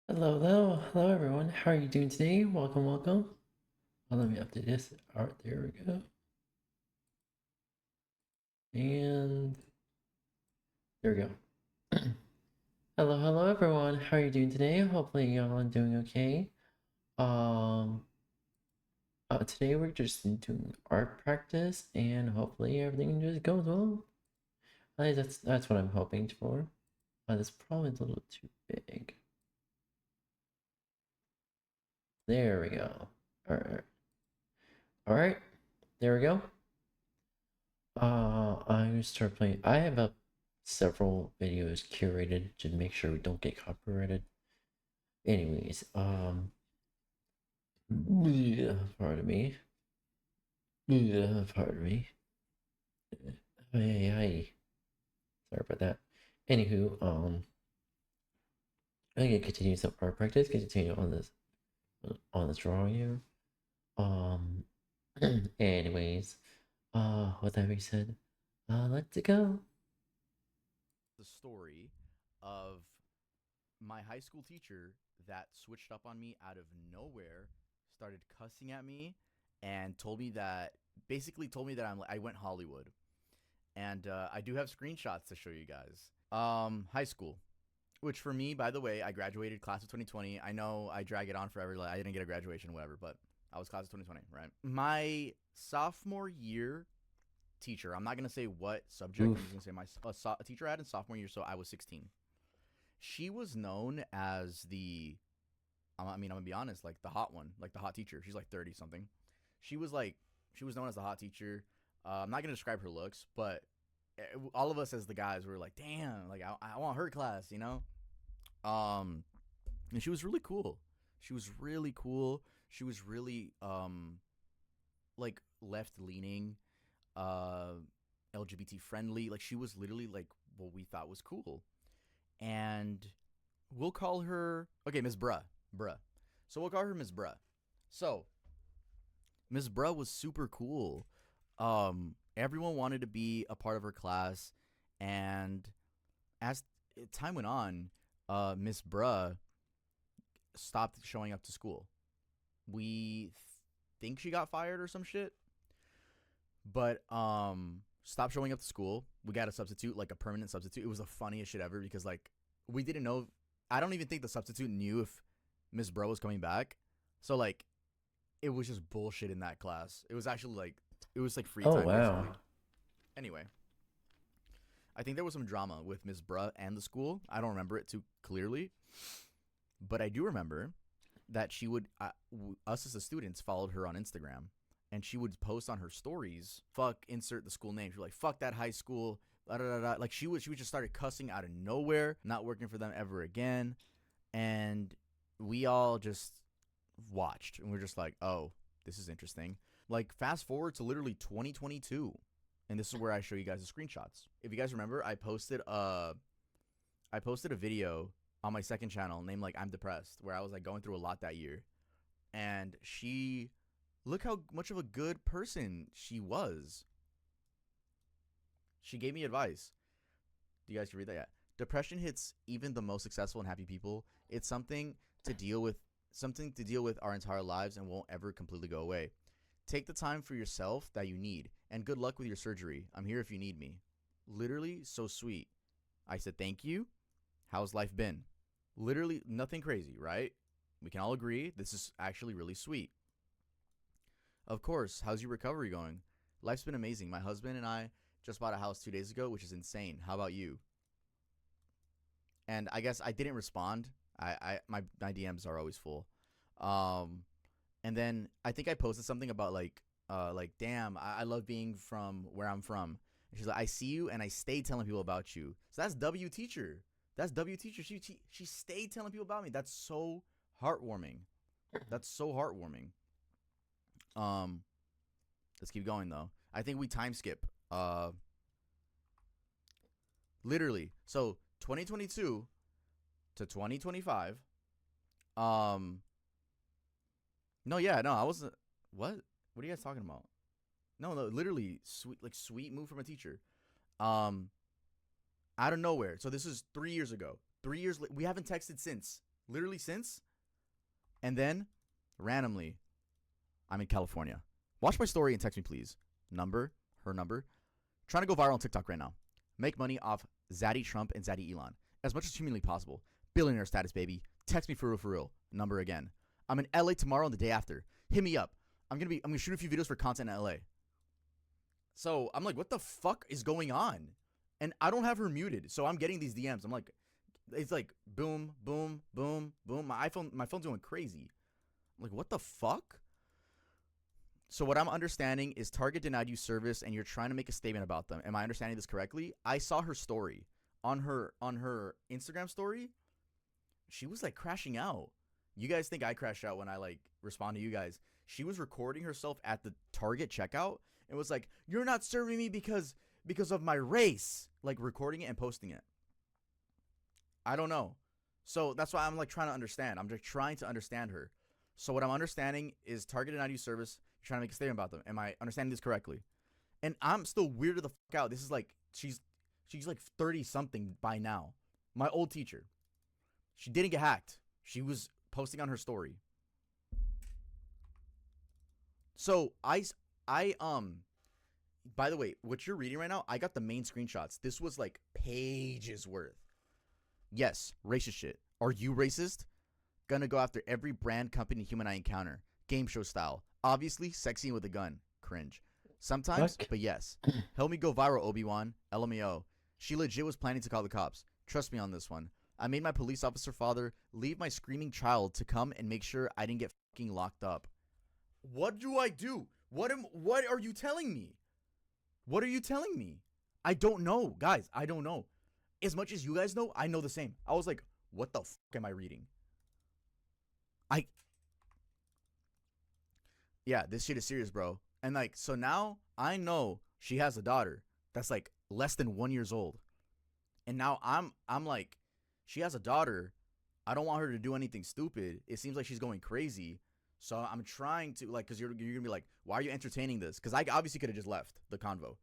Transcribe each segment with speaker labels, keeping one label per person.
Speaker 1: Hello everyone. How are you doing today? Welcome. Let me update this. Alright, there we go. And there we go. Hello everyone. How are you doing today? Hopefully y'all are doing okay. Today we're just doing art practice, and hopefully everything just goes well. That's what I'm hoping for. That's probably a little too big. There we go. Alright. There we go. I'm gonna start playing. I have several videos curated to make sure we don't get copyrighted. Anyways, pardon me. Pardon me. Hey. Sorry about that. Anywho, I'm gonna continue some art practice. Continue on this drawing here. Anyways, with that being said, let's go.
Speaker 2: The story of my high school teacher that switched up on me out of nowhere, started cussing at me, and told me that I went Hollywood. And I do have screenshots to show you guys. High school, which for me, by the way, I graduated class of 2020. I know I drag it on forever. Like, I didn't get a graduation, whatever, but I was class of 2020, right? My sophomore year teacher, I'm not going to say what subject.
Speaker 1: Oof.
Speaker 2: I'm just going to say a teacher I had in sophomore year, so I was 16. She was known as I'm going to be honest, like the hot one, like the hot teacher. She's like 30 something. She was known as the hot teacher. I'm not going to describe her looks, but all of us as the guys were like, damn, like I want her class, you know? And she was really cool. She was really like left leaning, LGBT friendly. Like, she was literally like what we thought was cool. And we'll call her, okay, Miss Bruh. So we'll call her Miss Bruh. So Miss Bruh was super cool. Everyone wanted to be a part of her class, and as time went on, Miss Bruh stopped showing up to school. We think she got fired or some shit, but stopped showing up to school. We got a substitute, like a permanent substitute. It was the funniest shit ever because, like, we didn't know. I don't even think the substitute knew if Miss Bro was coming back. So, like, it was just bullshit in that class. It was actually like, it was like free
Speaker 1: Oh
Speaker 2: time,
Speaker 1: wow.
Speaker 2: basically. Anyway, I think there was some drama with Miss Bruh and the school. I don't remember it too clearly, but I do remember that she would, us as the students followed her on Instagram, and she would post on her stories, fuck, insert the school name. She was like, fuck that high school, da, da, da, da. Like, she would just started cussing out of nowhere, not working for them ever again. And we all just watched, and we're just like, oh, this is interesting. Like, fast forward to literally 2022, and this is where I show you guys the screenshots. If you guys remember, I posted a video on my second channel named like I'm depressed, where I was like going through a lot that year, and she, look how much of a good person she was. She gave me advice. Do you guys read that yet? Depression hits even the most successful and happy people. It's to deal with something to deal with our entire lives and won't ever completely go away. Take the time for yourself that you need, and good luck with your surgery. I'm here if you need me. Literally so sweet. I said thank you. How's life been? Literally nothing crazy, right? We can all agree this is actually really sweet. Of course, how's your recovery going? Life's been amazing. My husband and I just bought a house 2 days ago, which is insane. How about you? And I guess I didn't respond. My DMs are always full. Um, and then I think I posted something about like damn, I love being from where I'm from. And she's like, I see you, and I stay telling people about you. So that's W teacher. That's W teacher. She stayed telling people about me. That's so heartwarming. That's so heartwarming. Um, let's keep going though. I think we time skip. Literally. So 2022 to 2025. Um, no, yeah, no, I wasn't. What? What are you guys talking about? No, no, literally, sweet move from a teacher. Um, out of nowhere. So this is 3 years ago. 3 years. We haven't texted since. Literally since. And then, randomly, I'm in California. Watch my story and text me, please. Her number. Trying to go viral on TikTok right now. Make money off Zaddy Trump and Zaddy Elon as much as humanly possible. Billionaire status, baby. Text me for real, for real. Number again. I'm in LA tomorrow and the day after. Hit me up. I'm gonna shoot a few videos for content in LA. So I'm like, what the fuck is going on? And I don't have her muted, so I'm getting these DMs. I'm like, it's like boom, boom, boom, boom. My phone's going crazy. I'm like, what the fuck? So what I'm understanding is Target denied you service, and you're trying to make a statement about them. Am I understanding this correctly? I saw her story on her Instagram story. She was like crashing out. You guys think I crash out when I like respond to you guys? She was recording herself at the Target checkout and was like, "You're not serving me because of my race." Like recording it and posting it. I don't know. So that's why I'm like trying to understand. I'm just trying to understand her. So what I'm understanding is Target denied you service. You're trying to make a statement about them. Am I understanding this correctly? And I'm still weirded the fuck out. This is like she's like 30 something by now. My old teacher. She didn't get hacked. She was posting on her story. So I by the way, what you're reading right now, I got the main screenshots. This was like pages worth. Yes, racist shit. Are you racist? Gonna go after every brand, company, human I encounter. Game show style. Obviously, sexy with a gun. Cringe. Sometimes,
Speaker 1: Fuck.
Speaker 2: but yes. Help me go viral, Obi-Wan. LMAO. She legit was planning to call the cops. Trust me on this one. I made my police officer father leave my screaming child to come and make sure I didn't get fucking locked up. What do I do? What are you telling me? What are you telling me? I don't know, guys. I don't know. As much as you guys know, I know the same. I was like, what the fuck am I reading? Yeah, this shit is serious, bro. And like, so now I know she has a daughter that's like less than 1 year old. And now I'm like, she has a daughter. I don't want her to do anything stupid. It seems like she's going crazy. So I'm trying to like, cause you're gonna be like, why are you entertaining this? Cause I obviously could have just left the convo.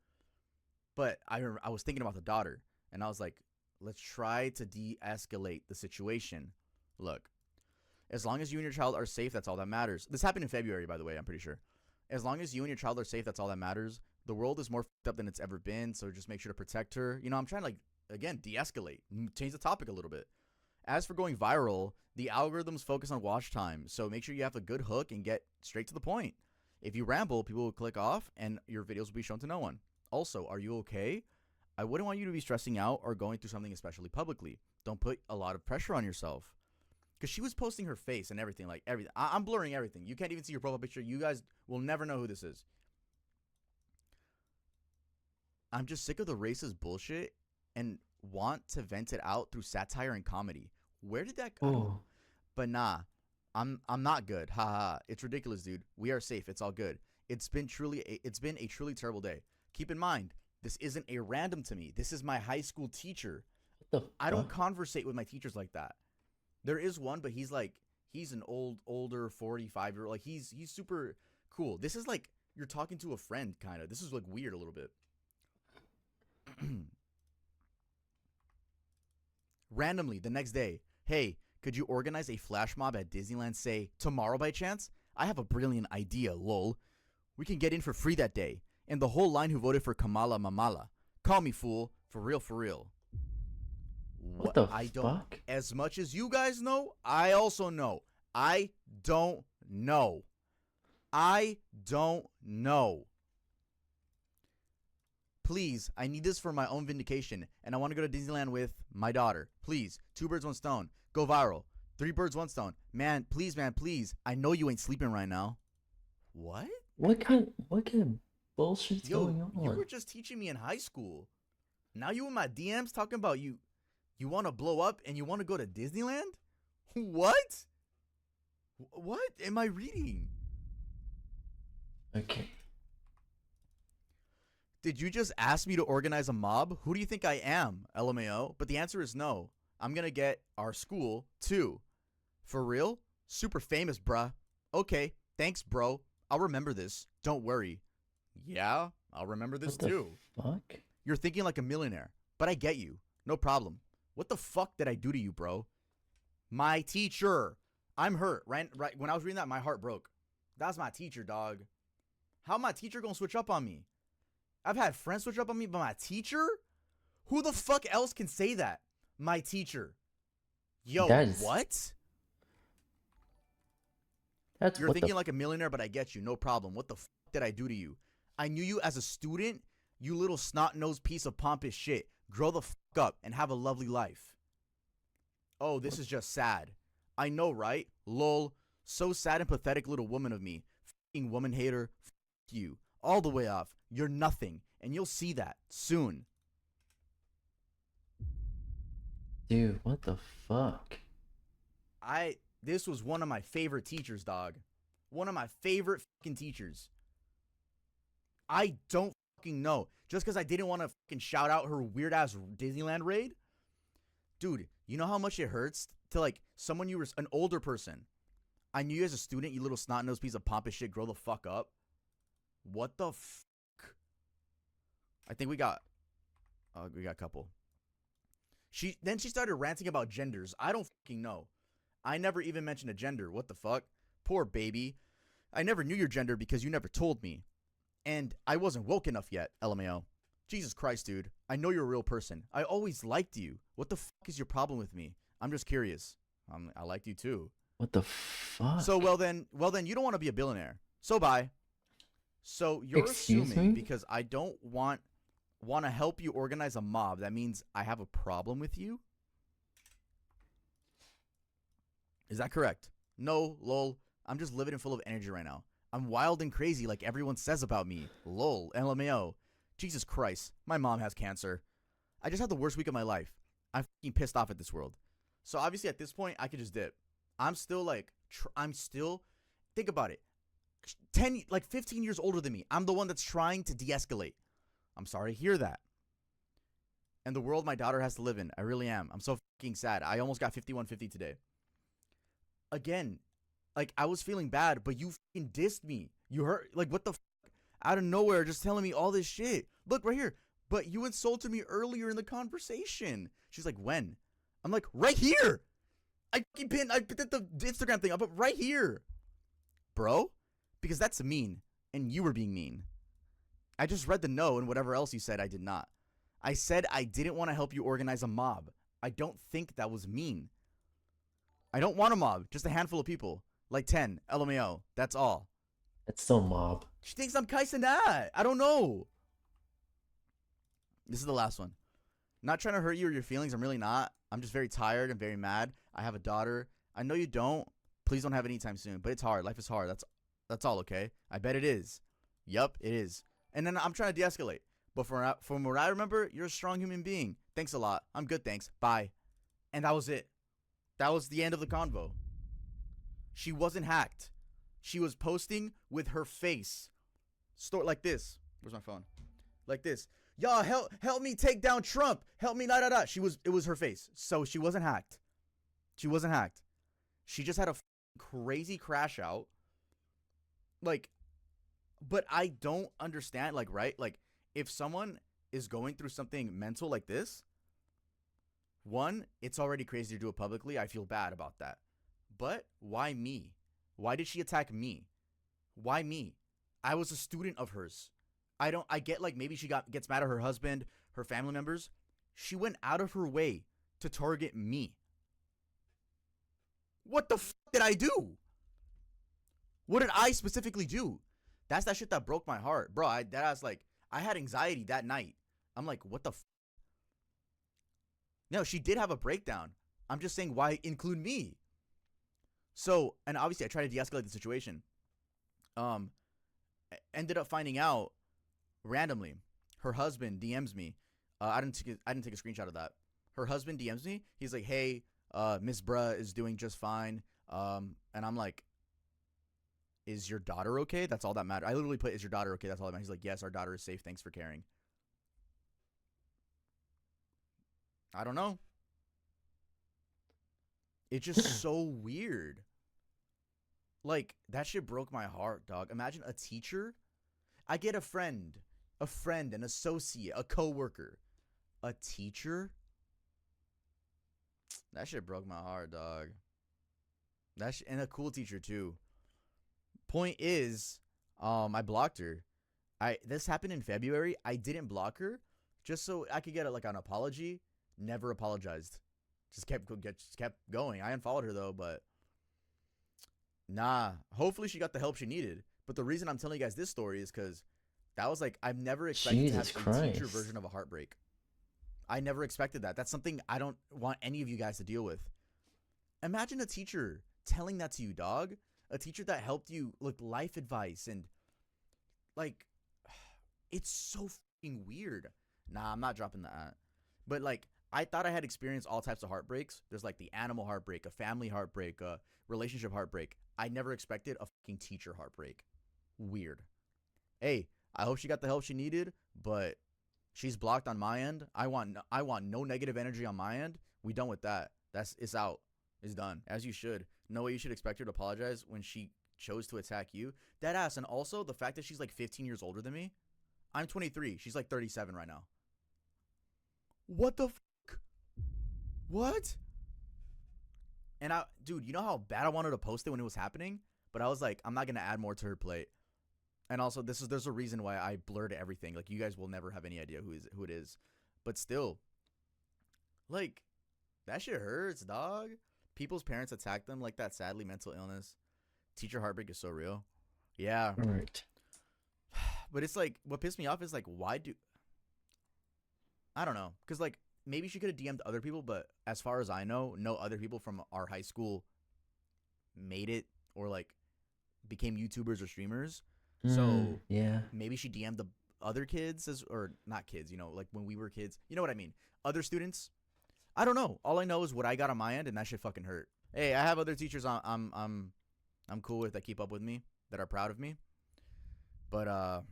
Speaker 2: But I was thinking about the daughter, and I was like, let's try to de-escalate the situation. Look, as long as you and your child are safe, that's all that matters. This happened in February, by the way, I'm pretty sure. As long as you and your child are safe, that's all that matters. The world is more fucked up than it's ever been, so just make sure to protect her. You know, I'm trying to, like, again, de-escalate, change the topic a little bit. As for going viral, the algorithms focus on watch time, so make sure you have a good hook and get straight to the point. If you ramble, people will click off, and your videos will be shown to no one. Also, are you okay? I wouldn't want you to be stressing out or going through something especially publicly. Don't put a lot of pressure on yourself. Because she was posting her face and everything, like everything. I'm blurring everything. You can't even see your profile picture. You guys will never know who this is. I'm just sick of the racist bullshit and want to vent it out through satire and comedy. Where did that go?
Speaker 1: Oh,
Speaker 2: But nah. I'm not good. Ha ha. It's ridiculous, dude. We are safe. It's all good. It's been a truly terrible day. Keep in mind, this isn't a random to me. This is my high school teacher.
Speaker 1: What the
Speaker 2: I don't
Speaker 1: fuck?
Speaker 2: conversate with my teachers like that. There is one, but he's an older 45-year-old. Like he's super cool. This is like you're talking to a friend kind of. This is like weird a little bit. Randomly the next day, hey, could you organize a flash mob at Disneyland, say, tomorrow by chance? I have a brilliant idea, lol. We can get in for free that day. And the whole line who voted for Kamala Mamala. Call me fool. For real, for real.
Speaker 1: What the
Speaker 2: I don't.
Speaker 1: fuck?
Speaker 2: As much as you guys know, I also know. I don't know. I don't know. Please, I need this for my own vindication, and I want to go to Disneyland with my daughter. Please, 2 birds, 1 stone. Go viral. 3 birds, 1 stone. Man, please, I know you ain't sleeping right now. What?
Speaker 1: What kind of bullshit's going on?
Speaker 2: You were just teaching me in high school. Now you in my DMs talking about you want to blow up and you want to go to Disneyland? What? What am I reading?
Speaker 1: Okay.
Speaker 2: Did you just ask me to organize a mob? Who do you think I am? LMAO. But the answer is no. I'm going to get our school too. For real? Super famous, bruh. Okay. Thanks, bro. I'll remember this. Don't worry. Yeah, I'll remember this too.
Speaker 1: Fuck?
Speaker 2: You're thinking like a millionaire, but I get you. No problem. What the fuck did I do to you, bro? My teacher. I'm hurt. Right when I was reading that, my heart broke. That's my teacher, dog. How my teacher gonna switch up on me? I've had friends switch up on me, but my teacher? Who the fuck else can say that? My teacher. Yo, what? You're thinking like a millionaire, but I get you. No problem. What the fuck did I do to you? I knew you as a student, you little snot-nosed piece of pompous shit. Grow the fuck up and have a lovely life. Oh, this is just sad. I know, right? Lol. So sad and pathetic little woman of me. Fucking woman hater. Fuck you. All the way off. You're nothing. And you'll see that soon.
Speaker 1: Dude, what the fuck?
Speaker 2: This was one of my favorite teachers, dog. One of my favorite fucking teachers. I don't fucking know. Just because I didn't want to fucking shout out her weird-ass Disneyland raid? Dude, you know how much it hurts to, like, someone you were an older person. I knew you as a student, you little snot-nosed piece of pompous shit. Grow the fuck up. What the fuck? I think we got a couple. Then she started ranting about genders. I don't fucking know. I never even mentioned a gender. What the fuck? Poor baby. I never knew your gender because you never told me. And I wasn't woke enough yet, LMAO. Jesus Christ, dude. I know you're a real person. I always liked you. What the fuck is your problem with me? I'm just curious. I liked you too.
Speaker 1: What the fuck?
Speaker 2: So, well then, you don't want to be a billionaire. So, bye. So, you're assuming because I don't want to help you organize a mob, that means I have a problem with you? Is that correct? No, lol. I'm just living and full of energy right now. I'm wild and crazy like everyone says about me. Lol, LMAO. Jesus Christ, my mom has cancer. I just had the worst week of my life. I'm fucking pissed off at this world. So obviously at this point, I could just dip. I'm still like, think about it. 15 years older than me. I'm the one that's trying to de-escalate. I'm sorry to hear that. And the world my daughter has to live in. I really am. I'm so fucking sad. I almost got 5150 today. Again, like, I was feeling bad, but you fucking dissed me. You hurt, like, what the fuck? Out of nowhere, just telling me all this shit. Look, right here. But you insulted me earlier in the conversation. She's like, when? I'm like, right here. I put the Instagram thing up, but right here. Bro? Because that's mean, and you were being mean. I just read the no, and whatever else you said, I did not. I said I didn't want to help you organize a mob. I don't think that was mean. I don't want a mob, just a handful of people. Like 10, LMAO. That's all.
Speaker 1: It's still mob.
Speaker 2: She thinks I'm kissing that. I don't know. This is the last one. Not trying to hurt you or your feelings. I'm really not. I'm just very tired and very mad. I have a daughter. I know you don't. Please don't have it anytime soon. But it's hard. Life is hard. That's all, okay? I bet it is. Yup, it is. And then I'm trying to de-escalate. But from what I remember, you're a strong human being. Thanks a lot. I'm good, thanks. Bye. And that was it. That was the end of the convo. She wasn't hacked. She was posting with her face. Store like this. Where's my phone? Like this. Y'all help me take down Trump. Help me da. It was her face. So she wasn't hacked. She wasn't hacked. She just had a crazy crash out. Like, but I don't understand, like, right? Like, if someone is going through something mental like this, one, it's already crazy to do it publicly. I feel bad about that. But why me? Why did she attack me? Why me? I was a student of hers. I get like maybe she gets mad at her husband, her family members. She went out of her way to target me. What the fuck did I do? What did I specifically do? That's that shit that broke my heart. Bro, I had anxiety that night. I'm like, what the fuck? No, she did have a breakdown. I'm just saying, why include me? So, and obviously I tried to de-escalate the situation. Ended up finding out randomly. Her husband DMs me. I didn't take a screenshot of that. Her husband DMs me. He's like, "Hey, Miss Bruh is doing just fine." And I'm like, "Is your daughter okay?" That's all that matters. I literally put, "Is your daughter okay?" That's all that matters. He's like, "Yes, our daughter is safe. Thanks for caring." I don't know. It's just so weird. Like, that shit broke my heart, dog. Imagine a teacher. I get a friend, an associate, a coworker. A teacher? That shit broke my heart, dog. And a cool teacher too. Point is, I blocked her. This happened in February. I didn't block her just so I could get like an apology. Never apologized. Just kept going. I unfollowed her though, but nah. Hopefully she got the help she needed. But the reason I'm telling you guys this story is because that was like, I've never expected
Speaker 1: Jesus
Speaker 2: to have a teacher
Speaker 1: Christ.
Speaker 2: version of a heartbreak. I never expected that. That's something I don't want any of you guys to deal with. Imagine a teacher telling that to you, dog. A teacher that helped you with life advice and like, it's so fucking weird. Nah, I'm not dropping that. But like, I thought I had experienced all types of heartbreaks. There's like the animal heartbreak, a family heartbreak, a relationship heartbreak. I never expected a fucking teacher heartbreak. Weird. Hey, I hope she got the help she needed, but she's blocked on my end. I want no negative energy on my end. We done with that. It's out. It's done. As you should. No way you should expect her to apologize when she chose to attack you. Dead ass. And also the fact that she's like 15 years older than me. I'm 23. She's like 37 right now. What the fuck? What? And dude, you know how bad I wanted to post it when it was happening? But I was like, I'm not gonna add more to her plate. And also, there's a reason why I blurred everything. Like, you guys will never have any idea who it is. But still, like, that shit hurts, dog. People's parents attack them like that. Sadly, mental illness, teacher heartbreak is so real. Yeah,
Speaker 1: All right.
Speaker 2: but it's like, what pissed me off is like, I don't know, because like maybe she could have DM'd other people, but as far as I know, no other people from our high school made it or like became YouTubers or streamers. So
Speaker 1: yeah.
Speaker 2: maybe she DM'd the other kids or not kids, like when we were kids. You know what I mean? Other students. I don't know. All I know is what I got on my end, and that shit fucking hurt. Hey, I have other teachers I'm cool with that keep up with me, that are proud of me. But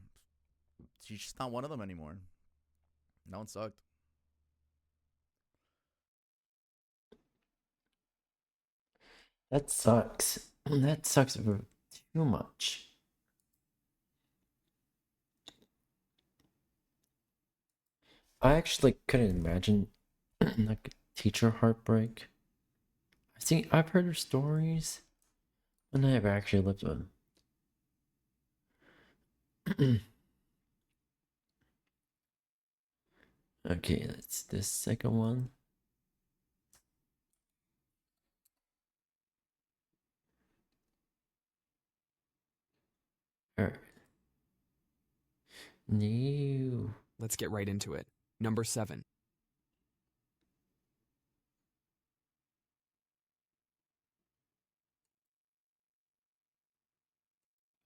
Speaker 2: she's just not one of them anymore. That one sucked.
Speaker 1: That sucks. That sucks too much. I actually couldn't imagine like teacher heartbreak. I've heard of stories, but I never actually lived one. Okay, that's this second one. All right. No.
Speaker 3: Let's get right into it. Number 7.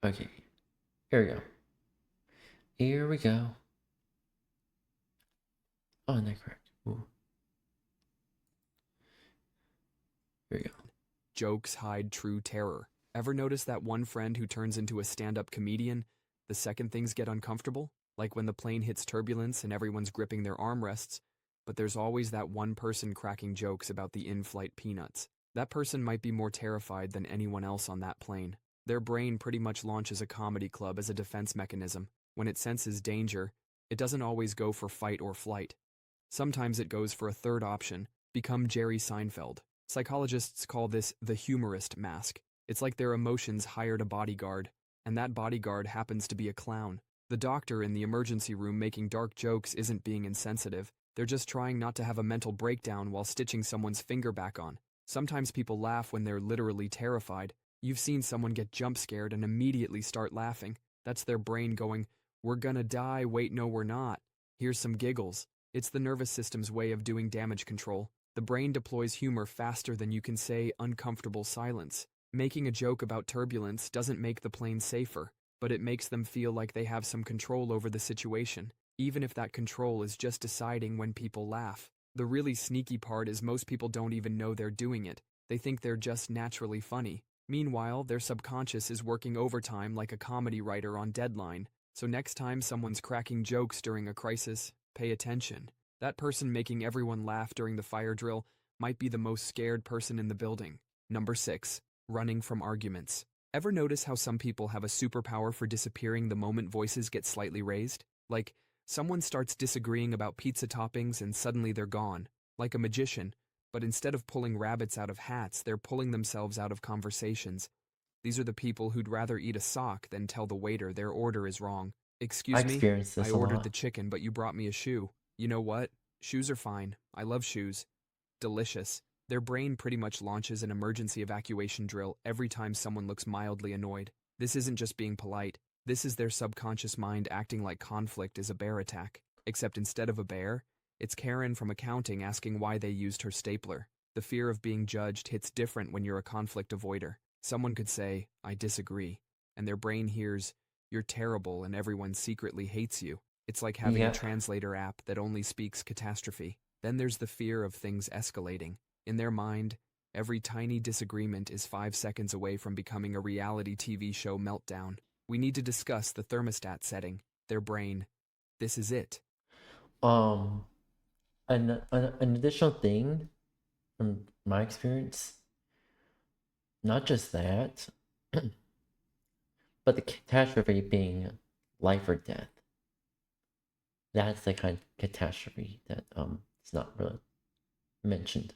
Speaker 1: Okay. Here we go. Here we go. Oh, not correct. Ooh. Here we go.
Speaker 3: Jokes hide true terror. Ever notice that one friend who turns into a stand-up comedian the second things get uncomfortable? Like when the plane hits turbulence and everyone's gripping their armrests, but there's always that one person cracking jokes about the in-flight peanuts. That person might be more terrified than anyone else on that plane. Their brain pretty much launches a comedy club as a defense mechanism. When it senses danger, it doesn't always go for fight or flight. Sometimes it goes for a third option, become Jerry Seinfeld. Psychologists call this the humorist mask. It's like their emotions hired a bodyguard, and that bodyguard happens to be a clown. The doctor in the emergency room making dark jokes isn't being insensitive. They're just trying not to have a mental breakdown while stitching someone's finger back on. Sometimes people laugh when they're literally terrified. You've seen someone get jump scared and immediately start laughing. That's their brain going, "We're gonna die, wait no we're not. Here's some giggles." It's the nervous system's way of doing damage control. The brain deploys humor faster than you can say uncomfortable silence. Making a joke about turbulence doesn't make the plane safer, but it makes them feel like they have some control over the situation, even if that control is just deciding when people laugh. The really sneaky part is most people don't even know they're doing it. They think they're just naturally funny. Meanwhile, their subconscious is working overtime like a comedy writer on deadline. So next time someone's cracking jokes during a crisis, pay attention. That person making everyone laugh during the fire drill might be the most scared person in the building. Number 6. Running from arguments. Ever notice how some people have a superpower for disappearing the moment voices get slightly raised? Like, someone starts disagreeing about pizza toppings and suddenly they're gone. Like a magician, but instead of pulling rabbits out of hats, they're pulling themselves out of conversations. These are the people who'd rather eat a sock than tell the waiter their order is wrong.
Speaker 1: I
Speaker 3: "Excuse me,
Speaker 1: experienced
Speaker 3: I
Speaker 1: this a
Speaker 3: ordered
Speaker 1: lot.
Speaker 3: the chicken, but you brought me a shoe." "You know what? Shoes are fine. I love shoes." Delicious. Their brain pretty much launches an emergency evacuation drill every time someone looks mildly annoyed. This isn't just being polite. This is their subconscious mind acting like conflict is a bear attack. Except instead of a bear, it's Karen from accounting asking why they used her stapler. The fear of being judged hits different when you're a conflict avoider. Someone could say, "I disagree," and their brain hears, "You're terrible and everyone secretly hates you." It's like having a
Speaker 1: Yeah.
Speaker 3: translator app that only speaks catastrophe. Then there's the fear of things escalating. In their mind, every tiny disagreement is 5 seconds away from becoming a reality TV show meltdown. We need to discuss the thermostat setting. Their brain. This is it.
Speaker 1: Um, an additional thing from my experience, not just that, but the catastrophe being life or death. That's the kind of catastrophe that is not really mentioned.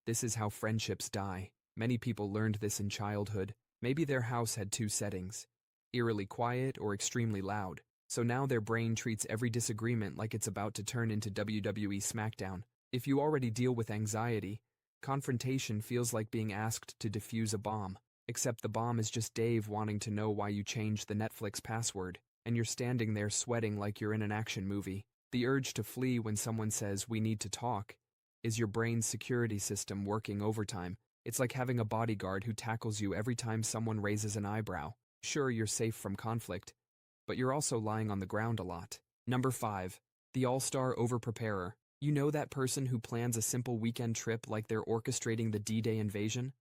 Speaker 3: This is how friendships die. Many people learned this in childhood. Maybe their house had 2 settings, eerily quiet or extremely loud. So now their brain treats every disagreement like it's about to turn into WWE SmackDown. If you already deal with anxiety, confrontation feels like being asked to defuse a bomb. Except the bomb is just Dave wanting to know why you changed the Netflix password, and you're standing there sweating like you're in an action movie. The urge to flee when someone says, "We need to talk," is your brain's security system working overtime. It's like having a bodyguard who tackles you every time someone raises an eyebrow. Sure, you're safe from conflict, but you're also lying on the ground a lot. Number 5. The all-star over-preparer. You know that person who plans a simple weekend trip like they're orchestrating the D-Day invasion?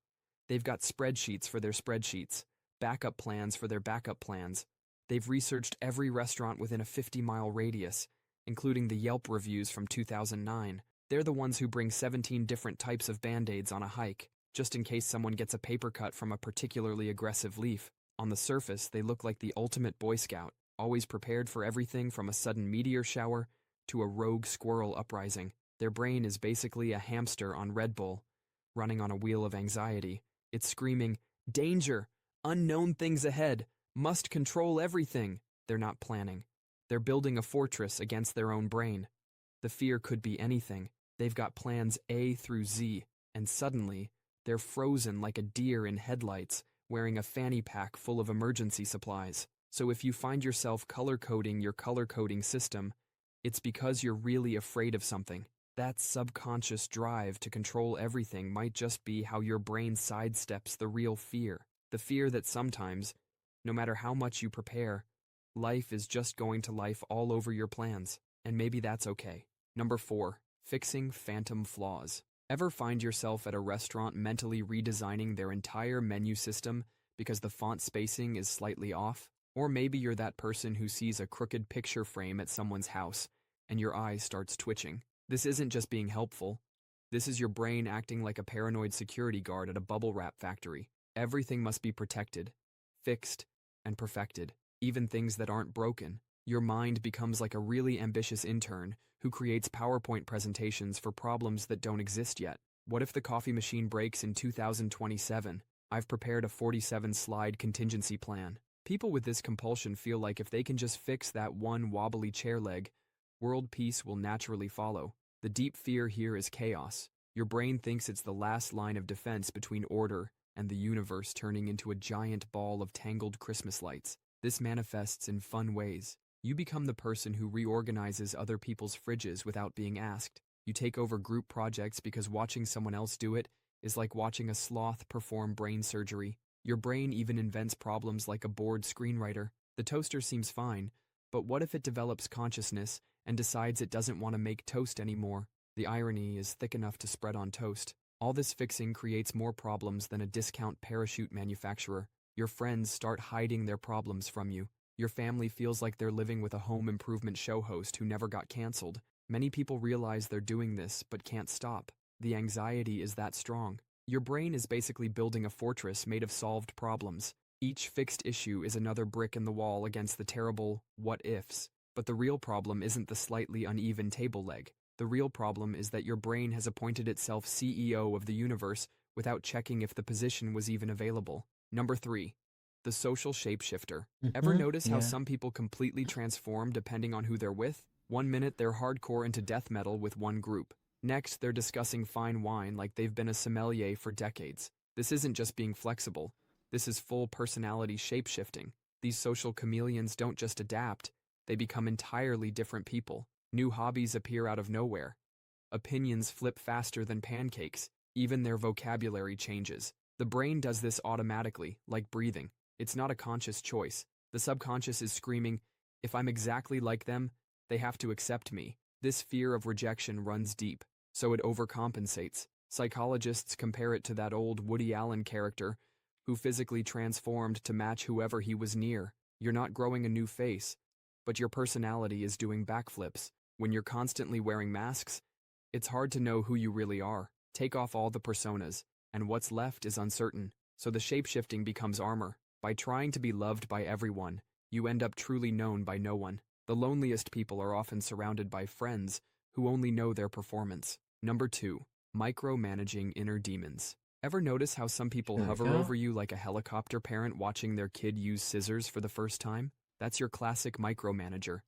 Speaker 3: They've got spreadsheets for their spreadsheets, backup plans for their backup plans. They've researched every restaurant within a 50-mile radius, including the Yelp reviews from 2009. They're the ones who bring 17 different types of Band-Aids on a hike, just in case someone gets a paper cut from a particularly aggressive leaf. On the surface, they look like the ultimate Boy Scout, always prepared for everything from a sudden meteor shower to a rogue squirrel uprising. Their brain is basically a hamster on Red Bull, running on a wheel of anxiety. It's screaming, "Danger! Unknown things ahead! Must control everything!" They're not planning. They're building a fortress against their own brain. The fear could be anything. They've got plans A through Z, and suddenly, they're frozen like a deer in headlights, wearing a fanny pack full of emergency supplies. So if you find yourself color-coding your color-coding system, it's because you're really afraid of something. That subconscious drive to control everything might just be how your brain sidesteps the real fear. The fear that sometimes, no matter how much you prepare, life is just going to life all over your plans. And maybe that's okay. Number 4. Fixing phantom flaws. Ever find yourself at a restaurant mentally redesigning their entire menu system because the font spacing is slightly off? Or maybe you're that person who sees a crooked picture frame at someone's house and your eye starts twitching. This isn't just being helpful. This is your brain acting like a paranoid security guard at a bubble wrap factory. Everything must be protected, fixed, and perfected, even things that aren't broken. Your mind becomes like a really ambitious intern who creates PowerPoint presentations for problems that don't exist yet. What if the coffee machine breaks in 2027? I've prepared a 47-slide contingency plan. People with this compulsion feel like if they can just fix that one wobbly chair leg, world peace will naturally follow. The deep fear here is chaos. Your brain thinks it's the last line of defense between order and the universe turning into a giant ball of tangled Christmas lights. This manifests in fun ways. You become the person who reorganizes other people's fridges without being asked. You take over group projects because watching someone else do it is like watching a sloth perform brain surgery. Your brain even invents problems like a bored screenwriter. The toaster seems fine, but what if it develops consciousness and decides it doesn't want to make toast anymore? The irony is thick enough to spread on toast. All this fixing creates more problems than a discount parachute manufacturer. Your friends start hiding their problems from you. Your family feels like they're living with a home improvement show host who never got canceled. Many people realize they're doing this but can't stop. The anxiety is that strong. Your brain is basically building a fortress made of solved problems. Each fixed issue is another brick in the wall against the terrible what-ifs. But the real problem isn't the slightly uneven table leg. The real problem is that your brain has appointed itself CEO of the universe without checking if the position was even available. Number 3. The social shapeshifter. Ever notice how some people completely transform depending on who they're with? One minute they're hardcore into death metal with one group. Next, they're discussing fine wine like they've been a sommelier for decades. This isn't just being flexible. This is full personality shapeshifting. These social chameleons don't just adapt, they become entirely different people. New hobbies appear out of nowhere. Opinions flip faster than pancakes. Even their vocabulary changes. The brain does this automatically, like breathing. It's not a conscious choice. The subconscious is screaming, if I'm exactly like them, they have to accept me. This fear of rejection runs deep, so it overcompensates. Psychologists compare it to that old Woody Allen character who physically transformed to match whoever he was near. You're not growing a new face, but your personality is doing backflips. When you're constantly wearing masks, it's hard to know who you really are. Take off all the personas, and what's left is uncertain, so the shapeshifting becomes armor. By trying to be loved by everyone, you end up truly known by no one. The loneliest people are often surrounded by friends who only know their performance. Number 2. Micromanaging inner demons. Ever notice how some people hover over you like a helicopter parent watching their kid use scissors for the first time? That's your classic micromanager.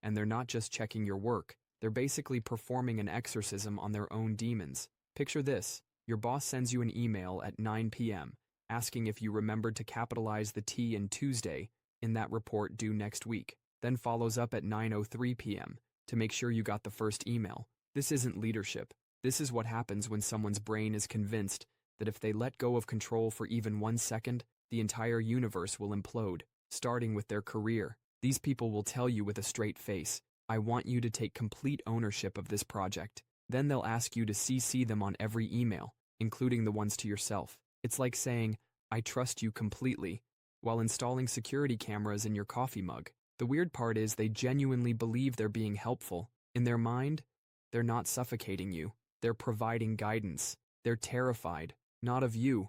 Speaker 3: And they're not just checking your work, they're basically performing an exorcism on their own demons. Picture this. Your boss sends you an email at 9 p.m. asking if you remembered to capitalize the T in Tuesday in that report due next week, then follows up at 9:03 p.m. to make sure you got the first email. This isn't leadership. This is what happens when someone's brain is convinced that if they let go of control for even 1 second, the entire universe will implode, starting with their career. These people will tell you with a straight face, I want you to take complete ownership of this project. Then they'll ask you to CC them on every email, including the ones to yourself. It's like saying, I trust you completely, while installing security cameras in your coffee mug. The weird part is they genuinely believe they're being helpful. In their mind, they're not suffocating you. They're providing guidance. They're terrified, not of you,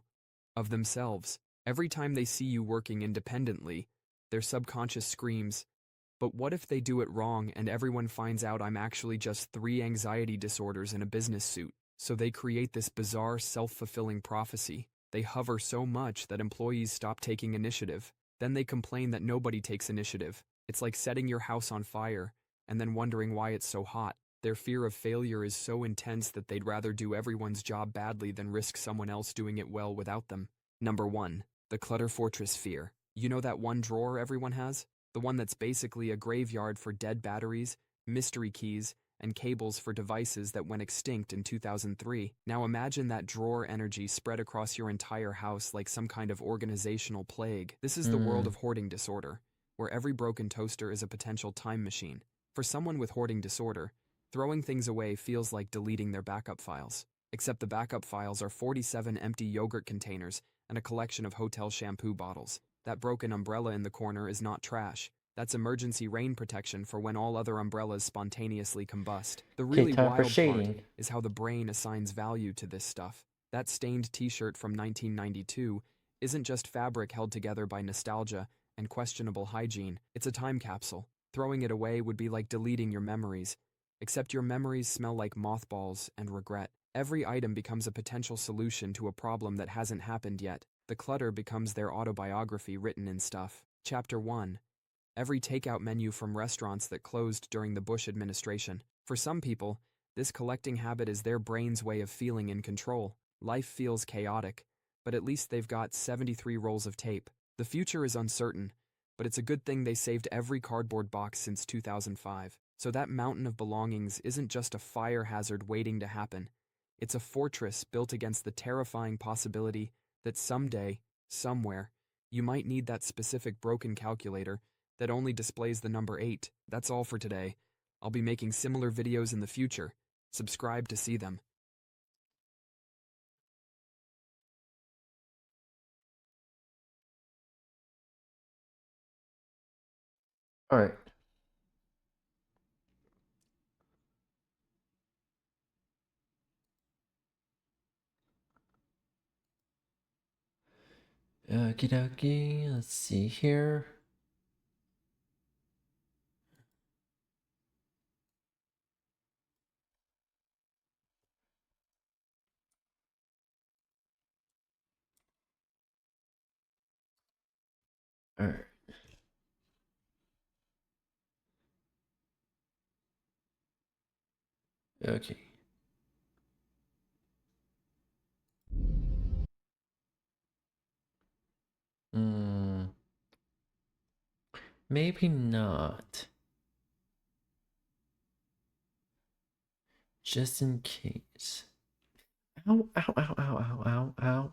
Speaker 3: of themselves. Every time they see you working independently, their subconscious screams, but what if they do it wrong and everyone finds out I'm actually just 3 anxiety disorders in a business suit? So they create this bizarre self-fulfilling prophecy. They hover so much that employees stop taking initiative. Then they complain that nobody takes initiative. It's like setting your house on fire and then wondering why it's so hot. Their fear of failure is so intense that they'd rather do everyone's job badly than risk someone else doing it well without them. Number 1. The clutter fortress fear. You know that one drawer everyone has? The one that's basically a graveyard for dead batteries, mystery keys, and cables for devices that went extinct in 2003. Now imagine that drawer energy spread across your entire house like some kind of organizational plague. This is the world of hoarding disorder, where every broken toaster is a potential time machine. For someone with hoarding disorder, Throwing things away feels like deleting their backup files. Except the backup files are 47 empty yogurt containers and a collection of hotel shampoo bottles. That broken umbrella in the corner is not trash. That's emergency rain protection for when all other umbrellas spontaneously combust. The
Speaker 1: Okay,
Speaker 3: really
Speaker 1: time for
Speaker 3: wild part
Speaker 1: shading.
Speaker 3: is how the brain assigns value to this stuff. That stained t-shirt from 1992 isn't just fabric held together by nostalgia and questionable hygiene. It's a time capsule. Throwing it away would be like deleting your memories. Except your memories smell like mothballs and regret. Every item becomes a potential solution to a problem that hasn't happened yet. The clutter becomes their autobiography written in stuff. Chapter 1. Every takeout menu from restaurants that closed during the Bush administration. For some people, this collecting habit is their brain's way of feeling in control. Life feels chaotic, but at least they've got 73 rolls of tape. The future is uncertain, but it's a good thing they saved every cardboard box since 2005. So that mountain of belongings isn't just a fire hazard waiting to happen. It's a fortress built against the terrifying possibility that someday, somewhere, you might need that specific broken calculator that only displays the number 8. That's all for today. I'll be making similar videos in the future. Subscribe to see them.
Speaker 1: Alright. Okie dokie, let's see here. Alright. Okay. Maybe not. Just in case. Ow, ow, ow, ow, ow, ow, ow.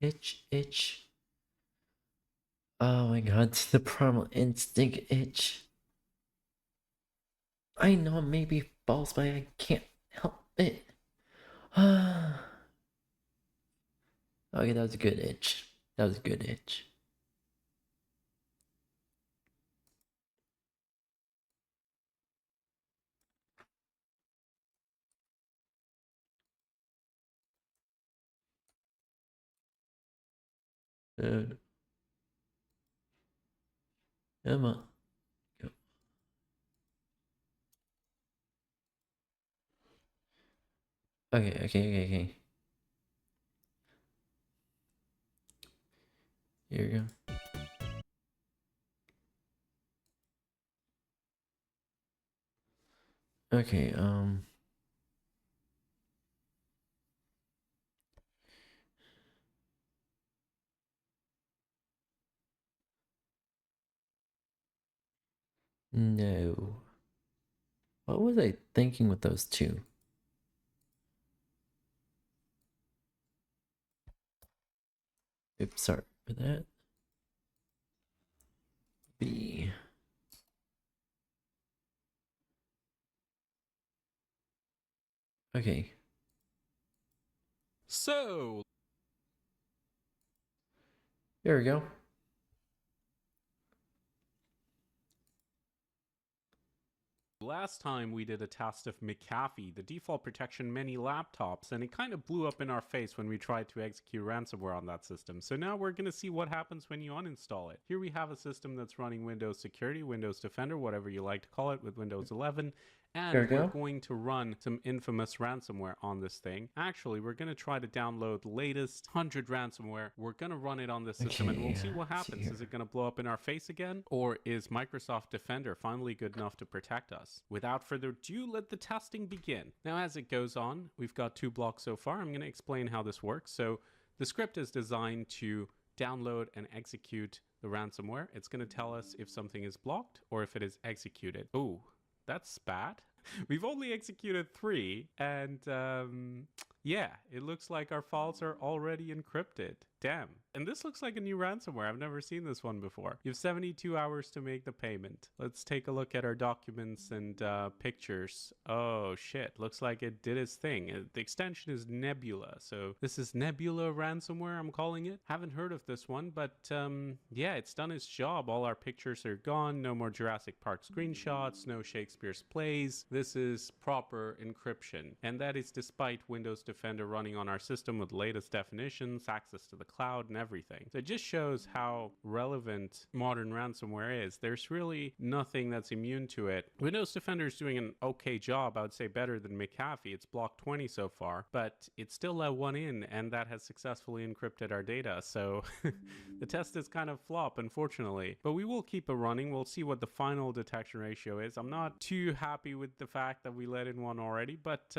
Speaker 1: Itch, itch. Oh my god, the primal instinct itch. I know it may be false, but I can't help it. Okay, that was a good itch. That was a good itch. Come on. Go. Okay. Here we go. Okay, no. What was I thinking with those two? Oops, sorry for that. B. Okay.
Speaker 4: So,
Speaker 1: There we go.
Speaker 4: last time we did a test of McAfee, the default protection mini laptops, and it kind of blew up in our face when we tried to execute ransomware on that system. So now we're going to see what happens when you uninstall it. Here we have a system that's running Windows Security, Windows Defender, whatever you like to call it, with Windows 11. And
Speaker 1: There we
Speaker 4: we're
Speaker 1: go.
Speaker 4: going to run some infamous ransomware on this thing. Actually, we're going to try to download the latest 100 ransomware. We're going to run it on this system and we'll see what happens. Is it going to blow up in our face again? Or is Microsoft Defender finally good enough to protect us? Without further ado, let the testing begin. Now, as it goes on, we've got 2 blocks so far. I'm going to explain how this works. So the script is designed to download and execute the ransomware. It's going to tell us if something is blocked or if it is executed. Oh, that's bad. We've only executed 3, and yeah, it looks like our files are already encrypted. Damn. And this looks like a new ransomware. I've never seen this one before. You have 72 hours to make the payment. Let's take a look at our documents and pictures. Oh shit, looks like it did its thing. The extension is Nebula. So this is Nebula ransomware, I'm calling it. Haven't heard of this one, but yeah, it's done its job. All our pictures are gone. No more Jurassic Park screenshots, no Shakespeare's plays. This is proper encryption. And that is despite Windows Defender running on our system with latest definitions, access to the cloud, and everything. So it just shows how relevant modern ransomware is. There's really nothing that's immune to it. Windows Defender is doing an okay job. I would say better than McAfee. It's blocked 20 so far, but it's still let one in, and that has successfully encrypted our data. So the test is kind of flop, unfortunately. But we will keep it running. We'll see what the final detection ratio is. I'm not too happy with the fact that we let in one already, but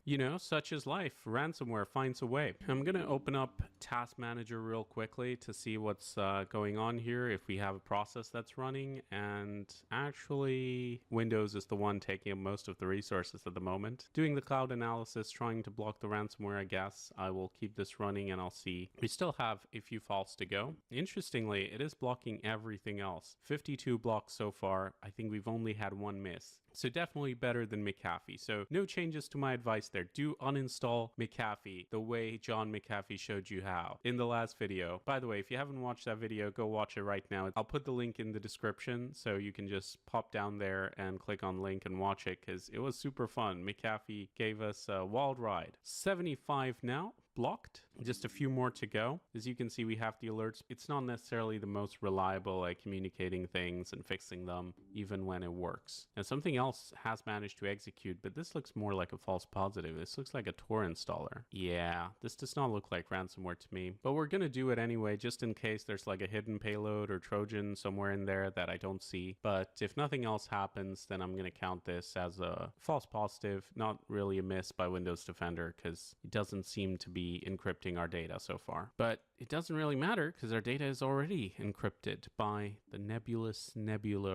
Speaker 4: you know, such is life. Ransomware finds a way. I'm gonna open up Task Manager real quickly to see what's going on here, if we have a process that's running. And actually Windows is the one taking up most of the resources at the moment. Doing the cloud analysis, trying to block the ransomware, I guess. I will keep this running and I'll see. We still have a few files to go. Interestingly, it is blocking everything else. 52 blocks so far. I think we've only had one miss. So definitely better than McAfee. So no changes to my advice there. Do uninstall McAfee the way John McAfee showed you how in the last video. By the way, if you haven't watched that video, go watch it right now. I'll put the link in the description so you can just pop down there and click on link and watch it, because it was super fun. McAfee gave us a wild ride. 75 now. Blocked. Just a few more to go. As you can see, we have the alerts. It's not necessarily the most reliable at communicating things and fixing them, even when it works. And something else has managed to execute, but this looks more like a false positive. This looks like a Tor installer. Yeah, this does not look like ransomware to me, but we're gonna do it anyway, just in case there's like a hidden payload or Trojan somewhere in there that I don't see. But if nothing else happens, then I'm gonna count this as a false positive, not really a miss by Windows Defender, because it doesn't seem to be encrypting our data so far. But it doesn't really matter because our data is already encrypted by the Nebula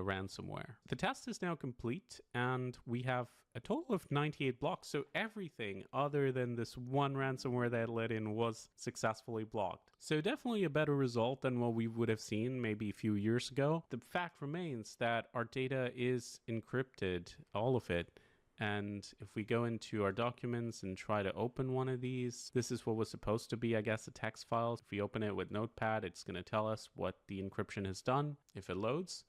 Speaker 4: ransomware. The test is now complete and we have a total of 98 blocks. So everything other than this one ransomware that let in was successfully blocked. So definitely a better result than what we would have seen maybe a few years ago. The fact remains that our data is encrypted, all of it. And if we go into our documents and try to open one of these, this is what was supposed to be, I guess, a text file. If we open it with Notepad, it's going to tell us what the encryption has done if it loads.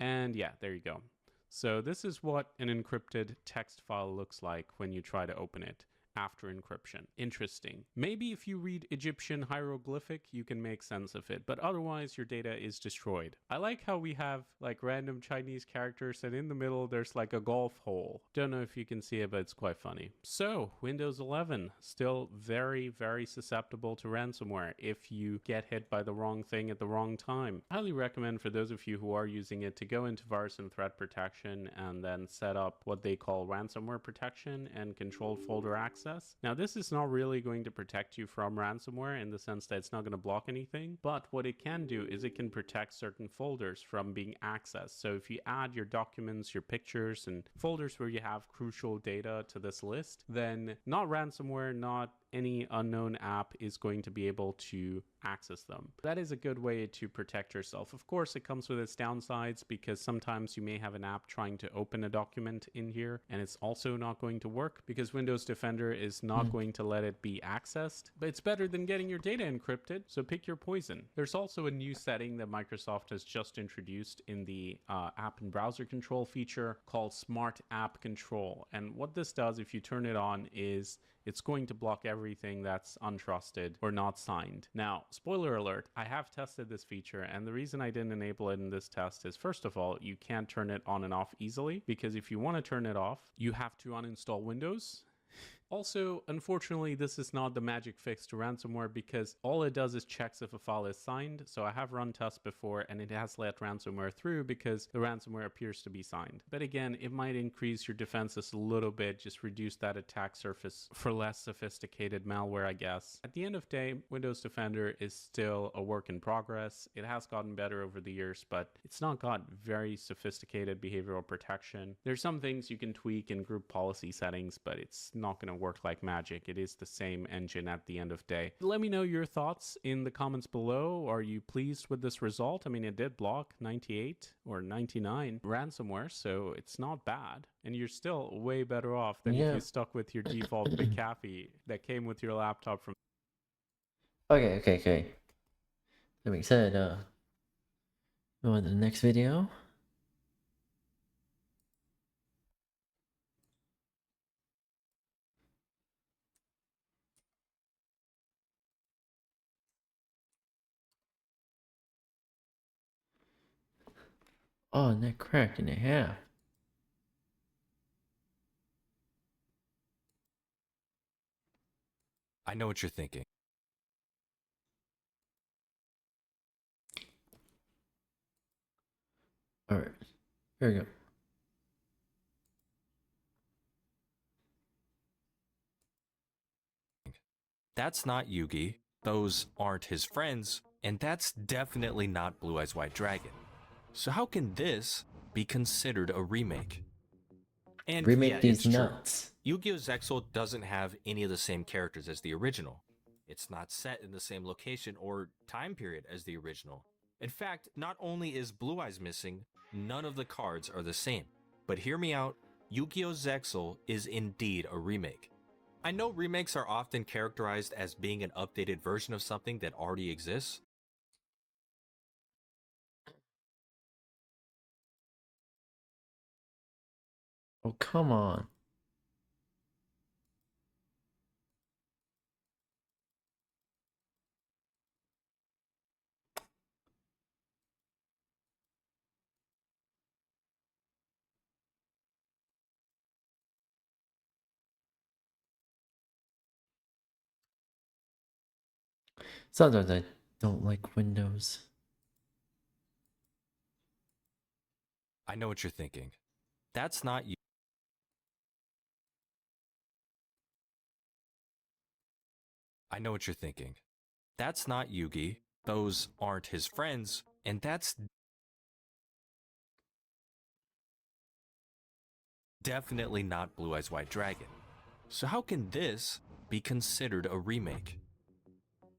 Speaker 4: And yeah, there you go. So this is what an encrypted text file looks like when you try to open it after encryption. Interesting. Maybe if you read Egyptian hieroglyphic, you can make sense of it, but otherwise your data is destroyed. I like how we have like random Chinese characters and in the middle there's like a golf hole. Don't know if you can see it, but it's quite funny. So Windows 11, still very, very susceptible to ransomware if you get hit by the wrong thing at the wrong time. Highly recommend for those of you who are using it to go into virus and threat protection and then set up what they call ransomware protection and controlled folder access. Now, this is not really going to protect you from ransomware in the sense that it's not going to block anything, but what it can do is it can protect certain folders from being accessed. So if you add your documents, your pictures, and folders where you have crucial data to this list, then not ransomware, not any unknown app is going to be able to access them. That is a good way to protect yourself. Of course, it comes with its downsides because sometimes you may have an app trying to open a document in here and it's also not going to work because Windows Defender is not going to let it be accessed. But it's better than getting your data encrypted, so pick your poison. There's also a new setting that Microsoft has just introduced in the app and browser control feature called Smart App Control. And what this does, if you turn it on, is it's going to block everything that's untrusted or not signed. Now, spoiler alert, I have tested this feature, and the reason I didn't enable it in this test is, first of all, you can't turn it on and off easily, because if you want to turn it off, you have to uninstall Windows. Also, unfortunately, this is not the magic fix to ransomware because all it does is checks if a file is signed. So I have run tests before and it has let ransomware through because the ransomware appears to be signed. But again, it might increase your defenses a little bit, just reduce that attack surface for less sophisticated malware, I guess. At the end of the day, Windows Defender is still a work in progress. It has gotten better over the years, but it's not got very sophisticated behavioral protection. There's some things you can tweak in group policy settings, but it's not going to work like magic. It is the same engine at the end of the day. Let me know your thoughts in the comments below. Are you pleased with this result? I mean, it did block 98 or 99 ransomware, so it's not bad. And you're still way better off than if you stuck with your default McAfee that came with your laptop from...
Speaker 1: Okay. That being said, go on to the next video. Oh, and that cracked in half.
Speaker 5: I know what you're thinking.
Speaker 1: Alright, here we go.
Speaker 5: That's not Yugi, those aren't his friends, and that's definitely not Blue Eyes White Dragon. So how can this be considered a remake? And
Speaker 1: Remake
Speaker 5: yeah,
Speaker 1: these
Speaker 5: it's
Speaker 1: nuts.
Speaker 5: true. Yu-Gi-Oh! Zexal doesn't have any of the same characters as the original. It's not set in the same location or time period as the original. In fact, not only is Blue Eyes missing, none of the cards are the same. But hear me out, Yu-Gi-Oh! Zexal is indeed a remake. I know remakes are often characterized as being an updated version of something that already exists.
Speaker 1: Oh, come on. Sometimes I don't like Windows.
Speaker 5: I know what you're thinking. That's not you. I know what you're thinking. That's not Yugi, those aren't his friends, and that's definitely not Blue Eyes White Dragon. So how can this be considered a remake?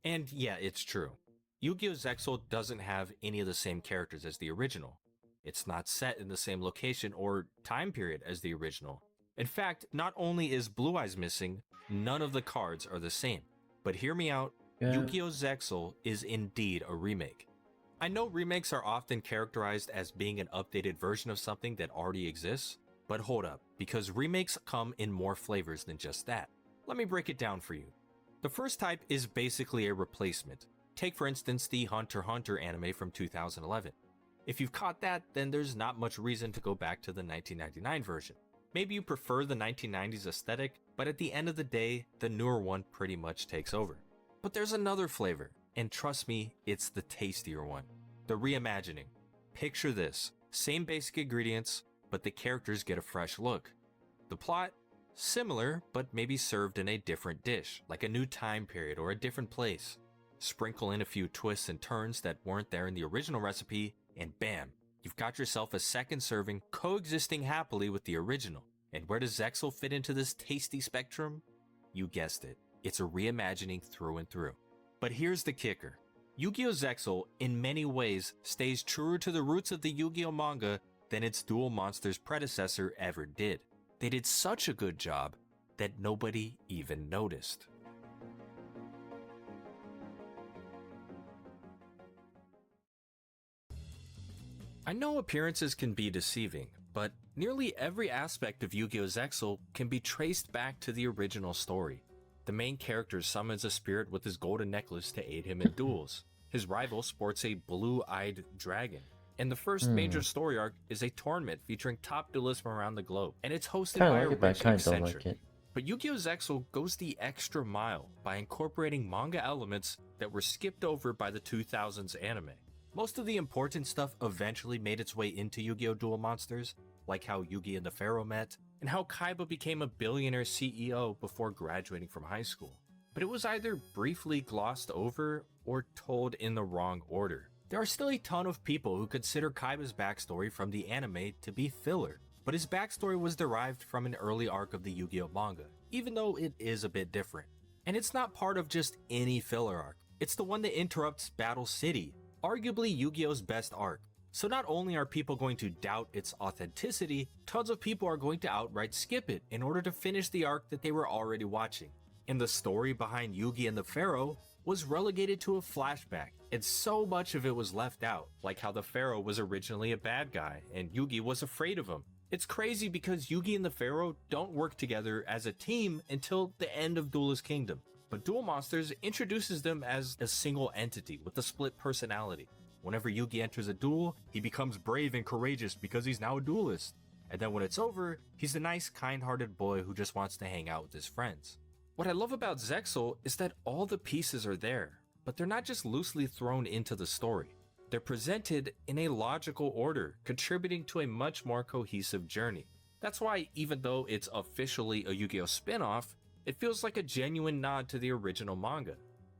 Speaker 5: And yeah, it's true. Yu-Gi-Oh! Zexal doesn't have any of the same characters as the original. It's not set in the same location or time period as the original. In fact, not only is Blue Eyes missing, none of the cards are the same. But hear me out, Yu-Gi-Oh! Zexal is indeed a remake. I know remakes are often characterized as being an updated version of something that already exists, but hold up, because remakes come in more flavors than just that. Let me break it down for you. The first type is basically a replacement. Take for instance the Hunter x Hunter anime from 2011. If you've caught that, then there's not much reason to go back to the 1999 version. Maybe you prefer the 1990s aesthetic, but at the end of the day, the newer one pretty much takes over. But there's another flavor, and trust me, it's the tastier one. The reimagining. Picture this, same basic ingredients, but the characters get a fresh look. The plot? Similar, but maybe served in a different dish, like a new time period or a different place. Sprinkle in a few twists and turns that weren't there in the original recipe, and bam, you've got yourself a second serving coexisting happily with the original. And where does Zexal fit into this tasty spectrum? You guessed it, it's a reimagining through and through. But here's the kicker. Yu-Gi-Oh! Zexal, in many ways, stays truer to the roots of the Yu-Gi-Oh! Manga than its Duel Monsters predecessor ever did. They did such a good job that nobody even noticed. I know appearances can be deceiving, but nearly every aspect of Yu-Gi-Oh! Zexal can be traced back to the original story. The main character summons a spirit with his golden necklace to aid him in duels. His rival sports a blue-eyed dragon. And the first major story arc is a tournament featuring top duelists from around the globe, and it's hosted by a rich eccentric. But Yu-Gi-Oh! Zexal goes the extra mile by incorporating manga elements that were skipped over by the 2000s anime. Most of the important stuff eventually made its way into Yu-Gi-Oh! Duel Monsters, like how Yugi and the Pharaoh met, and how Kaiba became a billionaire CEO before graduating from high school. But it was either briefly glossed over or told in the wrong order. There are still a ton of people who consider Kaiba's backstory from the anime to be filler. but his backstory was derived from an early arc of the Yu-Gi-Oh manga, even though it is a bit different. And it's not part of just any filler arc, it's the one that interrupts Battle City, arguably Yu-Gi-Oh's best arc. So not only are people going to doubt its authenticity, tons of people are going to outright skip it in order to finish the arc that they were already watching. And the story behind Yugi and the Pharaoh was relegated to a flashback, and so much of it was left out, like how the Pharaoh was originally a bad guy and Yugi was afraid of him. It's crazy because Yugi and the Pharaoh don't work together as a team until the end of Duelist Kingdom, but Duel Monsters introduces them as a single entity with a split personality. Whenever Yugi enters a duel, he becomes brave and courageous because he's now a duelist. And then when it's over, he's a nice, kind-hearted boy who just wants to hang out with his friends. What I love about Zexal is that all the pieces are there, but they're not just loosely thrown into the story. They're presented in a logical order, contributing to a much more cohesive journey. That's why, even though it's officially a Yu-Gi-Oh spin-off, it feels like a genuine nod to the original manga.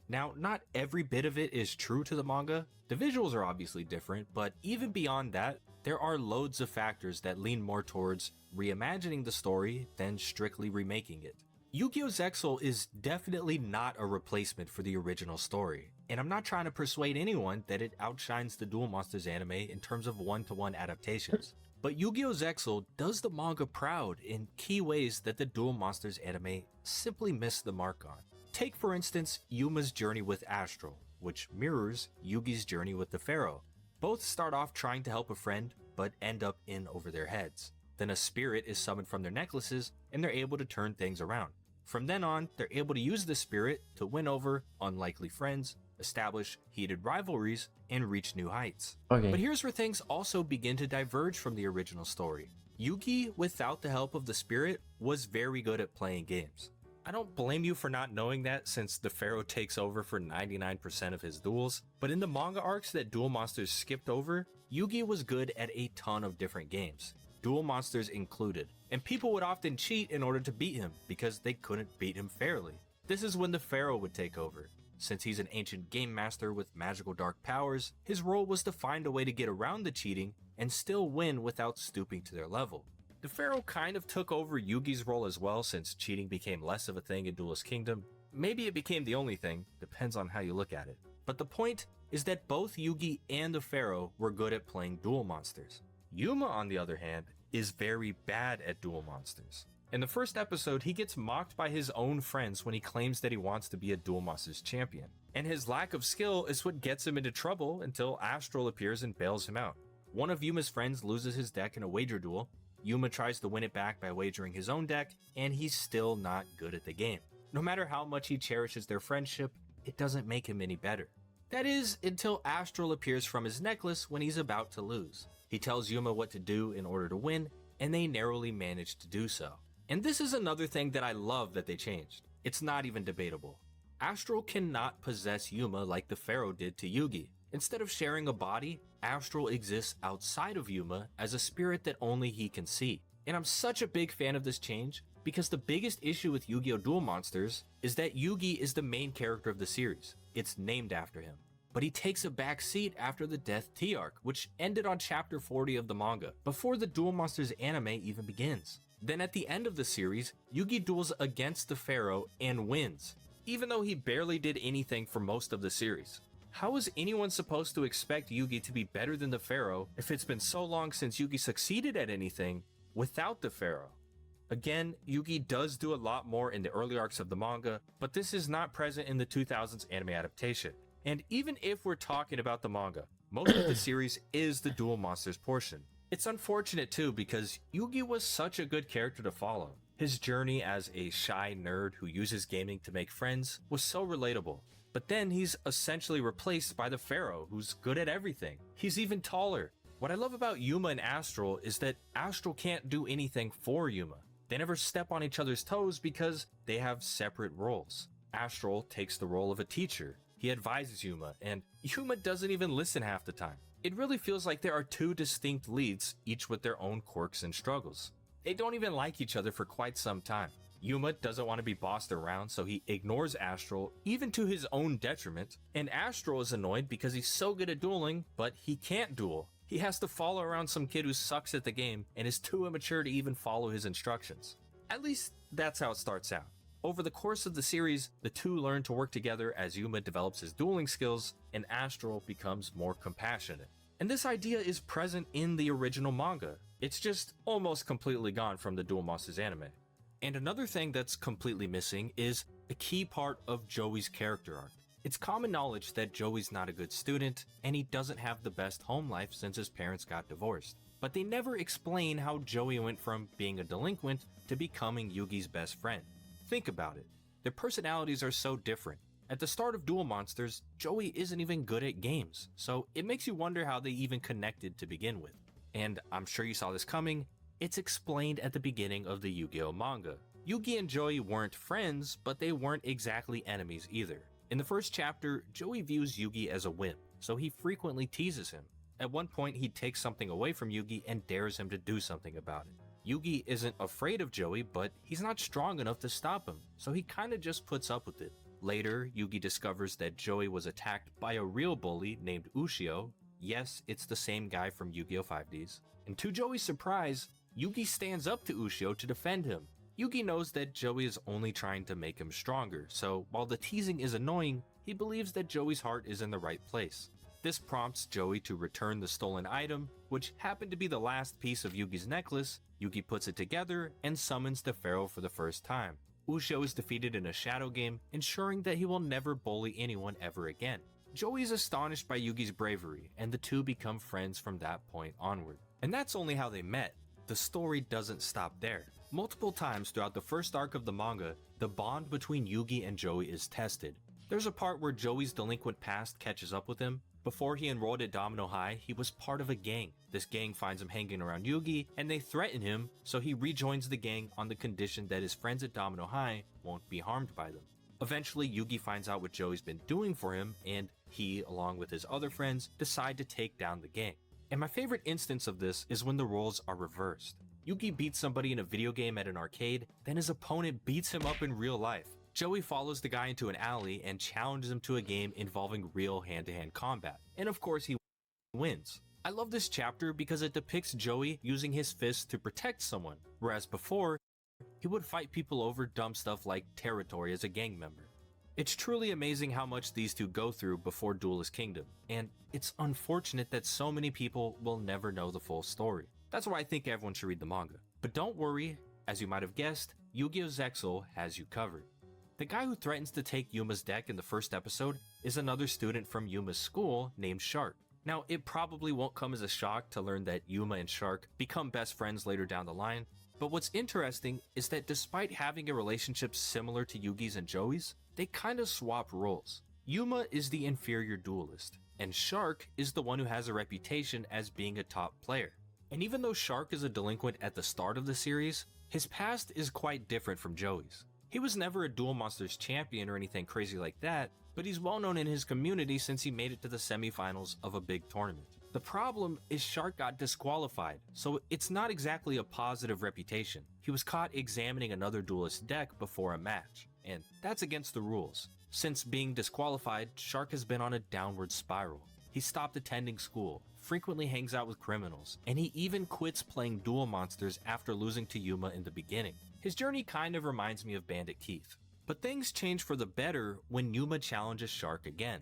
Speaker 5: Now, not every bit of it is true to the manga. The visuals are obviously different, but even beyond that, there are loads of factors that lean more towards reimagining the story than strictly remaking it. Yu-Gi-Oh! Zexal is definitely not a replacement for the original story, and I'm not trying to persuade anyone that it outshines the Duel Monsters anime in terms of one-to-one adaptations. But Yu-Gi-Oh! Zexal does the manga proud in key ways that the Duel Monsters anime simply missed the mark on. Take for instance Yuma's journey with Astral, which mirrors Yugi's journey with the Pharaoh. Both start off trying to help a friend, but end up in over their heads. Then a spirit is summoned from their necklaces, and they're able to turn things around. From then on, they're able to use the spirit to win over unlikely friends, establish heated rivalries, and reach new heights.
Speaker 1: Okay.
Speaker 5: But here's where things also begin to diverge from the original story. Yugi, without the help of the spirit, was very good at playing games. I don't blame you for not knowing that since the Pharaoh takes over for 99% of his duels, but in the manga arcs that Duel Monsters skipped over, Yugi was good at a ton of different games, Duel Monsters included, and people would often cheat in order to beat him because they couldn't beat him fairly. This is when the Pharaoh would take over. Since he's an ancient game master with magical dark powers, his role was to find a way to get around the cheating and still win without stooping to their level. The Pharaoh kind of took over Yugi's role as well since cheating became less of a thing in Duelist Kingdom. Maybe it became the only thing, depends on how you look at it. But the point is that both Yugi and the Pharaoh were good at playing Duel Monsters. Yuma, on the other hand, is very bad at Duel Monsters. In the first episode, he gets mocked by his own friends when he claims that he wants to be a Duel Monsters champion. And his lack of skill is what gets him into trouble until Astral appears and bails him out. One of Yuma's friends loses his deck in a wager duel. Yuma tries to win it back by wagering his own deck, and he's still not good at the game. No matter how much he cherishes their friendship, it doesn't make him any better. That is, until Astral appears from his necklace when he's about to lose. He tells Yuma what to do in order to win, and they narrowly manage to do so. And this is another thing that I love that they changed. It's not even debatable. Astral cannot possess Yuma like the Pharaoh did to Yugi. Instead of sharing a body, Astral exists outside of Yuma as a spirit that only he can see. And I'm such a big fan of this change because the biggest issue with Yu-Gi-Oh! Duel Monsters is that Yugi is the main character of the series. It's named after him. But he takes a back seat after the Death T arc, which ended on chapter 40 of the manga, before the Duel Monsters anime even begins. Then at the end of the series, Yugi duels against the Pharaoh and wins, even though he barely did anything for most of the series. How is anyone supposed to expect Yugi to be better than the Pharaoh if it's been so long since Yugi succeeded at anything without the Pharaoh? Again, Yugi does do a lot more in the early arcs of the manga, but this is not present in the 2000s anime adaptation. And even if we're talking about the manga, most of the series is the Duel Monsters portion. It's unfortunate too because Yugi was such a good character to follow. His journey as a shy nerd who uses gaming to make friends was so relatable. But then he's essentially replaced by the Pharaoh, who's good at everything. He's even taller. What I love about Yuma and Astral is that Astral can't do anything for Yuma. They never step on each other's toes because they have separate roles. Astral takes the role of a teacher. He advises Yuma, and Yuma doesn't even listen half the time. It really feels like there are two distinct leads, each with their own quirks and struggles. They don't even like each other for quite some time. Yuma doesn't want to be bossed around, so he ignores Astral, even to his own detriment, and Astral is annoyed because he's so good at dueling, but he can't duel. He has to follow around some kid who sucks at the game and is too immature to even follow his instructions. At least, that's how it starts out. Over the course of the series, the two learn to work together as Yuma develops his dueling skills and Astral becomes more compassionate. And this idea is present in the original manga. It's just almost completely gone from the Duel Monsters anime. And another thing that's completely missing is a key part of Joey's character arc. It's common knowledge that Joey's not a good student, and he doesn't have the best home life since his parents got divorced. But they never explain how Joey went from being a delinquent to becoming Yugi's best friend. Think about it. Their personalities are so different. At the start of Duel Monsters, Joey isn't even good at games, so it makes you wonder how they even connected to begin with. And I'm sure you saw this coming, it's explained at the beginning of the Yu-Gi-Oh manga. Yugi and Joey weren't friends, but they weren't exactly enemies either. In the first chapter, Joey views Yugi as a wimp, so he frequently teases him. At one point, he takes something away from Yugi and dares him to do something about it. Yugi isn't afraid of Joey, but he's not strong enough to stop him, so he kinda just puts up with it. Later, Yugi discovers that Joey was attacked by a real bully named Ushio. Yes, it's the same guy from Yu-Gi-Oh! 5Ds. And to Joey's surprise, Yugi stands up to Ushio to defend him. Yugi knows that Joey is only trying to make him stronger, so while the teasing is annoying, he believes that Joey's heart is in the right place. This prompts Joey to return the stolen item, which happened to be the last piece of Yugi's necklace. Yugi puts it together and summons the Pharaoh for the first time. Ushio is defeated in a shadow game, ensuring that he will never bully anyone ever again. Joey is astonished by Yugi's bravery, and the two become friends from that point onward. And that's only how they met. The story doesn't stop there. Multiple times throughout the first arc of the manga, the bond between Yugi and Joey is tested. There's a part where Joey's delinquent past catches up with him. Before he enrolled at Domino High, he was part of a gang. This gang finds him hanging around Yugi, and they threaten him, so he rejoins the gang on the condition that his friends at Domino High won't be harmed by them. Eventually, Yugi finds out what Joey's been doing for him, and he, along with his other friends, decide to take down the gang. And my favorite instance of this is when the roles are reversed. Yugi beats somebody in a video game at an arcade, then his opponent beats him up in real life. Joey follows the guy into an alley and challenges him to a game involving real hand-to-hand combat. And of course he wins. I love this chapter because it depicts Joey using his fists to protect someone, whereas before, he would fight people over dumb stuff like territory as a gang member. It's truly amazing how much these two go through before Duelist Kingdom, and it's unfortunate that so many people will never know the full story. That's why I think everyone should read the manga. But don't worry, as you might have guessed, Yu-Gi-Oh! Zexal has you covered. The guy who threatens to take Yuma's deck in the first episode is another student from Yuma's school named Shark. Now, it probably won't come as a shock to learn that Yuma and Shark become best friends later down the line, but what's interesting is that despite having a relationship similar to Yugi's and Joey's, they kinda swap roles. Yuma is the inferior duelist, and Shark is the one who has a reputation as being a top player. And even though Shark is a delinquent at the start of the series, his past is quite different from Joey's. He was never a Duel Monsters champion or anything crazy like that, but he's well known in his community since he made it to the semifinals of a big tournament. The problem is Shark got disqualified, so it's not exactly a positive reputation. He was caught examining another duelist deck before a match, and that's against the rules. Since being disqualified, Shark has been on a downward spiral. He stopped attending school, frequently hangs out with criminals, and he even quits playing Duel Monsters after losing to Yuma in the beginning. His journey kind of reminds me of Bandit Keith. But things change for the better when Yuma challenges Shark again.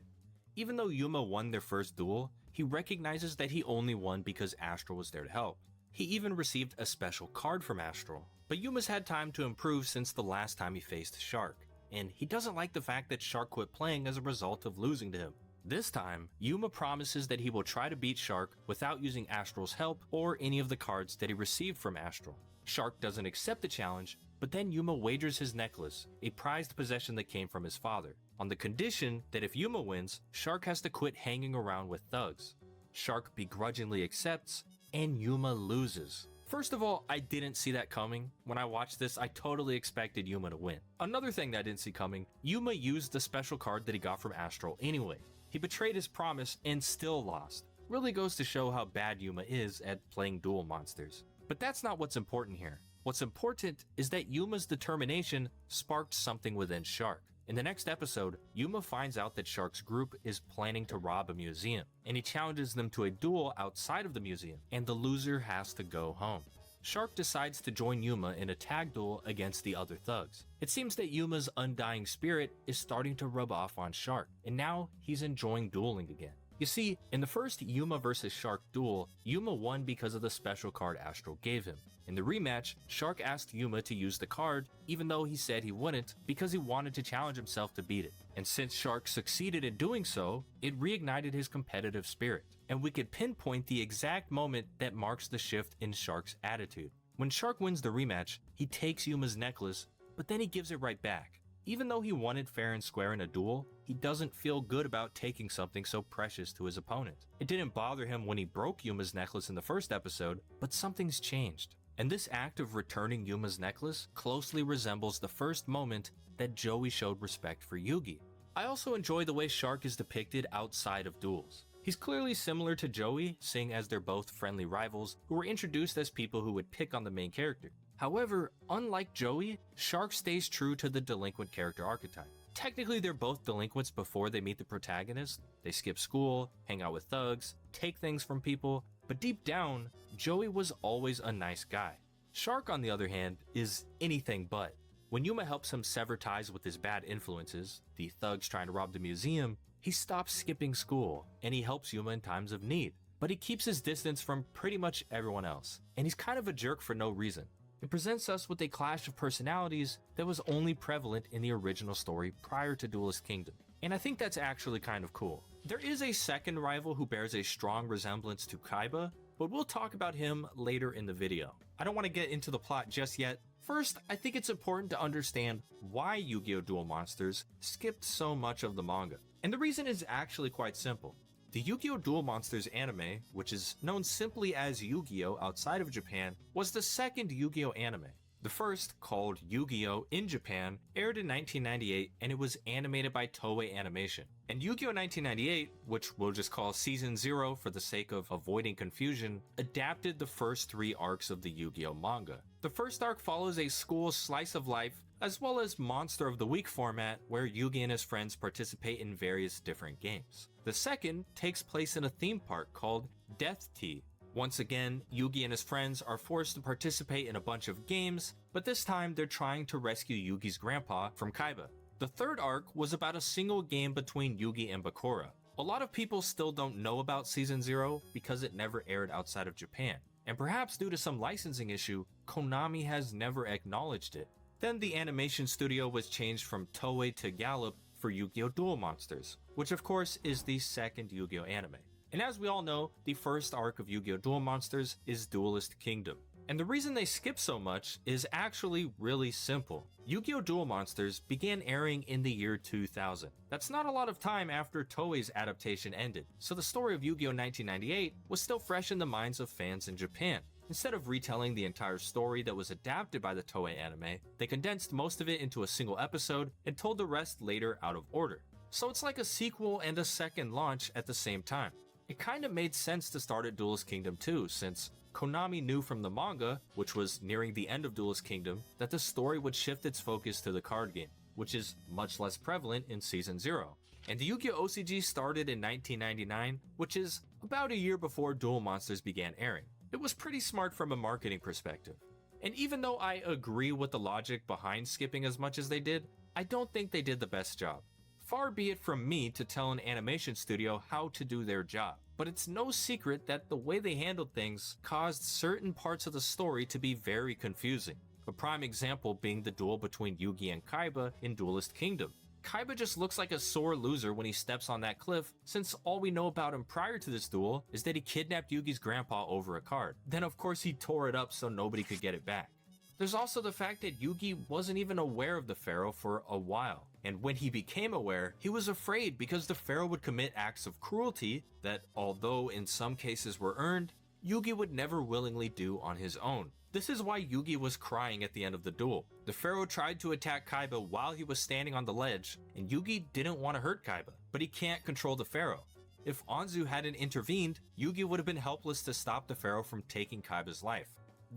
Speaker 5: Even though Yuma won their first duel, he recognizes that he only won because Astral was there to help. He even received a special card from Astral. But Yuma's had time to improve since the last time he faced Shark, and he doesn't like the fact that Shark quit playing as a result of losing to him. This time, Yuma promises that he will try to beat Shark without using Astral's help or any of the cards that he received from Astral. Shark doesn't accept the challenge, but then Yuma wagers his necklace, a prized possession that came from his father, on the condition that if Yuma wins, Shark has to quit hanging around with thugs. Shark begrudgingly accepts, and Yuma loses. First of all, I didn't see that coming. When I watched this, I totally expected Yuma to win. Another thing that I didn't see coming, Yuma used the special card that he got from Astral anyway. He betrayed his promise and still lost. Really goes to show how bad Yuma is at playing Duel Monsters. But that's not what's important here. What's important is that Yuma's determination sparked something within Shark. In the next episode, Yuma finds out that Shark's group is planning to rob a museum, and he challenges them to a duel outside of the museum, and the loser has to go home. Shark decides to join Yuma in a tag duel against the other thugs. It seems that Yuma's undying spirit is starting to rub off on Shark, and now he's enjoying dueling again. You see, in the first Yuma vs Shark duel, Yuma won because of the special card Astral gave him. In the rematch, Shark asked Yuma to use the card, even though he said he wouldn't, because he wanted to challenge himself to beat it. And since Shark succeeded in doing so, it reignited his competitive spirit. And we could pinpoint the exact moment that marks the shift in Shark's attitude. When Shark wins the rematch, he takes Yuma's necklace, but then he gives it right back. Even though he won it fair and square in a duel, he doesn't feel good about taking something so precious to his opponent. It didn't bother him when he broke Yuma's necklace in the first episode, but something's changed. And this act of returning Yuma's necklace closely resembles the first moment that Joey showed respect for Yugi. I also enjoy the way Shark is depicted outside of duels. He's clearly similar to Joey, seeing as they're both friendly rivals who were introduced as people who would pick on the main character. However, unlike Joey, Shark stays true to the delinquent character archetype. Technically, they're both delinquents before they meet the protagonist. They skip school, hang out with thugs, take things from people, but deep down, Joey was always a nice guy. Shark, on the other hand, is anything but. When Yuma helps him sever ties with his bad influences, the thugs trying to rob the museum, he stops skipping school, and he helps Yuma in times of need. But he keeps his distance from pretty much everyone else, and he's kind of a jerk for no reason. It presents us with a clash of personalities that was only prevalent in the original story prior to Duelist Kingdom. And I think that's actually kind of cool. There is a second rival who bears a strong resemblance to Kaiba, but we'll talk about him later in the video. I don't want to get into the plot just yet. First, I think it's important to understand why Yu-Gi-Oh! Duel Monsters skipped so much of the manga. And the reason is actually quite simple. The Yu-Gi-Oh! Duel Monsters anime, which is known simply as Yu-Gi-Oh! Outside of Japan, was the second Yu-Gi-Oh! Anime. The first, called Yu-Gi-Oh! In Japan, aired in 1998 and it was animated by Toei Animation. And Yu-Gi-Oh! 1998, which we'll just call Season 0 for the sake of avoiding confusion, adapted the first 3 arcs of the Yu-Gi-Oh! Manga. The first arc follows a school slice of life, as well as Monster of the Week format where Yugi and his friends participate in various different games. The second takes place in a theme park called Death Tea. Once again, Yugi and his friends are forced to participate in a bunch of games, but this time they're trying to rescue Yugi's grandpa from Kaiba. The third arc was about a single game between Yugi and Bakura. A lot of people still don't know about Season 0 because it never aired outside of Japan, and perhaps due to some licensing issue, Konami has never acknowledged it. Then the animation studio was changed from Toei to Gallop for Yu-Gi-Oh! Duel Monsters, which of course is the second Yu-Gi-Oh! Anime. And as we all know, the first arc of Yu-Gi-Oh! Duel Monsters is Duelist Kingdom. And the reason they skip so much is actually really simple. Yu-Gi-Oh! Duel Monsters began airing in the year 2000. That's not a lot of time after Toei's adaptation ended, so the story of Yu-Gi-Oh! 1998 was still fresh in the minds of fans in Japan. Instead of retelling the entire story that was adapted by the Toei anime, they condensed most of it into a single episode and told the rest later out of order. So it's like a sequel and a second launch at the same time. It kinda made sense to start at Duelist Kingdom 2, since Konami knew from the manga, which was nearing the end of Duelist Kingdom, that the story would shift its focus to the card game, which is much less prevalent in Season 0. And the Yu-Gi-Oh! OCG started in 1999, which is about a year before Duel Monsters began airing. It was pretty smart from a marketing perspective. And even though I agree with the logic behind skipping as much as they did, I don't think they did the best job. Far be it from me to tell an animation studio how to do their job, but it's no secret that the way they handled things caused certain parts of the story to be very confusing. A prime example being the duel between Yugi and Kaiba in Duelist Kingdom. Kaiba just looks like a sore loser when he steps on that cliff, since all we know about him prior to this duel is that he kidnapped Yugi's grandpa over a card. Then of course he tore it up so nobody could get it back. There's also the fact that Yugi wasn't even aware of the pharaoh for a while, and when he became aware, he was afraid because the pharaoh would commit acts of cruelty that, although in some cases were earned, Yugi would never willingly do on his own. This is why Yugi was crying at the end of the duel. The pharaoh tried to attack Kaiba while he was standing on the ledge, and Yugi didn't want to hurt Kaiba, but he can't control the pharaoh. If Anzu hadn't intervened, Yugi would have been helpless to stop the pharaoh from taking Kaiba's life.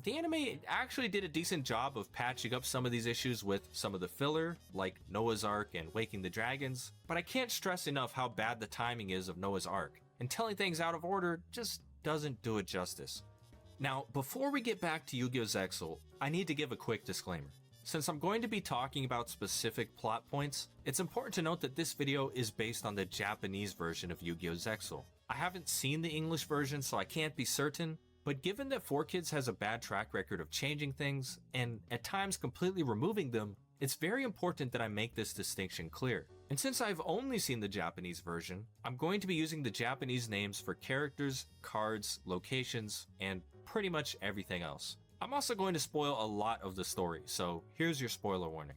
Speaker 5: the anime actually did a decent job of patching up some of these issues with some of the filler, like Noah's Ark and Waking the Dragons, but I can't stress enough how bad the timing is of Noah's Ark, and telling things out of order just doesn't do it justice. Now, before we get back to Yu-Gi-Oh! Zexal, I need to give a quick disclaimer. Since I'm going to be talking about specific plot points, it's important to note that this video is based on the Japanese version of Yu-Gi-Oh! Zexal. I haven't seen the English version, so I can't be certain, but given that 4Kids has a bad track record of changing things, and at times completely removing them, it's very important that I make this distinction clear. And since I've only seen the Japanese version, I'm going to be using the Japanese names for characters, cards, locations, and pretty much everything else. I'm also going to spoil a lot of the story, so here's your spoiler warning.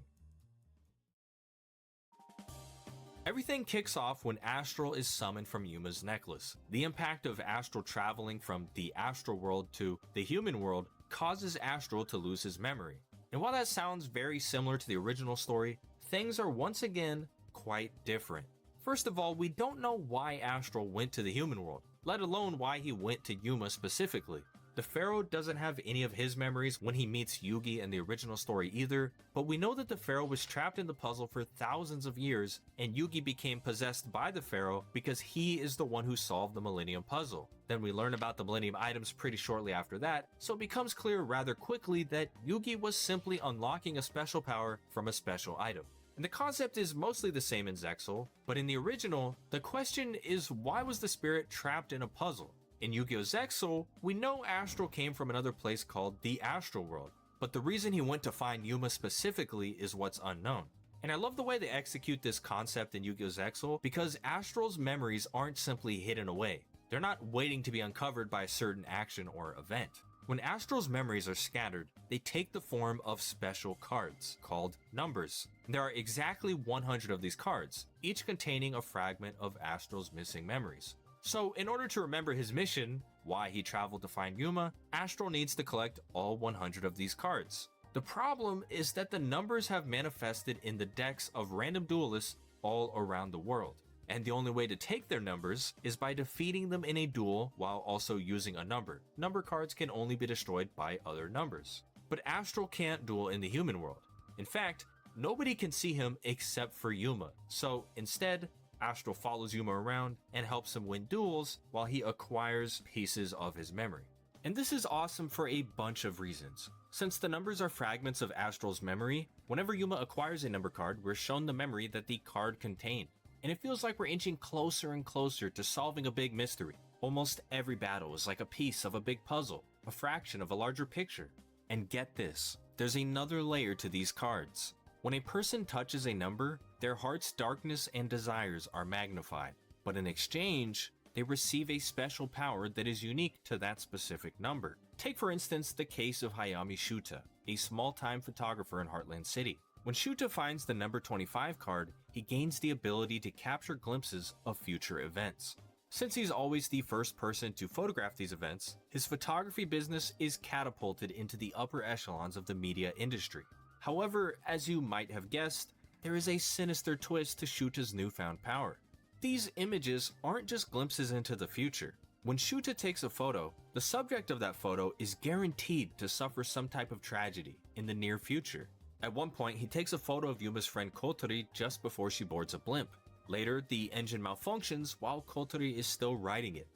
Speaker 5: Everything kicks off when Astral is summoned from Yuma's necklace. The impact of Astral traveling from the astral world to the human world causes Astral to lose his memory. And while that sounds very similar to the original story, things are once again quite different. First of all, we don't know why Astral went to the human world, let alone why he went to Yuma specifically. The Pharaoh doesn't have any of his memories when he meets Yugi in the original story either, but we know that the Pharaoh was trapped in the puzzle for thousands of years, and Yugi became possessed by the Pharaoh because he is the one who solved the Millennium Puzzle. Then we learn about the Millennium items pretty shortly after that, so it becomes clear rather quickly that Yugi was simply unlocking a special power from a special item. And the concept is mostly the same in Zexal, but in the original, the question is why was the spirit trapped in a puzzle? In Yu-Gi-Oh! Zexal, we know Astral came from another place called the Astral World, but the reason he went to find Yuma specifically is what's unknown. And I love the way they execute this concept in Yu-Gi-Oh! Zexal because Astral's memories aren't simply hidden away. They're not waiting to be uncovered by a certain action or event. When Astral's memories are scattered, they take the form of special cards called numbers. There are exactly 100 of these cards, each containing a fragment of Astral's missing memories. So, in order to remember his mission, why he traveled to find Yuma, Astral needs to collect all 100 of these cards. The problem is that the numbers have manifested in the decks of random duelists all around the world, and the only way to take their numbers is by defeating them in a duel while also using a number. Number cards can only be destroyed by other numbers. But Astral can't duel in the human world. In fact, nobody can see him except for Yuma, so instead, Astral follows Yuma around and helps him win duels while he acquires pieces of his memory. And this is awesome for a bunch of reasons. Since the numbers are fragments of Astral's memory, whenever Yuma acquires a number card, we're shown the memory that the card contained. And it feels like we're inching closer and closer to solving a big mystery. Almost every battle is like a piece of a big puzzle, a fraction of a larger picture. And get this, there's another layer to these cards. When a person touches a number, their heart's darkness and desires are magnified, but in exchange, they receive a special power that is unique to that specific number. Take for instance the case of Hayami Shuta, a small-time photographer in Heartland City. When Shuta finds the number 25 card, he gains the ability to capture glimpses of future events. Since he's always the first person to photograph these events, his photography business is catapulted into the upper echelons of the media industry. However, as you might have guessed, there is a sinister twist to Shuta's newfound power. These images aren't just glimpses into the future. When Shuta takes a photo, the subject of that photo is guaranteed to suffer some type of tragedy in the near future. At one point, he takes a photo of Yuma's friend Kotori just before she boards a blimp. Later, the engine malfunctions while Kotori is still riding it.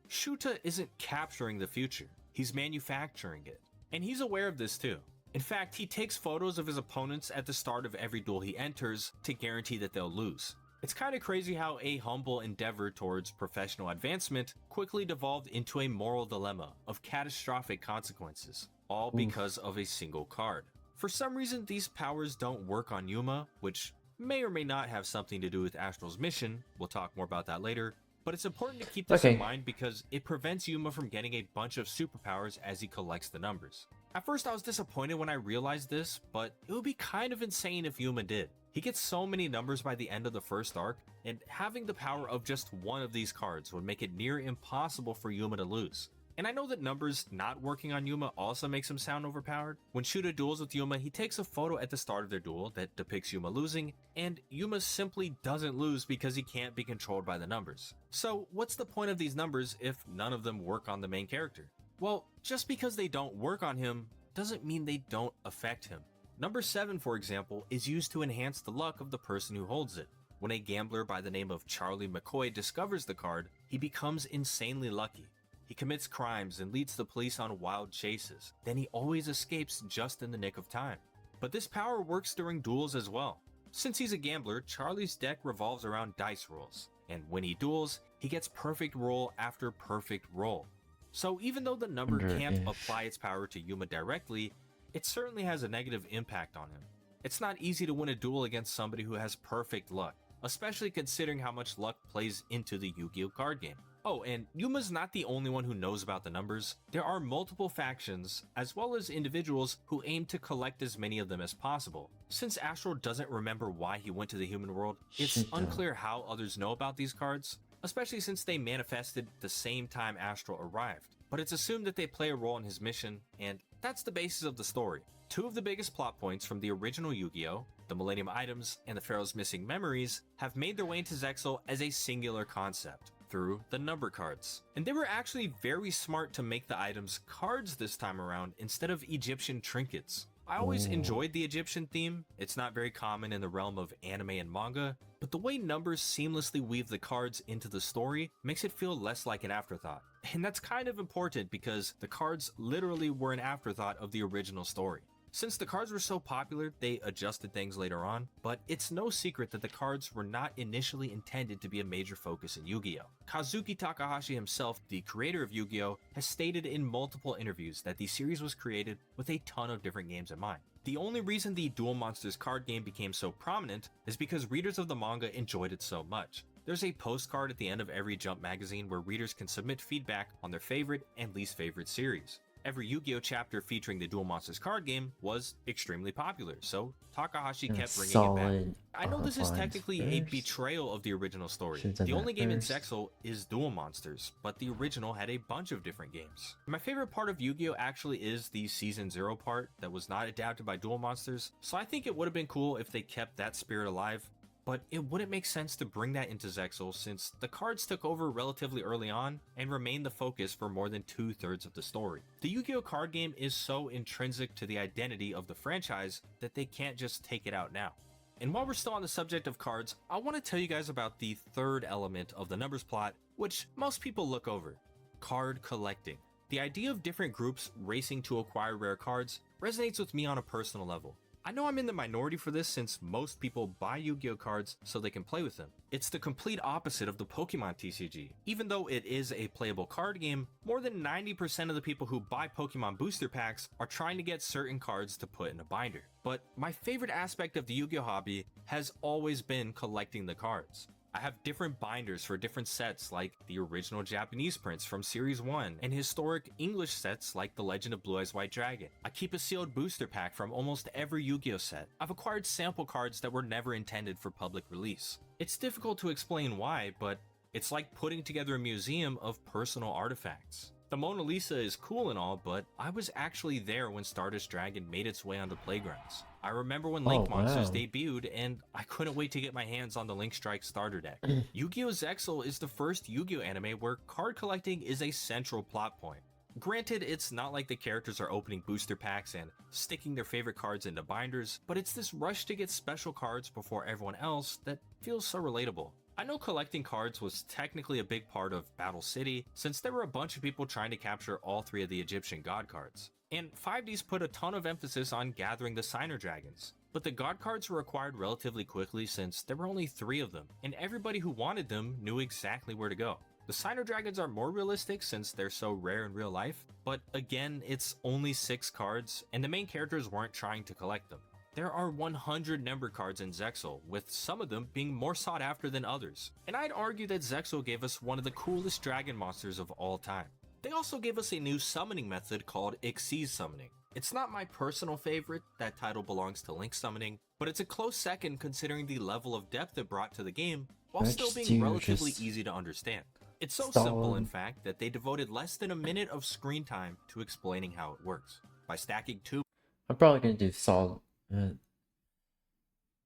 Speaker 5: Shuta isn't capturing the future, he's manufacturing it. And he's aware of this too. In fact, he takes photos of his opponents at the start of every duel he enters to guarantee that they'll lose. It's kind of crazy how a humble endeavor towards professional advancement quickly devolved into a moral dilemma of catastrophic consequences, all because of a single card. For some reason, these powers don't work on Yuma, which may or may not have something to do with Astral's mission. We'll talk more about that later. But it's important to keep this in mind because it prevents Yuma from getting a bunch of superpowers as he collects the numbers. At first I was disappointed when I realized this, but it would be kind of insane if Yuma did. He gets so many numbers by the end of the first arc, and having the power of just one of these cards would make it near impossible for Yuma to lose. And I know that numbers not working on Yuma also makes him sound overpowered. When Shuta duels with Yuma, he takes a photo at the start of their duel that depicts Yuma losing, and Yuma simply doesn't lose because he can't be controlled by the numbers. So what's the point of these numbers if none of them work on the main character? Well, just because they don't work on him doesn't mean they don't affect him. Number 7, for example, is used to enhance the luck of the person who holds it. When a gambler by the name of Charlie McCoy discovers the card, he becomes insanely lucky. He commits crimes and leads the police on wild chases. Then he always escapes just in the nick of time. But this power works during duels as well. Since he's a gambler, Charlie's deck revolves around dice rolls, and when he duels, he gets perfect roll after perfect roll. So even though the number can't apply its power to Yuma directly, it certainly has a negative impact on him. It's not easy to win a duel against somebody who has perfect luck, especially considering how much luck plays into the Yu-Gi-Oh card game. Oh, and Yuma's not the only one who knows about the numbers. There are multiple factions, as well as individuals who aim to collect as many of them as possible. Since Astral doesn't remember why he went to the human world, it's unclear how others know about these cards, especially since they manifested the same time Astral arrived. But it's assumed that they play a role in his mission, and that's the basis of the story. Two of the biggest plot points from the original Yu-Gi-Oh!, the Millennium Items and the Pharaoh's Missing Memories, have made their way into Zexal as a singular concept, through the number cards. And they were actually very smart to make the items cards this time around instead of Egyptian trinkets. I always enjoyed the Egyptian theme. It's not very common in the realm of anime and manga, but the way numbers seamlessly weave the cards into the story makes it feel less like an afterthought. And that's kind of important because the cards literally were an afterthought of the original story. Since the cards were so popular, they adjusted things later on, but it's no secret that the cards were not initially intended to be a major focus in Yu-Gi-Oh! Kazuki Takahashi himself, the creator of Yu-Gi-Oh!, has stated in multiple interviews that the series was created with a ton of different games in mind. The only reason the Duel Monsters card game became so prominent is because readers of the manga enjoyed it so much. There's a postcard at the end of every Jump magazine where readers can submit feedback on their favorite and least favorite series. Every Yu-Gi-Oh! Chapter featuring the Duel Monsters card game was extremely popular, so Takahashi kept bringing it back. I know this is technically a betrayal of the original story. The only game in Zexal is Duel Monsters, but the original had a bunch of different games. My favorite part of Yu-Gi-Oh! Actually is the Season 0 part that was not adapted by Duel Monsters, so I think it would have been cool if they kept that spirit alive. But it wouldn't make sense to bring that into Zexal since the cards took over relatively early on and remained the focus for more than 2/3 of the story. The Yu-Gi-Oh! Card game is so intrinsic to the identity of the franchise that they can't just take it out now. And while we're still on the subject of cards, I want to tell you guys about the third element of the numbers plot, which most people look over: card collecting. The idea of different groups racing to acquire rare cards resonates with me on a personal level. I know I'm in the minority for this since most people buy Yu-Gi-Oh! Cards so they can play with them. It's the complete opposite of the Pokemon TCG. Even though it is a playable card game, more than 90% of the people who buy Pokemon booster packs are trying to get certain cards to put in a binder. But my favorite aspect of the Yu-Gi-Oh! Hobby has always been collecting the cards. I have different binders for different sets like the original Japanese prints from Series 1 and historic English sets like The Legend of Blue Eyes White Dragon. I keep a sealed booster pack from almost every Yu-Gi-Oh! Set. I've acquired sample cards that were never intended for public release. It's difficult to explain why, but it's like putting together a museum of personal artifacts. The Mona Lisa is cool and all, but I was actually there when Stardust Dragon made its way onto playgrounds. I remember when Link Monsters debuted, and I couldn't wait to get my hands on the Link Strike starter deck. Yu-Gi-Oh! Zexal is the first Yu-Gi-Oh! Anime where card collecting is a central plot point. Granted, it's not like the characters are opening booster packs and sticking their favorite cards into binders, but it's this rush to get special cards before everyone else that feels so relatable. I know collecting cards was technically a big part of Battle City, since there were a bunch of people trying to capture all 3 of the Egyptian god cards. And 5Ds put a ton of emphasis on gathering the Signer Dragons. But the god cards were acquired relatively quickly since there were only 3 of them, and everybody who wanted them knew exactly where to go. The Signer Dragons are more realistic since they're so rare in real life, but again, it's only 6 cards, and the main characters weren't trying to collect them. There are 100 number cards in Zexal, with some of them being more sought after than others. And I'd argue that Zexal gave us one of the coolest dragon monsters of all time. They also gave us a new summoning method called Xyz summoning. It's not my personal favorite, that title belongs to Link summoning, but it's a close second considering the level of depth it brought to the game, while still being relatively easy to understand. It's so simple, in fact, that they devoted less than a minute of screen time to explaining how it works. By stacking 2...
Speaker 1: I'm probably gonna do solid.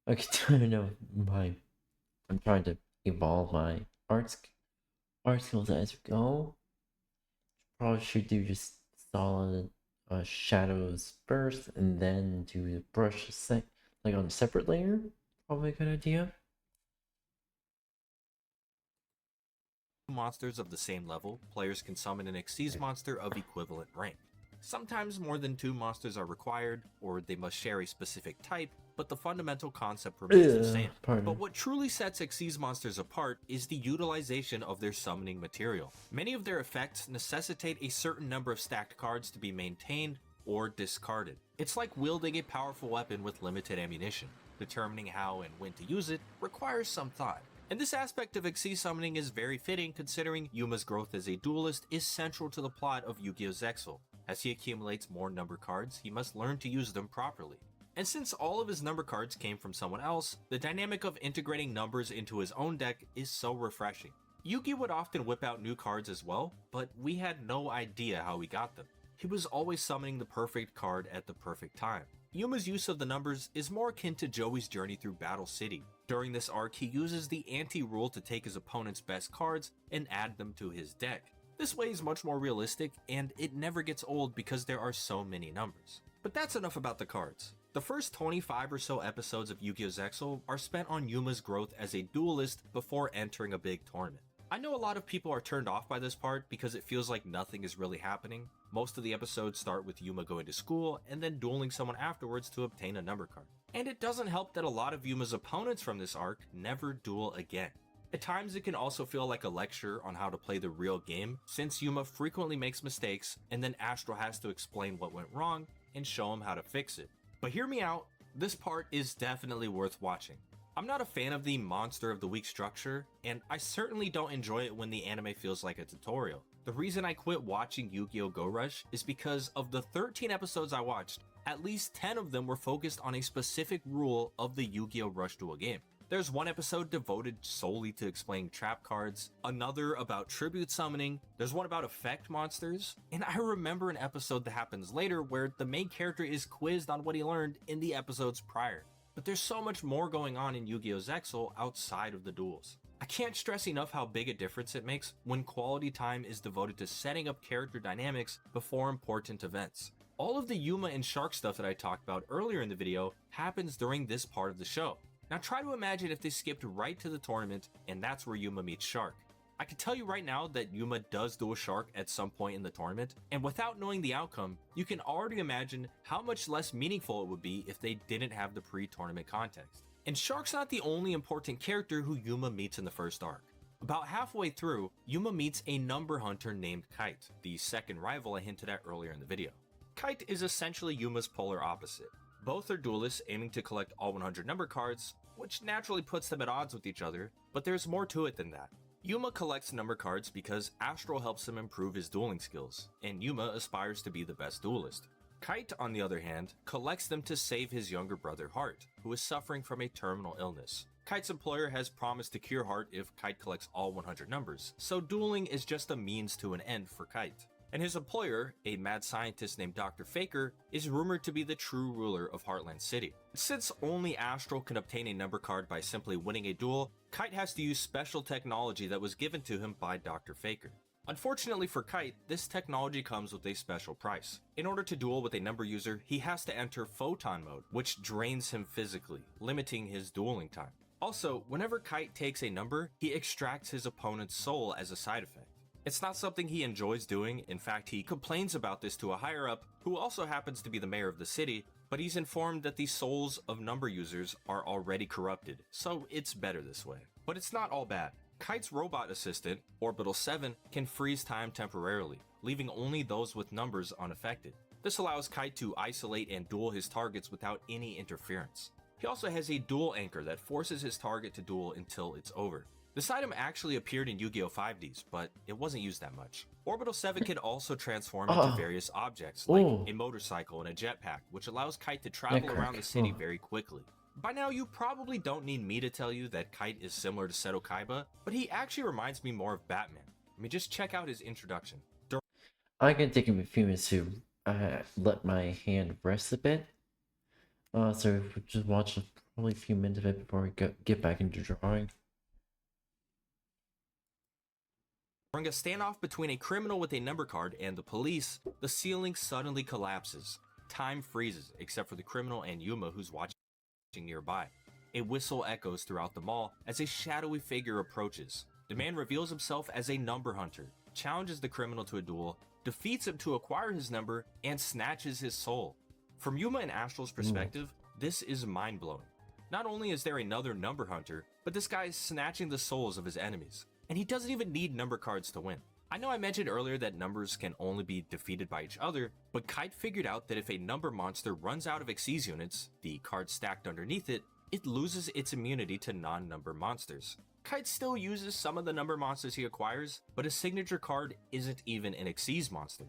Speaker 1: Okay, I know I'm trying to evolve my art skills as we go. Probably should do just solid shadows first, and then do brush like on a separate layer. Probably a good idea.
Speaker 5: Monsters of the same level, players can summon an Xyz monster of equivalent rank. Sometimes more than 2 monsters are required, or they must share a specific type, but the fundamental concept remains the same.
Speaker 1: Pardon.
Speaker 5: But what truly sets Xyz monsters apart is the utilization of their summoning material. Many of their effects necessitate a certain number of stacked cards to be maintained or discarded. It's like wielding a powerful weapon with limited ammunition. Determining how and when to use it requires some thought. And this aspect of Xyz summoning is very fitting considering Yuma's growth as a duelist is central to the plot of Yu-Gi-Oh! Zexal. As he accumulates more number cards, he must learn to use them properly. And since all of his number cards came from someone else, the dynamic of integrating numbers into his own deck is so refreshing. Yugi would often whip out new cards as well, but we had no idea how he got them. He was always summoning the perfect card at the perfect time. Yuma's use of the numbers is more akin to Joey's journey through Battle City. During this arc, he uses the anti-rule to take his opponent's best cards and add them to his deck. This way is much more realistic, and it never gets old because there are so many numbers. But that's enough about the cards. The first 25 or so episodes of Yu-Gi-Oh! Zexal are spent on Yuma's growth as a duelist before entering a big tournament. I know a lot of people are turned off by this part because it feels like nothing is really happening. Most of the episodes start with Yuma going to school and then dueling someone afterwards to obtain a number card. And it doesn't help that a lot of Yuma's opponents from this arc never duel again. At times it can also feel like a lecture on how to play the real game, since Yuma frequently makes mistakes and then Astro has to explain what went wrong and show him how to fix it. But hear me out, this part is definitely worth watching. I'm not a fan of the Monster of the Week structure, and I certainly don't enjoy it when the anime feels like a tutorial. The reason I quit watching Yu-Gi-Oh! Go Rush is because of the 13 episodes I watched, at least 10 of them were focused on a specific rule of the Yu-Gi-Oh! Rush Duel game. There's one episode devoted solely to explaining trap cards, another about tribute summoning, there's one about effect monsters, and I remember an episode that happens later where the main character is quizzed on what he learned in the episodes prior. But there's so much more going on in Yu-Gi-Oh! Zexal outside of the duels. I can't stress enough how big a difference it makes when quality time is devoted to setting up character dynamics before important events. All of the Yuma and Shark stuff that I talked about earlier in the video happens during this part of the show. Now try to imagine if they skipped right to the tournament and that's where Yuma meets Shark. I can tell you right now that Yuma does duel Shark at some point in the tournament, and without knowing the outcome, you can already imagine how much less meaningful it would be if they didn't have the pre-tournament context. And Shark's not the only important character who Yuma meets in the first arc. About halfway through, Yuma meets a number hunter named Kite, the second rival I hinted at earlier in the video. Kite is essentially Yuma's polar opposite. Both are duelists aiming to collect all 100 number cards, which naturally puts them at odds with each other, but there's more to it than that. Yuma collects number cards because Astral helps him improve his dueling skills, and Yuma aspires to be the best duelist. Kite, on the other hand, collects them to save his younger brother Heart, who is suffering from a terminal illness. Kite's employer has promised to cure Heart if Kite collects all 100 numbers, so dueling is just a means to an end for Kite. And his employer, a mad scientist named Dr. Faker, is rumored to be the true ruler of Heartland City. Since only Astral can obtain a number card by simply winning a duel, Kite has to use special technology that was given to him by Dr. Faker. Unfortunately for Kite, this technology comes with a special price. In order to duel with a number user, he has to enter Photon mode, which drains him physically, limiting his dueling time. Also, whenever Kite takes a number, he extracts his opponent's soul as a side effect. It's not something he enjoys doing, in fact he complains about this to a higher up, who also happens to be the mayor of the city, but he's informed that the souls of number users are already corrupted, so it's better this way. But it's not all bad. Kite's robot assistant, Orbital 7, can freeze time temporarily, leaving only those with numbers unaffected. This allows Kite to isolate and duel his targets without any interference. He also has a duel anchor that forces his target to duel until it's over. This item actually appeared in Yu-Gi-Oh! 5Ds, but it wasn't used that much. Orbital 7 can also transform into various objects, like a motorcycle and a jetpack, which allows Kite to travel around the city very quickly. By now, you probably don't need me to tell you that Kite is similar to Seto Kaiba, but he actually reminds me more of Batman. I mean, just check out his introduction.
Speaker 1: I can take a few minutes to let my hand rest a bit. So if we just watch probably a few minutes of it before we get back into drawing.
Speaker 5: During a standoff between a criminal with a number card and the police, the ceiling suddenly collapses. Time freezes, except for the criminal and Yuma, who's watching nearby. A whistle echoes throughout the mall as a shadowy figure approaches. The man reveals himself as a number hunter, challenges the criminal to a duel, defeats him to acquire his number, and snatches his soul. From Yuma and Astral's perspective, this is mind-blowing. Not only is there another number hunter, but this guy is snatching the souls of his enemies. And he doesn't even need number cards to win. I know I mentioned earlier that numbers can only be defeated by each other, but Kite figured out that if a number monster runs out of Xyz units, the cards stacked underneath it, it loses its immunity to non-number monsters. Kite still uses some of the number monsters he acquires, but his signature card isn't even an Xyz monster.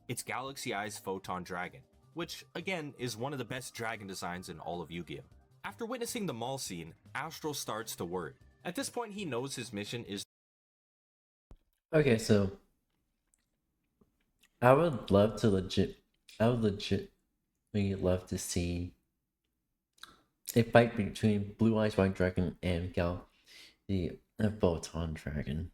Speaker 5: It's Galaxy Eye's Photon Dragon, which, again, is one of the best dragon designs in all of Yu-Gi-Oh! After witnessing the mall scene, Astral starts to worry. At this point, he knows his mission is
Speaker 1: Okay, so I would love to legitimately love to see a fight between Blue Eyes White Dragon and Gal, the Photon Dragon.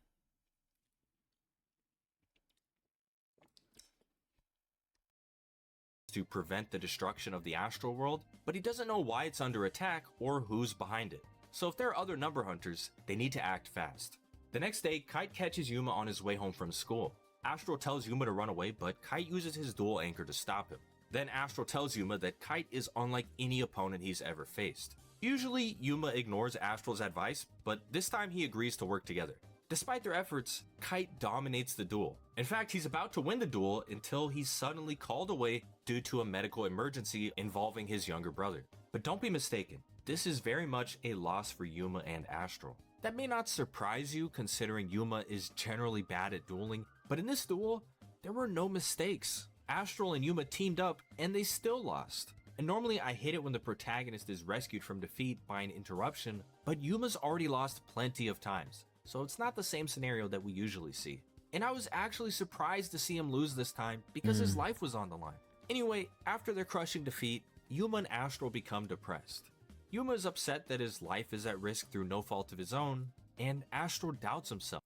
Speaker 5: to prevent the destruction of the astral world, but he doesn't know why it's under attack or who's behind it. So if there are other number hunters, they need to act fast. The next day, Kite catches Yuma on his way home from school. Astral tells Yuma to run away, but Kite uses his dual anchor to stop him. Then Astral tells Yuma that Kite is unlike any opponent he's ever faced. Usually, Yuma ignores Astral's advice, but this time he agrees to work together. Despite their efforts, Kite dominates the duel. In fact, he's about to win the duel until he's suddenly called away due to a medical emergency involving his younger brother. But don't be mistaken, this is very much a loss for Yuma and Astral. That may not surprise you considering Yuma is generally bad at dueling, but in this duel, there were no mistakes. Astral and Yuma teamed up and they still lost. And normally I hate it when the protagonist is rescued from defeat by an interruption, but Yuma's already lost plenty of times. So it's not the same scenario that we usually see. And I was actually surprised to see him lose this time because his life was on the line. Anyway, after their crushing defeat, Yuma and Astral become depressed. Yuma is upset that his life is at risk through no fault of his own, and Astral doubts himself.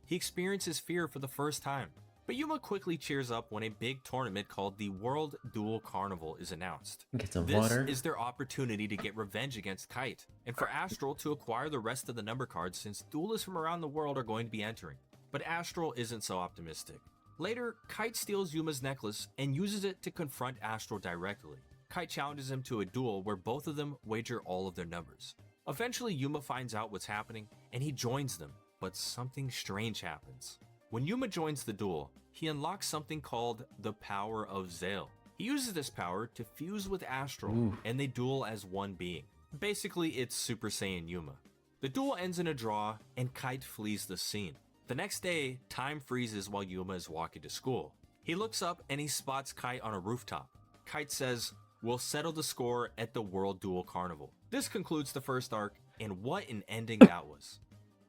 Speaker 5: He experiences fear for the first time. But Yuma quickly cheers up when a big tournament called the World Duel Carnival is announced.
Speaker 1: Get some
Speaker 5: This
Speaker 1: water.
Speaker 5: is their opportunity to get revenge against Kite, and for Astral to acquire the rest of the number cards since duelists from around the world are going to be entering. But Astral isn't so optimistic. Later, Kite steals Yuma's necklace and uses it to confront Astral directly. Kite challenges him to a duel where both of them wager all of their numbers. Eventually, Yuma finds out what's happening, and he joins them, but something strange happens. When Yuma joins the duel, he unlocks something called the Power of Zale. He uses this power to fuse with Astral, and they duel as one being. Basically, it's Super Saiyan Yuma. The duel ends in a draw, and Kite flees the scene. The next day, time freezes while Yuma is walking to school. He looks up and he spots Kite on a rooftop. Kite says, "We'll settle the score at the World Duel Carnival." This concludes the first arc, and what an ending that was.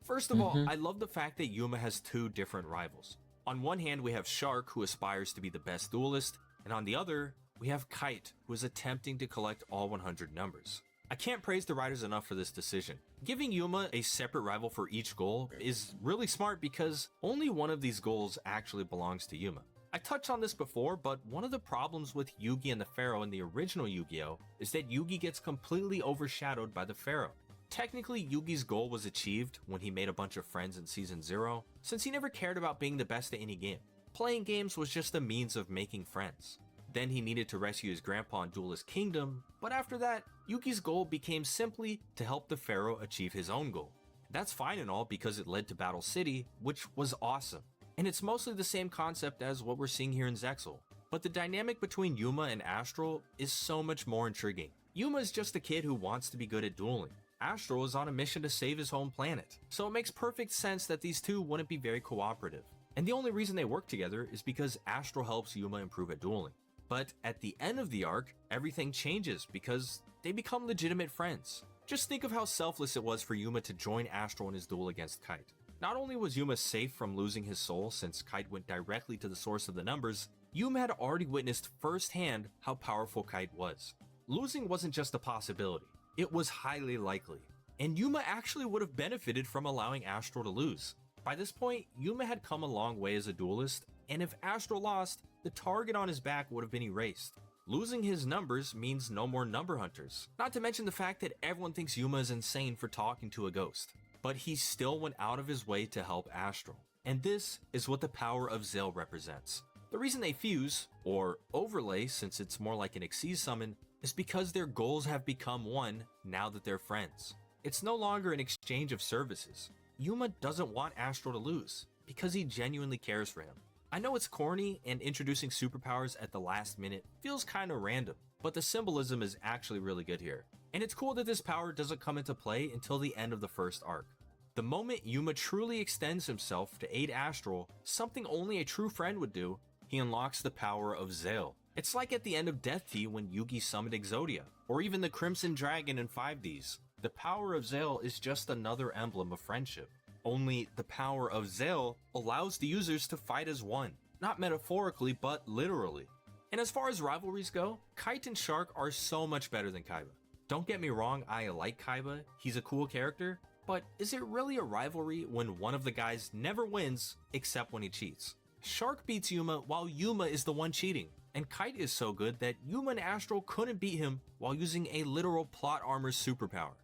Speaker 5: First of all, I love the fact that Yuma has two different rivals. On one hand, we have Shark, who aspires to be the best duelist, and on the other, we have Kite, who is attempting to collect all 100 numbers. I can't praise the writers enough for this decision. Giving Yuma a separate rival for each goal is really smart because only one of these goals actually belongs to Yuma. I touched on this before, but one of the problems with Yugi and the Pharaoh in the original Yu-Gi-Oh! Is that Yugi gets completely overshadowed by the Pharaoh. Technically, Yugi's goal was achieved when he made a bunch of friends in Season 0, since he never cared about being the best at any game. Playing games was just a means of making friends. Then he needed to rescue his grandpa and duel his kingdom, but after that, Yugi's goal became simply to help the Pharaoh achieve his own goal. That's fine and all because it led to Battle City, which was awesome. And it's mostly the same concept as what we're seeing here in Zexal. But the dynamic between Yuma and Astral is so much more intriguing. Yuma is just a kid who wants to be good at dueling. Astral is on a mission to save his home planet, so it makes perfect sense that these two wouldn't be very cooperative. And the only reason they work together is because Astral helps Yuma improve at dueling. But at the end of the arc, everything changes because they become legitimate friends. Just think of how selfless it was for Yuma to join Astral in his duel against Kite. Not only was Yuma safe from losing his soul since Kite went directly to the source of the numbers, Yuma had already witnessed firsthand how powerful Kite was. Losing wasn't just a possibility. It was highly likely, and Yuma actually would have benefited from allowing Astral to lose. By this point, Yuma had come a long way as a duelist, and if Astral lost, the target on his back would have been erased. Losing his numbers means no more number hunters, not to mention the fact that everyone thinks Yuma is insane for talking to a ghost. But he still went out of his way to help Astral, and this is what the power of Zale represents. The reason they fuse, or overlay since it's more like an Xyz summon, is because their goals have become one now that they're friends. It's no longer an exchange of services. Yuma doesn't want Astral to lose, because he genuinely cares for him. I know it's corny and introducing superpowers at the last minute feels kinda random, but the symbolism is actually really good here. And it's cool that this power doesn't come into play until the end of the first arc. The moment Yuma truly extends himself to aid Astral, something only a true friend would do, he unlocks the power of Zale. It's like at the end of Death Tea when Yugi summoned Exodia, or even the Crimson Dragon in 5Ds. The power of Zale is just another emblem of friendship. Only the power of Zale allows the users to fight as one, not metaphorically, but literally. And as far as rivalries go, Kite and Shark are so much better than Kaiba. Don't get me wrong, I like Kaiba, he's a cool character, but is it really a rivalry when one of the guys never wins except when he cheats? Shark beats Yuma while Yuma is the one cheating, and Kite is so good that Yuma and Astral couldn't beat him while using a literal plot armor superpower.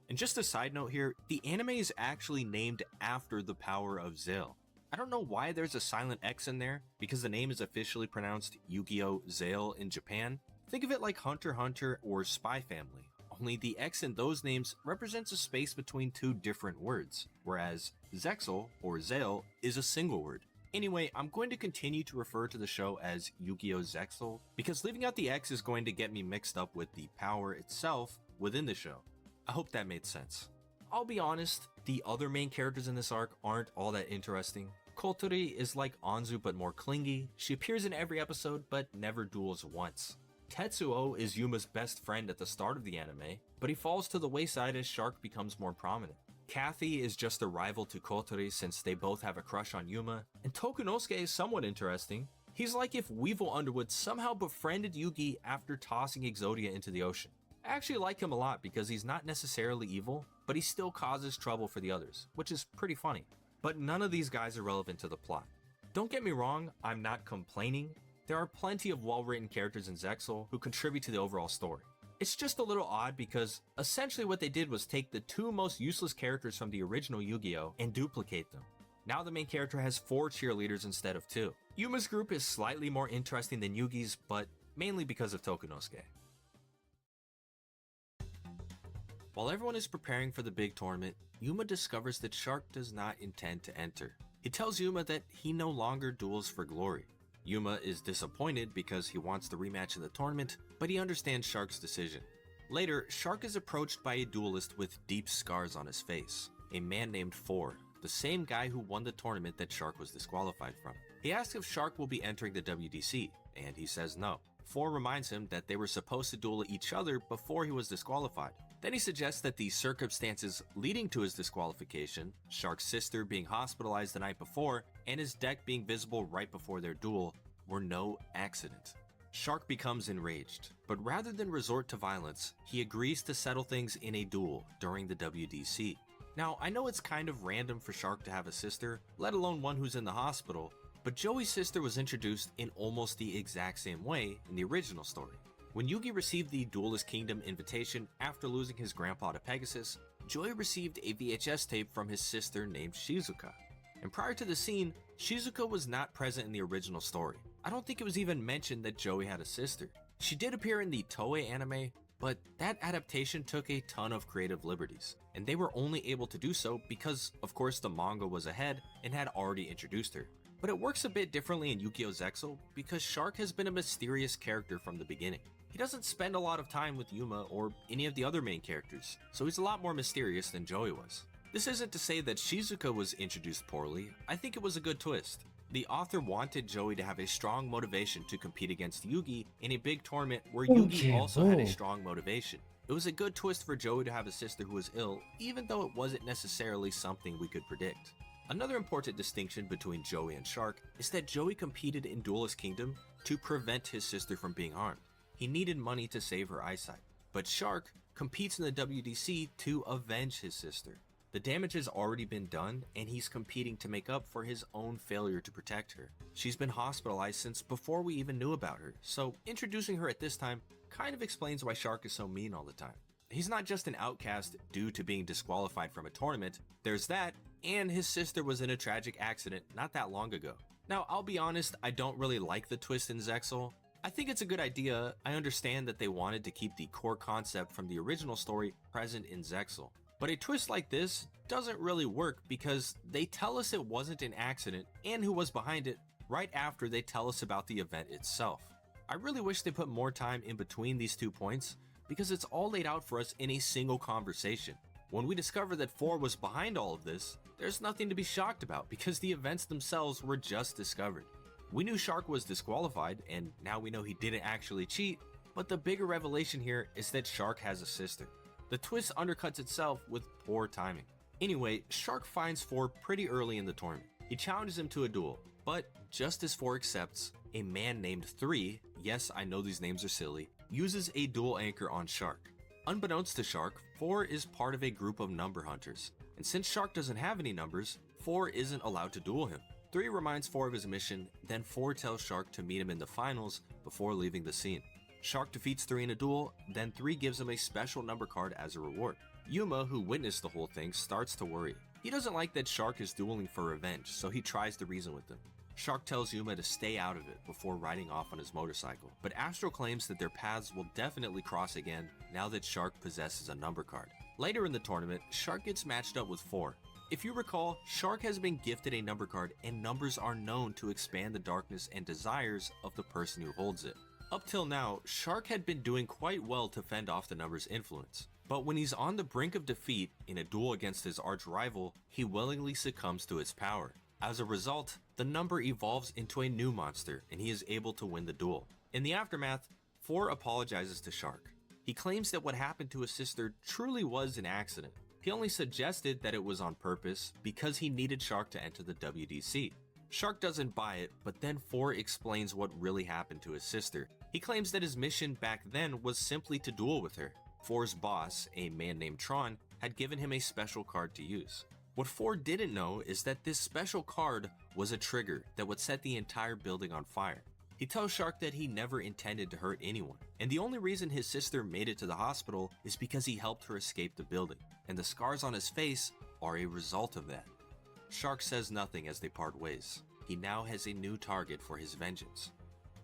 Speaker 5: And just a side note here, the anime is actually named after the power of Zale. I don't know why there's a silent X in there, because the name is officially pronounced Yu-Gi-Oh! Zale in Japan. Think of it like Hunter x Hunter or Spy Family, only the X in those names represents a space between two different words, whereas Zexal or Zale is a single word. Anyway, I'm going to continue to refer to the show as Yu-Gi-Oh! Zexal, because leaving out the X is going to get me mixed up with the power itself within the show. I hope that made sense. I'll be honest, the other main characters in this arc aren't all that interesting. Kotori is like Anzu but more clingy. She appears in every episode but never duels once. Tetsuo is Yuma's best friend at the start of the anime, but he falls to the wayside as Shark becomes more prominent. Kathy is just a rival to Kotori since they both have a crush on Yuma, and Tokunosuke is somewhat interesting. He's like if Weevil Underwood somehow befriended Yugi after tossing Exodia into the ocean. I actually like him a lot because he's not necessarily evil, but he still causes trouble for the others, which is pretty funny. But none of these guys are relevant to the plot. Don't get me wrong, I'm not complaining. There are plenty of well-written characters in Zexal who contribute to the overall story. It's just a little odd because essentially what they did was take the two most useless characters from the original Yu-Gi-Oh! And duplicate them. Now the main character has 4 cheerleaders instead of 2. Yuma's group is slightly more interesting than Yugi's, but mainly because of Tokunosuke. While everyone is preparing for the big tournament, Yuma discovers that Shark does not intend to enter. He tells Yuma that he no longer duels for glory. Yuma is disappointed because he wants the rematch in the tournament, but he understands Shark's decision. Later, Shark is approached by a duelist with deep scars on his face, a man named Ford, the same guy who won the tournament that Shark was disqualified from. He asks if Shark will be entering the WDC, and he says no. Ford reminds him that they were supposed to duel each other before he was disqualified. Then he suggests that the circumstances leading to his disqualification, Shark's sister being hospitalized the night before, and his deck being visible right before their duel, were no accident. Shark becomes enraged, but rather than resort to violence, he agrees to settle things in a duel during the WDC. Now, I know it's kind of random for Shark to have a sister, let alone one who's in the hospital, but Joey's sister was introduced in almost the exact same way in the original story. When Yugi received the Duelist Kingdom invitation after losing his grandpa to Pegasus, Joey received a VHS tape from his sister named Shizuka. And prior to the scene, Shizuka was not present in the original story. I don't think it was even mentioned that Joey had a sister. She did appear in the Toei anime, but that adaptation took a ton of creative liberties, and they were only able to do so because, of course, the manga was ahead and had already introduced her. But it works a bit differently in Yu-Gi-Oh! Zexal because Shark has been a mysterious character from the beginning. He doesn't spend a lot of time with Yuma or any of the other main characters, so he's a lot more mysterious than Joey was. This isn't to say that Shizuka was introduced poorly, I think it was a good twist. The author wanted Joey to have a strong motivation to compete against Yugi in a big tournament where Yugi also had a strong motivation. It was a good twist for Joey to have a sister who was ill, even though it wasn't necessarily something we could predict. Another important distinction between Joey and Shark is that Joey competed in Duelist Kingdom to prevent his sister from being harmed. He needed money to save her eyesight, but Shark competes in the WDC to avenge his sister. The damage has already been done, and he's competing to make up for his own failure to protect her. She's been hospitalized since before we even knew about her, so introducing her at this time kind of explains why Shark is so mean all the time. He's not just an outcast due to being disqualified from a tournament, there's that, and his sister was in a tragic accident not that long ago. Now, I'll be honest, I don't really like the twist in Zexal. I think it's a good idea. I understand that they wanted to keep the core concept from the original story present in Zexal. But a twist like this doesn't really work because they tell us it wasn't an accident and who was behind it right after they tell us about the event itself. I really wish they put more time in between these 2 points because it's all laid out for us in a single conversation. When we discover that 4 was behind all of this, there's nothing to be shocked about because the events themselves were just discovered. We knew Shark was disqualified, and now we know he didn't actually cheat, but the bigger revelation here is that Shark has a sister. The twist undercuts itself with poor timing. Anyway, Shark finds 4 pretty early in the tournament. He challenges him to a duel, but just as 4 accepts, a man named 3, yes, I know these names are silly, uses a duel anchor on Shark. Unbeknownst to Shark, 4 is part of a group of number hunters, and since Shark doesn't have any numbers, 4 isn't allowed to duel him. 3 reminds 4 of his mission, then 4 tells Shark to meet him in the finals before leaving the scene. Shark defeats 3 in a duel, then 3 gives him a special number card as a reward. Yuma, who witnessed the whole thing, starts to worry. He doesn't like that Shark is dueling for revenge, so he tries to reason with him. Shark tells Yuma to stay out of it before riding off on his motorcycle, but Astro claims that their paths will definitely cross again now that Shark possesses a number card. Later in the tournament, Shark gets matched up with 4. If you recall, Shark has been gifted a number card and numbers are known to expand the darkness and desires of the person who holds it. Up till now, Shark had been doing quite well to fend off the number's influence, but when he's on the brink of defeat in a duel against his arch rival, he willingly succumbs to its power. As a result, the number evolves into a new monster and he is able to win the duel. In the aftermath, 4 apologizes to Shark. He claims that what happened to his sister truly was an accident. He only suggested that it was on purpose because he needed Shark to enter the WDC. Shark doesn't buy it, but then 4 explains what really happened to his sister. He claims that his mission back then was simply to duel with her. 4's boss, a man named Tron, had given him a special card to use. What 4 didn't know is that this special card was a trigger that would set the entire building on fire. He tells Shark that he never intended to hurt anyone, and the only reason his sister made it to the hospital is because he helped her escape the building, and the scars on his face are a result of that. Shark says nothing as they part ways. He now has a new target for his vengeance.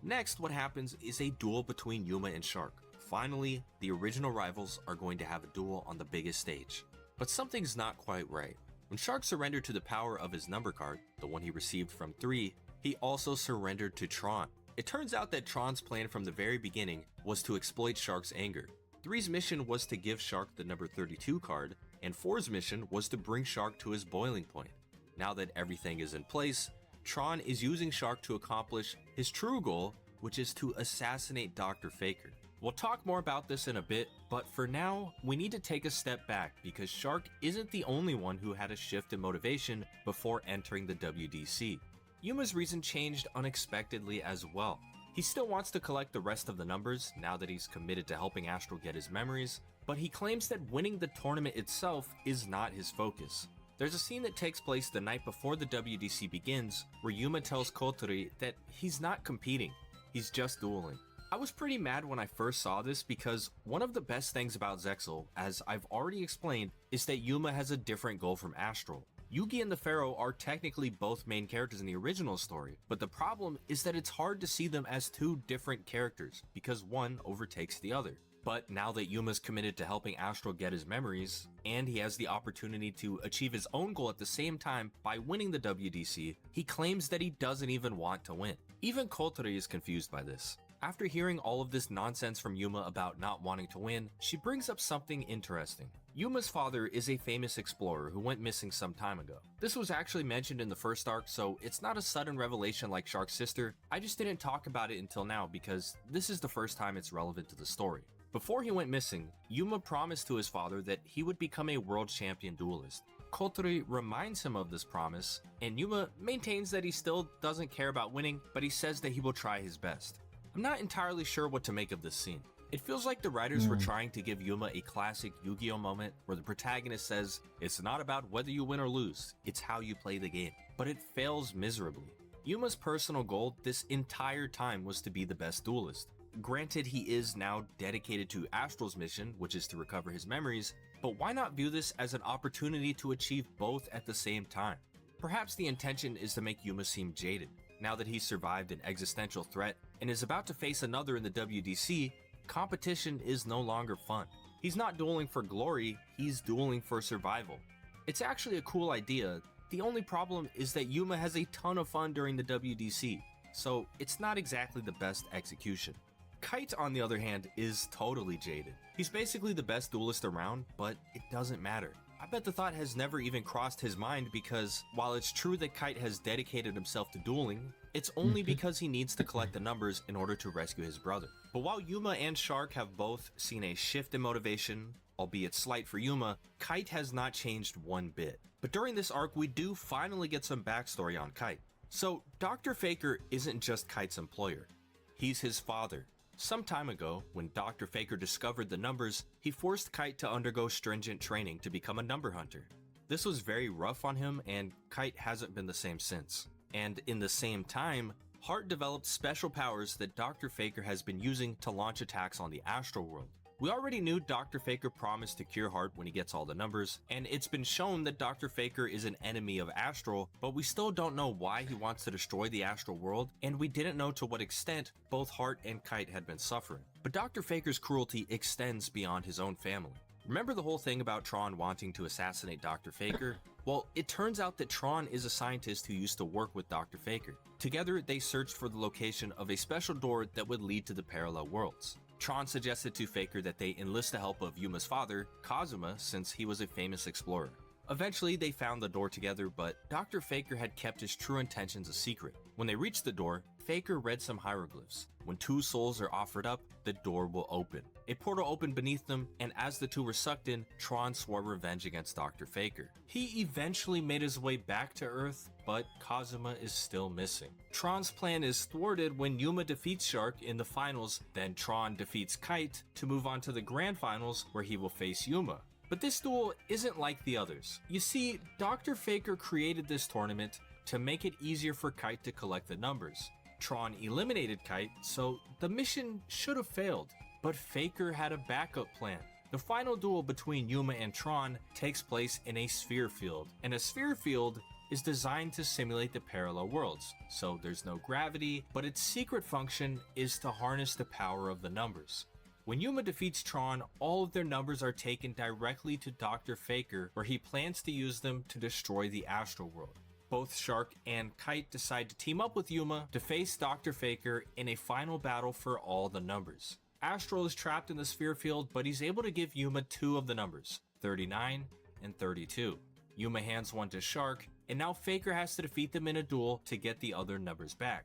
Speaker 5: Next, what happens is a duel between Yuma and Shark. Finally, the original rivals are going to have a duel on the biggest stage. But something's not quite right. When Shark surrendered to the power of his number card, the one he received from 3, he also surrendered to Tron. It turns out that Tron's plan from the very beginning was to exploit Shark's anger. 3's mission was to give Shark the number 32 card, and 4's mission was to bring Shark to his boiling point. Now that everything is in place, Tron is using Shark to accomplish his true goal, which is to assassinate Dr. Faker. We'll talk more about this in a bit, but for now, we need to take a step back because Shark isn't the only one who had a shift in motivation before entering the WDC. Yuma's reason changed unexpectedly as well. He still wants to collect the rest of the numbers now that he's committed to helping Astro get his memories, but he claims that winning the tournament itself is not his focus. There's a scene that takes place the night before the WDC begins where Yuma tells Kotori that he's not competing, he's just dueling. I was pretty mad when I first saw this because one of the best things about Zexal, as I've already explained, is that Yuma has a different goal from Astral. Yugi and the Pharaoh are technically both main characters in the original story, but the problem is that it's hard to see them as 2 different characters because one overtakes the other. But now that Yuma's committed to helping Astral get his memories, and he has the opportunity to achieve his own goal at the same time by winning the WDC, he claims that he doesn't even want to win. Even Kotori is confused by this. After hearing all of this nonsense from Yuma about not wanting to win, she brings up something interesting. Yuma's father is a famous explorer who went missing some time ago. This was actually mentioned in the first arc, so it's not a sudden revelation like Shark's sister. I just didn't talk about it until now because this is the first time it's relevant to the story. Before he went missing, Yuma promised to his father that he would become a world champion duelist. Kotori reminds him of this promise, and Yuma maintains that he still doesn't care about winning, but he says that he will try his best. I'm not entirely sure what to make of this scene. It feels like the writers were
Speaker 1: Hmm.
Speaker 5: trying to give Yuma a classic Yu-Gi-Oh moment where the protagonist says, "It's not about whether you win or lose, it's how you play the game." But it fails miserably. Yuma's personal goal this entire time was to be the best duelist. Granted, he is now dedicated to Astral's mission, which is to recover his memories, but why not view this as an opportunity to achieve both at the same time? Perhaps the intention is to make Yuma seem jaded. Now that he's survived an existential threat and is about to face another in the WDC, competition is no longer fun. He's not dueling for glory, he's dueling for survival. It's actually a cool idea. The only problem is that Yuma has a ton of fun during the WDC, so it's not exactly the best execution. Kite, on the other hand, is totally jaded. He's basically the best duelist around, but it doesn't matter. I bet the thought has never even crossed his mind because, while it's true that Kite has dedicated himself to dueling, it's only because he needs to collect the numbers in order to rescue his brother. But while Yuma and Shark have both seen a shift in motivation, albeit slight for Yuma, Kite has not changed one bit. But during this arc, we do finally get some backstory on Kite. So, Dr. Faker isn't just Kite's employer. He's his father. Some time ago, when Dr. Faker discovered the numbers, he forced Kite to undergo stringent training to become a number hunter. This was very rough on him, and Kite hasn't been the same since. And in the same time, Heart developed special powers that Dr. Faker has been using to launch attacks on the astral world. We already knew Dr. Faker promised to cure Heart when he gets all the numbers, and it's been shown that Dr. Faker is an enemy of Astral, but we still don't know why he wants to destroy the astral world, and we didn't know to what extent both Heart and Kite had been suffering. But Dr. Faker's cruelty extends beyond his own family. Remember the whole thing about Tron wanting to assassinate Dr. Faker? Well, it turns out that Tron is a scientist who used to work with Dr. Faker. Together, they searched for the location of a special door that would lead to the parallel worlds. Tron suggested to Faker that they enlist the help of Yuma's father, Kazuma, since he was a famous explorer. Eventually, they found the door together, but Dr. Faker had kept his true intentions a secret. When they reached the door, Faker read some hieroglyphs. When two souls are offered up, the door will open. A portal opened beneath them, and as the two were sucked in, Tron swore revenge against Dr. Faker. He eventually made his way back to Earth, but Kazuma is still missing. Tron's plan is thwarted when Yuma defeats Shark in the finals, then Tron defeats Kite to move on to the grand finals where he will face Yuma. But this duel isn't like the others. You see, Dr. Faker created this tournament to make it easier for Kite to collect the numbers. Tron eliminated Kite, so the mission should have failed. But Faker had a backup plan. The final duel between Yuma and Tron takes place in a sphere field, and a sphere field is designed to simulate the parallel worlds, so there's no gravity, but its secret function is to harness the power of the numbers. When Yuma defeats Tron, all of their numbers are taken directly to Dr. Faker, where he plans to use them to destroy the astral world. Both Shark and Kite decide to team up with Yuma to face Dr. Faker in a final battle for all the numbers. Astral is trapped in the sphere field, but he's able to give Yuma two of the numbers, 39 and 32. Yuma hands one to Shark, and now Faker has to defeat them in a duel to get the other numbers back.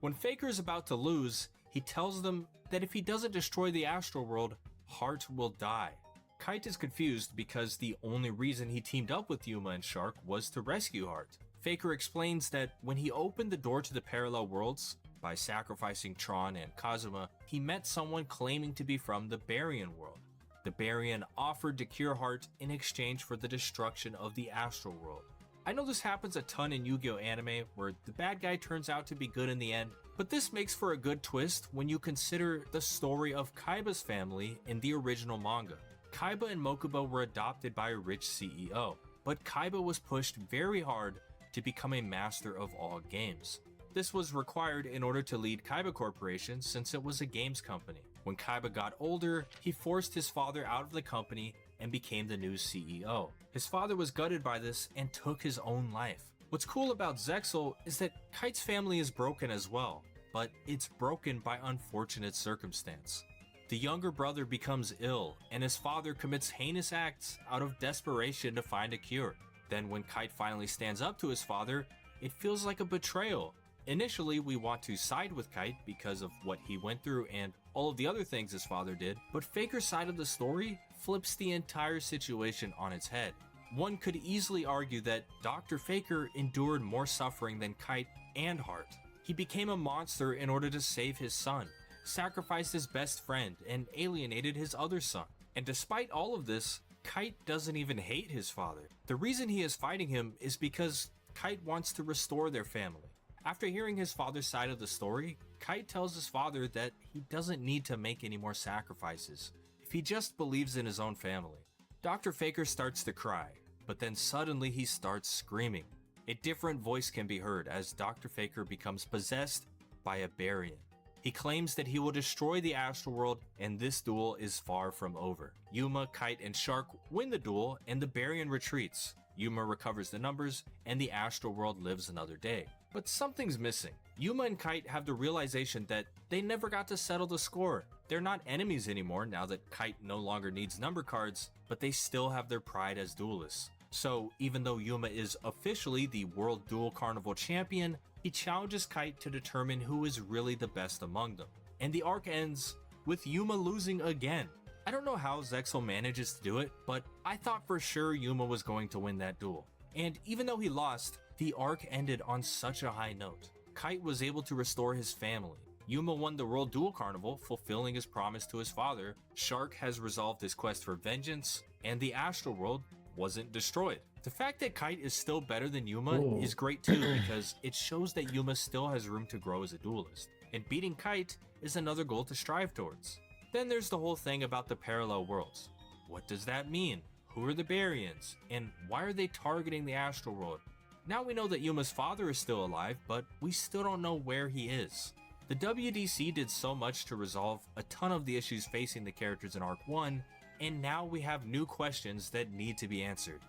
Speaker 5: When Faker is about to lose, he tells them that if he doesn't destroy the astral world, Heart will die. Kite is confused because the only reason he teamed up with Yuma and Shark was to rescue Heart. Faker explains that when he opened the door to the parallel worlds, by sacrificing Tron and Kazuma, he met someone claiming to be from the Baryon world. The Baryon offered to cure Heart in exchange for the destruction of the astral world. I know this happens a ton in Yu-Gi-Oh! Anime, where the bad guy turns out to be good in the end, but this makes for a good twist when you consider the story of Kaiba's family in the original manga. Kaiba and Mokuba were adopted by a rich CEO, but Kaiba was pushed very hard to become a master of all games. This was required in order to lead Kaiba Corporation since it was a games company. When Kaiba got older, he forced his father out of the company and became the new CEO. His father was gutted by this and took his own life. What's cool about Zexal is that Kite's family is broken as well, but it's broken by unfortunate circumstance. The younger brother becomes ill, and his father commits heinous acts out of desperation to find a cure. Then when Kite finally stands up to his father, it feels like a betrayal. Initially, we want to side with Kite because of what he went through and all of the other things his father did, but Faker's side of the story flips the entire situation on its head. One could easily argue that Dr. Faker endured more suffering than Kite and Heart. He became a monster in order to save his son. sacrificed his best friend, and alienated his other son. And despite all of this, Kite doesn't even hate his father. The reason he is fighting him is because Kite wants to restore their family. After hearing his father's side of the story, Kite tells his father that he doesn't need to make any more sacrifices if he just believes in his own family. Dr. Faker starts to cry, but then suddenly he starts screaming. A different voice can be heard as Dr. Faker becomes possessed by a Barian. He claims that he will destroy the Astral World, and this duel is far from over. Yuma, Kite, and Shark win the duel, and the Barian retreats. Yuma recovers the numbers, and the Astral World lives another day. But something's missing. Yuma and Kite have the realization that they never got to settle the score. They're not enemies anymore now that Kite no longer needs number cards, but they still have their pride as duelists. So even though Yuma is officially the World Duel Carnival champion, he challenges Kite to determine who is really the best among them. And the arc ends with Yuma losing again. I don't know how Zexal manages to do it, but I thought for sure Yuma was going to win that duel. And even though he lost, the arc ended on such a high note. Kite was able to restore his family. Yuma won the World Duel Carnival, fulfilling his promise to his father. Shark has resolved his quest for vengeance, and the Astral World wasn't destroyed. The fact that Kite is still better than Yuma is great too, because it shows that Yuma still has room to grow as a duelist. And beating Kite is another goal to strive towards. Then there's the whole thing about the parallel worlds. What does that mean? Who are the Barians? And why are they targeting the Astral World? Now we know that Yuma's father is still alive, but we still don't know where he is. The WDC did so much to resolve a ton of the issues facing the characters in Arc 1, and now we have new questions that need to be answered.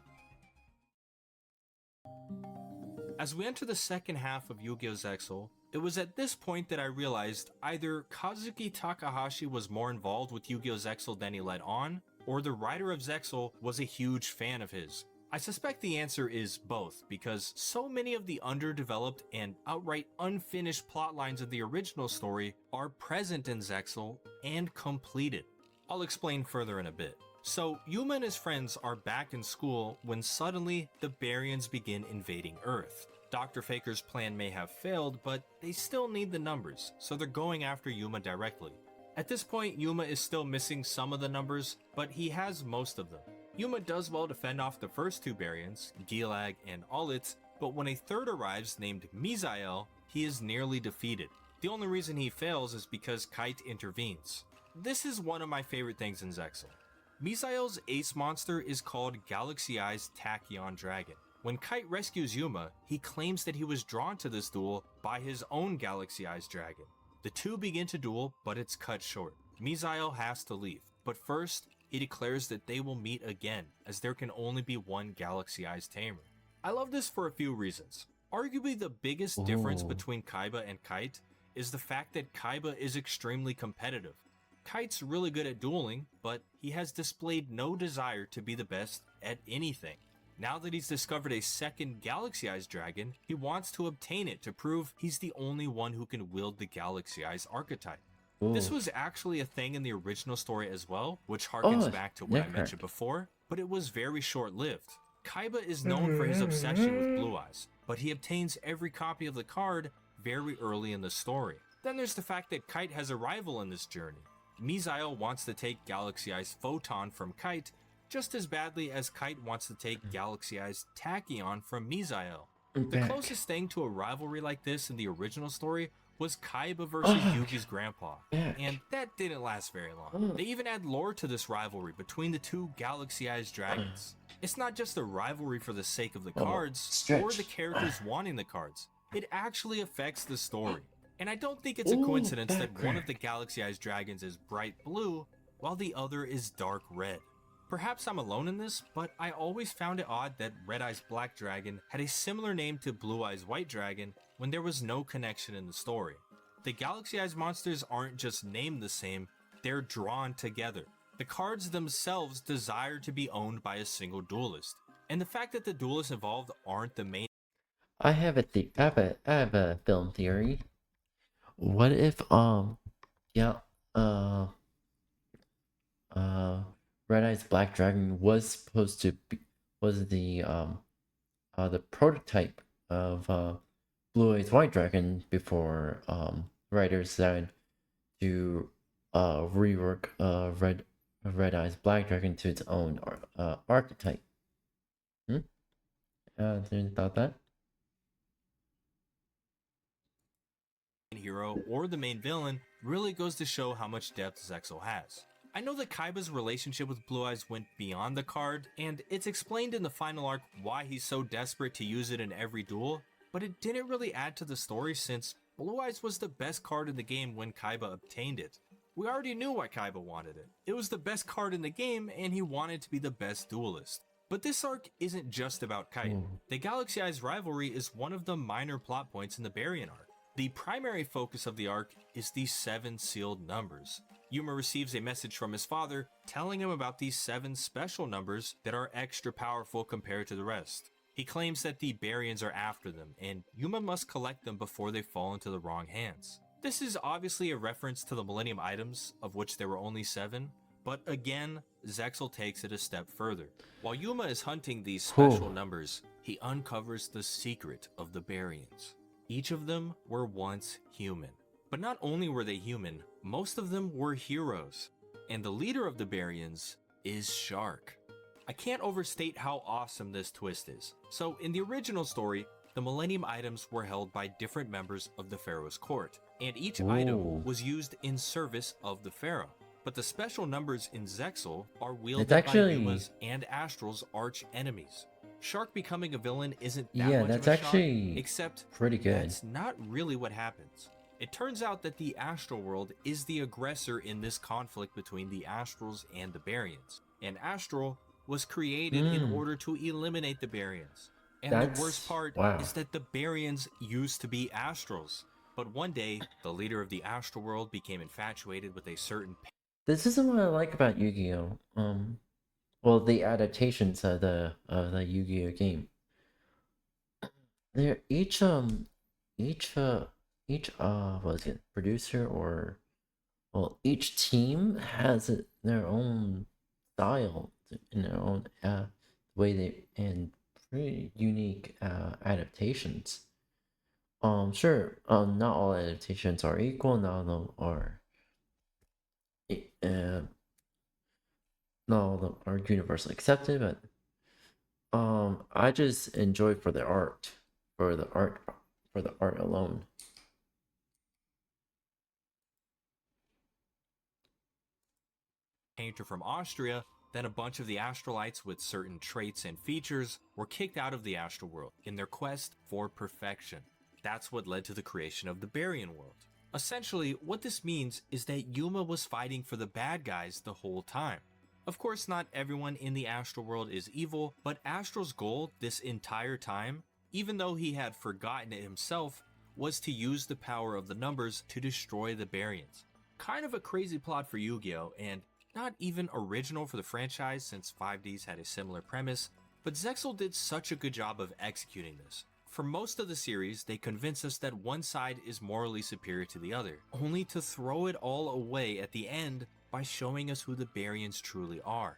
Speaker 5: As we enter the second half of Yu-Gi-Oh! Zexal, it was at this point that I realized either Kazuki Takahashi was more involved with Yu-Gi-Oh! Zexal than he let on, or the writer of Zexal was a huge fan of his. I suspect the answer is both, because so many of the underdeveloped and outright unfinished plotlines of the original story are present in Zexal and completed. I'll explain further in a bit. So, Yuma and his friends are back in school when suddenly the Barians begin invading Earth. Dr. Faker's plan may have failed, but they still need the numbers, so they're going after Yuma directly. At this point, Yuma is still missing some of the numbers, but he has most of them. Yuma does well to fend off the first two Barians, Gilag and Aulitz, but when a third arrives named Misael, he is nearly defeated. The only reason he fails is because Kite intervenes. This is one of my favorite things in Zexal. Misael's ace monster is called Galaxy Eyes Tachyon Dragon. When Kite rescues Yuma, he claims that he was drawn to this duel by his own Galaxy Eyes Dragon. The two begin to duel, but it's cut short. Misael has to leave, but first, he declares that they will meet again, as there can only be one Galaxy Eyes Tamer. I love this for a few reasons. Arguably the biggest difference between Kaiba and Kite is the fact that Kaiba is extremely competitive. Kite's really good at dueling, but he has displayed no desire to be the best at anything. Now that he's discovered a second Galaxy Eyes Dragon, he wants to obtain it to prove he's the only one who can wield the Galaxy Eyes archetype. This was actually a thing in the original story as well, which harkens back to what I mentioned before, but it was very short-lived. Kaiba is known for his obsession with Blue Eyes, but he obtains every copy of the card very early in the story. Then there's the fact that Kite has a rival in this journey. Misael wants to take Galaxy Eyes Photon from Kite just as badly as Kite wants to take Galaxy Eyes Tachyon from Misael. The closest thing to a rivalry like this in the original story was Kaiba versus Yugi's grandpa, and that didn't last very long. They even add lore to this rivalry between the two Galaxy Eyes Dragons. It's not just a rivalry for the sake of the cards or the characters wanting the cards. It actually affects the story. And I don't think it's a coincidence that one of the Galaxy Eyes Dragons is bright blue, while the other is dark red. Perhaps I'm alone in this, but I always found it odd that Red Eyes Black Dragon had a similar name to Blue Eyes White Dragon when there was no connection in the story. The Galaxy Eyes monsters aren't just named the same, they're drawn together. The cards themselves desire to be owned by a single duelist, and the fact that the duelists involved aren't the main.
Speaker 1: I have a film theory. What if Red Eyes Black Dragon was supposed to be the prototype of Blue Eyes White Dragon before writers decided to rework Red Eyes Black Dragon to its own archetype. Didn't thought that.
Speaker 5: Hero or the main villain really goes to show how much depth Zexal has. I know that Kaiba's relationship with Blue Eyes went beyond the card, and it's explained in the final arc why he's so desperate to use it in every duel, but it didn't really add to the story since Blue Eyes was the best card in the game when Kaiba obtained it. We already knew why Kaiba wanted it. It was the best card in the game, and he wanted to be the best duelist. But this arc isn't just about Kite. The Galaxy Eyes rivalry is one of the minor plot points in the Baryon arc. The primary focus of the arc is the 7 sealed numbers. Yuma receives a message from his father telling him about these 7 special numbers that are extra powerful compared to the rest. He claims that the Baryons are after them, and Yuma must collect them before they fall into the wrong hands. This is obviously a reference to the Millennium items, of which there were only 7, but again, Zexal takes it a step further. While Yuma is hunting these special numbers, he uncovers the secret of the Baryons. Each of them were once human. But not only were they human, most of them were heroes. And the leader of the Baryons is Shark. I can't overstate how awesome this twist is. So in the original story, the Millennium items were held by different members of the Pharaoh's court, and each item was used in service of the Pharaoh. But the special numbers in Zexal are wielded by Yuma's and Astral's arch enemies. Shark becoming a villain isn't that much of a shock, except
Speaker 1: pretty good.
Speaker 5: That's not really what happens. It turns out that the Astral World is the aggressor in this conflict between the Astrals and the Baryons, and Astral was created in order to eliminate the Baryons. And the worst part is that the Baryons used to be Astrals, but one day the leader of the Astral World became infatuated with a certain.
Speaker 1: This isn't what I like about Yu-Gi-Oh! Well, the adaptations of the Yu-Gi-Oh game. They're each what is it, producer, or well, each team has their own style and their own way they, and pretty unique adaptations. Sure, not all adaptations are equal, not all of them are not all of them are universally accepted, but I just enjoy for the art alone.
Speaker 5: Painter from Austria, then a bunch of the Astralites with certain traits and features were kicked out of the Astral World in their quest for perfection. That's what led to the creation of the Baryon world. Essentially, what this means is that Yuma was fighting for the bad guys the whole time. Of course, not everyone in the Astral World is evil, but Astral's goal this entire time, even though he had forgotten it himself, was to use the power of the numbers to destroy the Baryons. Kind of a crazy plot for Yu-Gi-Oh! And not even original for the franchise since 5Ds had a similar premise, but Zexal did such a good job of executing this. For most of the series, they convince us that one side is morally superior to the other, only to throw it all away at the end by showing us who the Baryons truly are.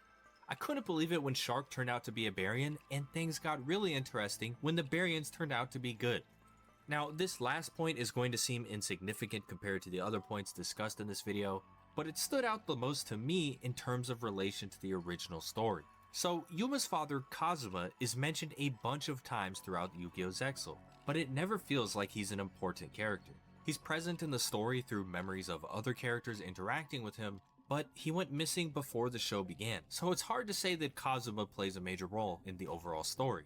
Speaker 5: I couldn't believe it when Shark turned out to be a Baryon, and things got really interesting when the Baryons turned out to be good. Now, this last point is going to seem insignificant compared to the other points discussed in this video, but it stood out the most to me in terms of relation to the original story. So, Yuma's father, Kazuma, is mentioned a bunch of times throughout Yu-Gi-Oh! Zexal, but it never feels like he's an important character. He's present in the story through memories of other characters interacting with him, but he went missing before the show began, so it's hard to say that Kazuma plays a major role in the overall story.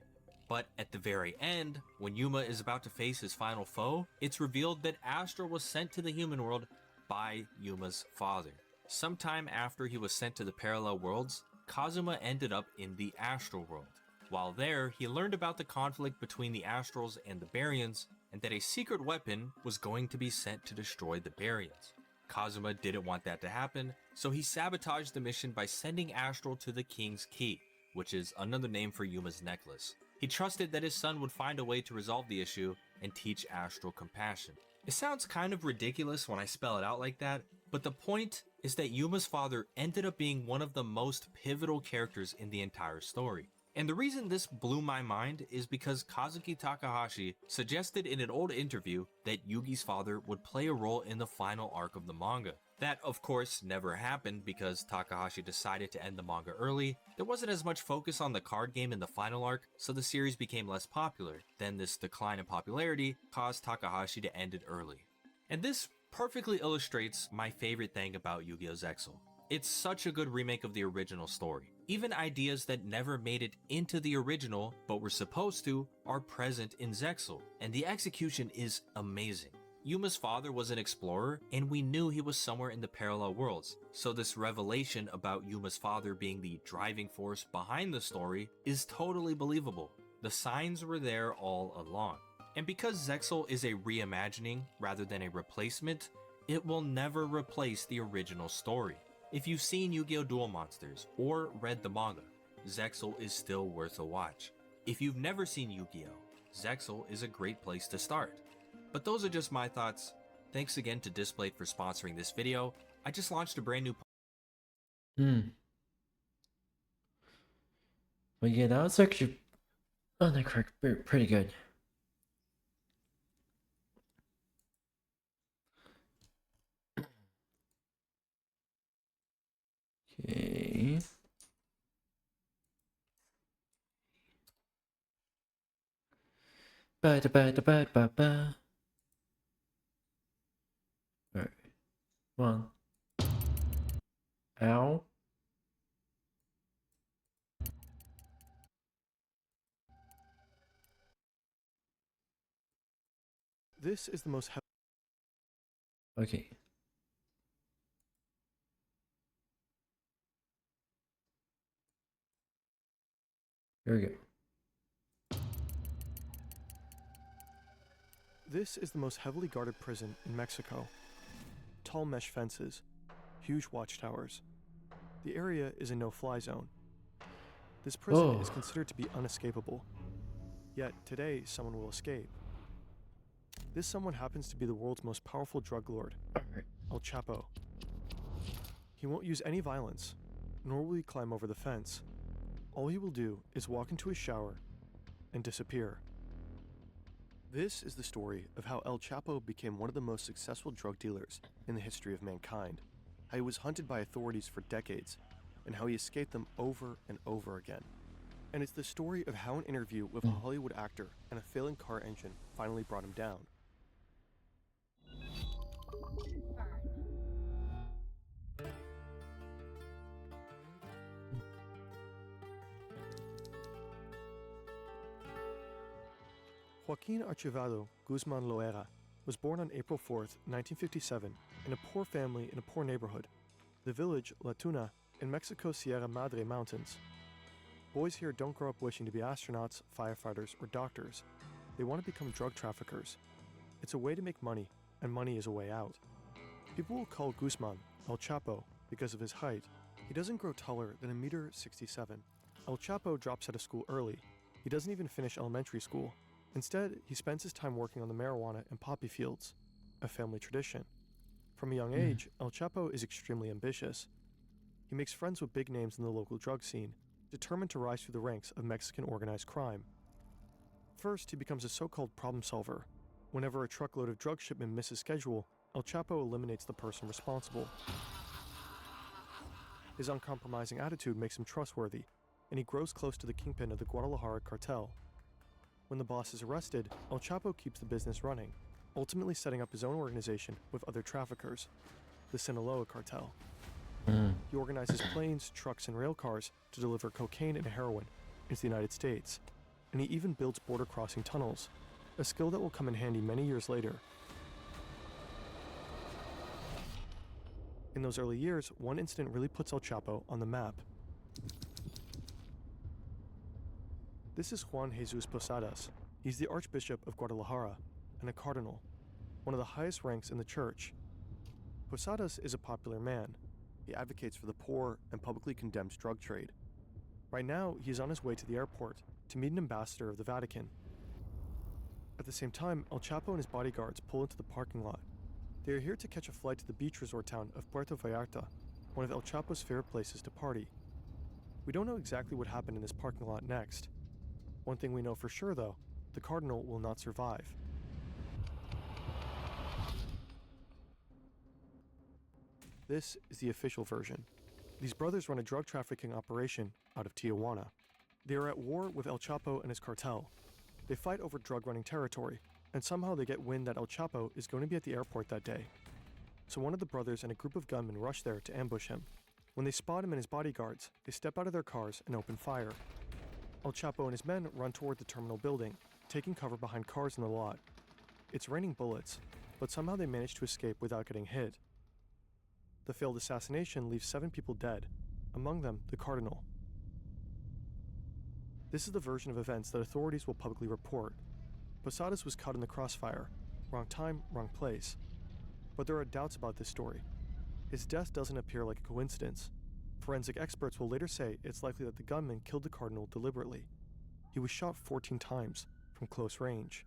Speaker 5: But at the very end, when Yuma is about to face his final foe, it's revealed that Astral was sent to the human world by Yuma's father. Sometime after he was sent to the parallel worlds, Kazuma ended up in the Astral World. While there, he learned about the conflict between the Astrals and the Baryons, and that a secret weapon was going to be sent to destroy the Baryons. Kazuma didn't want that to happen, so he sabotaged the mission by sending Astral to the King's Key, which is another name for Yuma's necklace. He trusted that his son would find a way to resolve the issue and teach Astral compassion. It sounds kind of ridiculous when I spell it out like that, but the point is that Yuma's father ended up being one of the most pivotal characters in the entire story. And the reason this blew my mind is because Kazuki Takahashi suggested in an old interview that Yugi's father would play a role in the final arc of the manga. That, of course, never happened because Takahashi decided to end the manga early. There wasn't as much focus on the card game in the final arc, so the series became less popular. Then this decline in popularity caused Takahashi to end it early. And this perfectly illustrates my favorite thing about Yu-Gi-Oh! Zexal. It's such a good remake of the original story. Even ideas that never made it into the original, but were supposed to, are present in Zexal, and the execution is amazing. Yuma's father was an explorer, and we knew he was somewhere in the parallel worlds, so this revelation about Yuma's father being the driving force behind the story is totally believable. The signs were there all along. And because Zexal is a reimagining rather than a replacement, it will never replace the original story. If you've seen Yu-Gi-Oh! Duel Monsters or read the manga, Zexal is still worth a watch. If you've never seen Yu-Gi-Oh!, Zexal is a great place to start. But those are just my thoughts. Thanks again to Displayed for sponsoring this video. I just launched a brand new
Speaker 1: But yeah, that was actually on the correct, pretty good. Okay. Ba da ba da ba ba ba. Alright. Come on. Ow.
Speaker 6: This is the most
Speaker 1: Okay. Here we go.
Speaker 6: This is the most heavily guarded prison in Mexico. Tall mesh fences, huge watchtowers. The area is a no-fly zone. This prison is considered to be unescapable. Yet today, someone will escape. This someone happens to be the world's most powerful drug lord, El Chapo. He won't use any violence, nor will he climb over the fence. All he will do is walk into his shower and disappear. This is the story of how El Chapo became one of the most successful drug dealers in the history of mankind, how he was hunted by authorities for decades, and how he escaped them over and over again. And it's the story of how an interview with a Hollywood actor and a failing car engine finally brought him down. Joaquin Archivado Guzman Loera was born on April 4th, 1957, in a poor family in a poor neighborhood, the village La Tuna in Mexico's Sierra Madre Mountains. Boys here don't grow up wishing to be astronauts, firefighters, or doctors. They want to become drug traffickers. It's a way to make money, and money is a way out. People will call Guzman El Chapo because of his height. He doesn't grow taller than 1.67 meters. El Chapo drops out of school early. He doesn't even finish elementary school. Instead, he spends his time working on the marijuana and poppy fields, a family tradition. From a young age, El Chapo is extremely ambitious. He makes friends with big names in the local drug scene, determined to rise through the ranks of Mexican organized crime. First, he becomes a so-called problem solver. Whenever a truckload of drug shipment misses schedule, El Chapo eliminates the person responsible. His uncompromising attitude makes him trustworthy, and he grows close to the kingpin of the Guadalajara cartel. When the boss is arrested, El Chapo keeps the business running, ultimately setting up his own organization with other traffickers, the Sinaloa cartel. He organizes planes, trucks, and rail cars to deliver cocaine and heroin into the United States, and he even builds border-crossing tunnels, a skill that will come in handy many years later. In those early years, one incident really puts El Chapo on the map. This is Juan Jesus Posadas. He's the Archbishop of Guadalajara and a cardinal, one of the highest ranks in the church. Posadas is a popular man. He advocates for the poor and publicly condemns drug trade. Right now, he's on his way to the airport to meet an ambassador of the Vatican. At the same time, El Chapo and his bodyguards pull into the parking lot. They are here to catch a flight to the beach resort town of Puerto Vallarta, one of El Chapo's favorite places to party. We don't know exactly what happened in this parking lot next. One thing we know for sure, though, the Cardinal will not survive. This is the official version. These brothers run a drug trafficking operation out of Tijuana. They are at war with El Chapo and his cartel. They fight over drug running territory, and somehow they get wind that El Chapo is going to be at the airport that day. So one of the brothers and a group of gunmen rush there to ambush him. When they spot him and his bodyguards, they step out of their cars and open fire. El Chapo and his men run toward the terminal building, taking cover behind cars in the lot. It's raining bullets, but somehow they manage to escape without getting hit. The failed assassination leaves 7 people dead, among them the Cardinal. This is the version of events that authorities will publicly report. Posadas was caught in the crossfire. Wrong time, wrong place. But there are doubts about this story. His death doesn't appear like a coincidence. Forensic experts will later say it's likely that the gunman killed the Cardinal deliberately. He was shot 14 times from close range.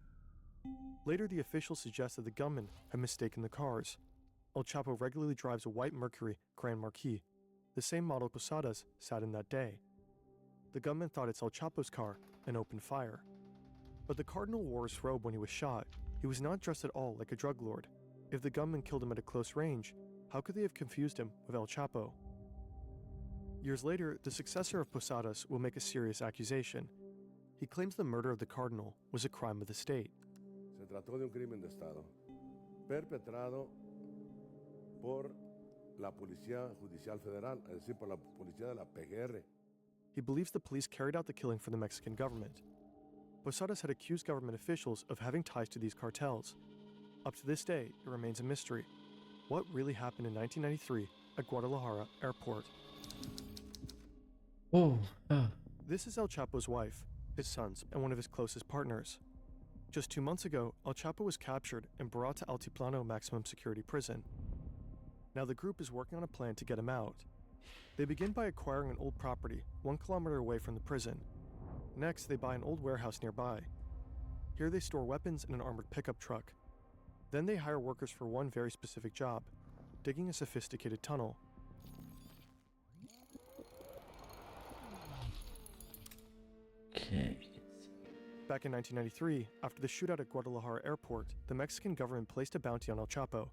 Speaker 6: Later, the officials suggest that the gunman had mistaken the cars. El Chapo regularly drives a white Mercury Grand Marquis, the same model Posadas sat in that day. The gunman thought it's El Chapo's car and opened fire. But the Cardinal wore his robe when he was shot. He was not dressed at all like a drug lord. If the gunman killed him at a close range, how could they have confused him with El Chapo? Years later, the successor of Posadas will make a serious accusation. He claims the murder of the Cardinal was a crime of the state.
Speaker 7: Se trató de un crimen de Estado, perpetrado por la Policía Judicial Federal, es decir, por la Policía de la PGR.
Speaker 6: He believes the police carried out the killing for the Mexican government. Posadas had accused government officials of having ties to these cartels. Up to this day, it remains a mystery. What really happened in 1993 at Guadalajara Airport?
Speaker 1: Oh,
Speaker 6: This is El Chapo's wife, his sons, and one of his closest partners. Just 2 months ago, El Chapo was captured and brought to Altiplano Maximum Security Prison. Now the group is working on a plan to get him out. They begin by acquiring an old property 1 kilometer away from the prison. Next, they buy an old warehouse nearby. Here they store weapons in an armored pickup truck. Then they hire workers for one very specific job, digging a sophisticated tunnel.
Speaker 1: okay.
Speaker 6: Back in 1993, after the shootout at Guadalajara Airport, the Mexican government placed a bounty on El Chapo.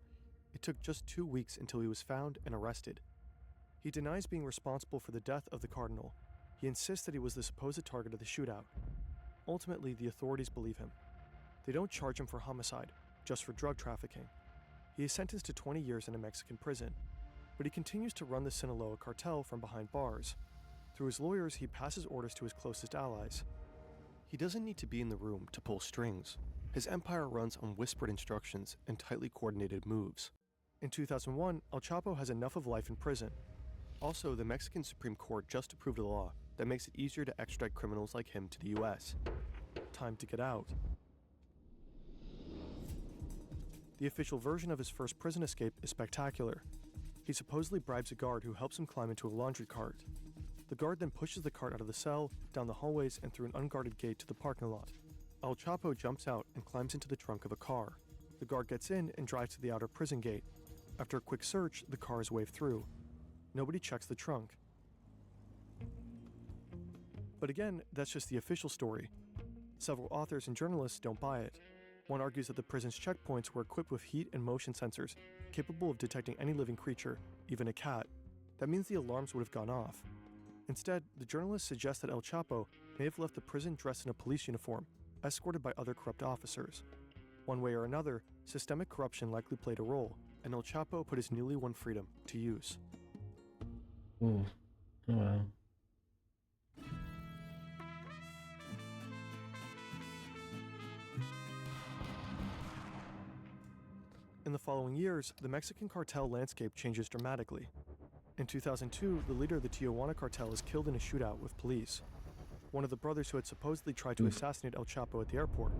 Speaker 6: It took just 2 weeks until he was found and arrested. He denies being responsible for the death of the Cardinal. He insists that he was the supposed target of the shootout. Ultimately, the authorities believe him. They don't charge him for homicide, just for drug trafficking. He is sentenced to 20 years in a Mexican prison, but he continues to run the Sinaloa cartel from behind bars. Through his lawyers, he passes orders to his closest allies. He doesn't need to be in the room to pull strings. His empire runs on whispered instructions and tightly coordinated moves. In 2001, El Chapo has enough of life in prison. Also, the Mexican Supreme Court just approved a law that makes it easier to extradite criminals like him to the US. Time to get out. The official version of his first prison escape is spectacular. He supposedly bribes a guard who helps him climb into a laundry cart. The guard then pushes the cart out of the cell, down the hallways, and through an unguarded gate to the parking lot. El Chapo jumps out and climbs into the trunk of a car. The guard gets in and drives to the outer prison gate. After a quick search, the car is waved through. Nobody checks the trunk. But again, that's just the official story. Several authors and journalists don't buy it. One argues that the prison's checkpoints were equipped with heat and motion sensors, capable of detecting any living creature, even a cat. That means the alarms would have gone off. Instead, the journalists suggest that El Chapo may have left the prison dressed in a police uniform, escorted by other corrupt officers. One way or another, systemic corruption likely played a role, and El Chapo put his newly won freedom to use.
Speaker 1: Ooh. Oh wow.
Speaker 6: In the following years, the Mexican cartel landscape changes dramatically. In 2002, the leader of the Tijuana cartel is killed in a shootout with police. One of the brothers who had supposedly tried to assassinate El Chapo at the airport.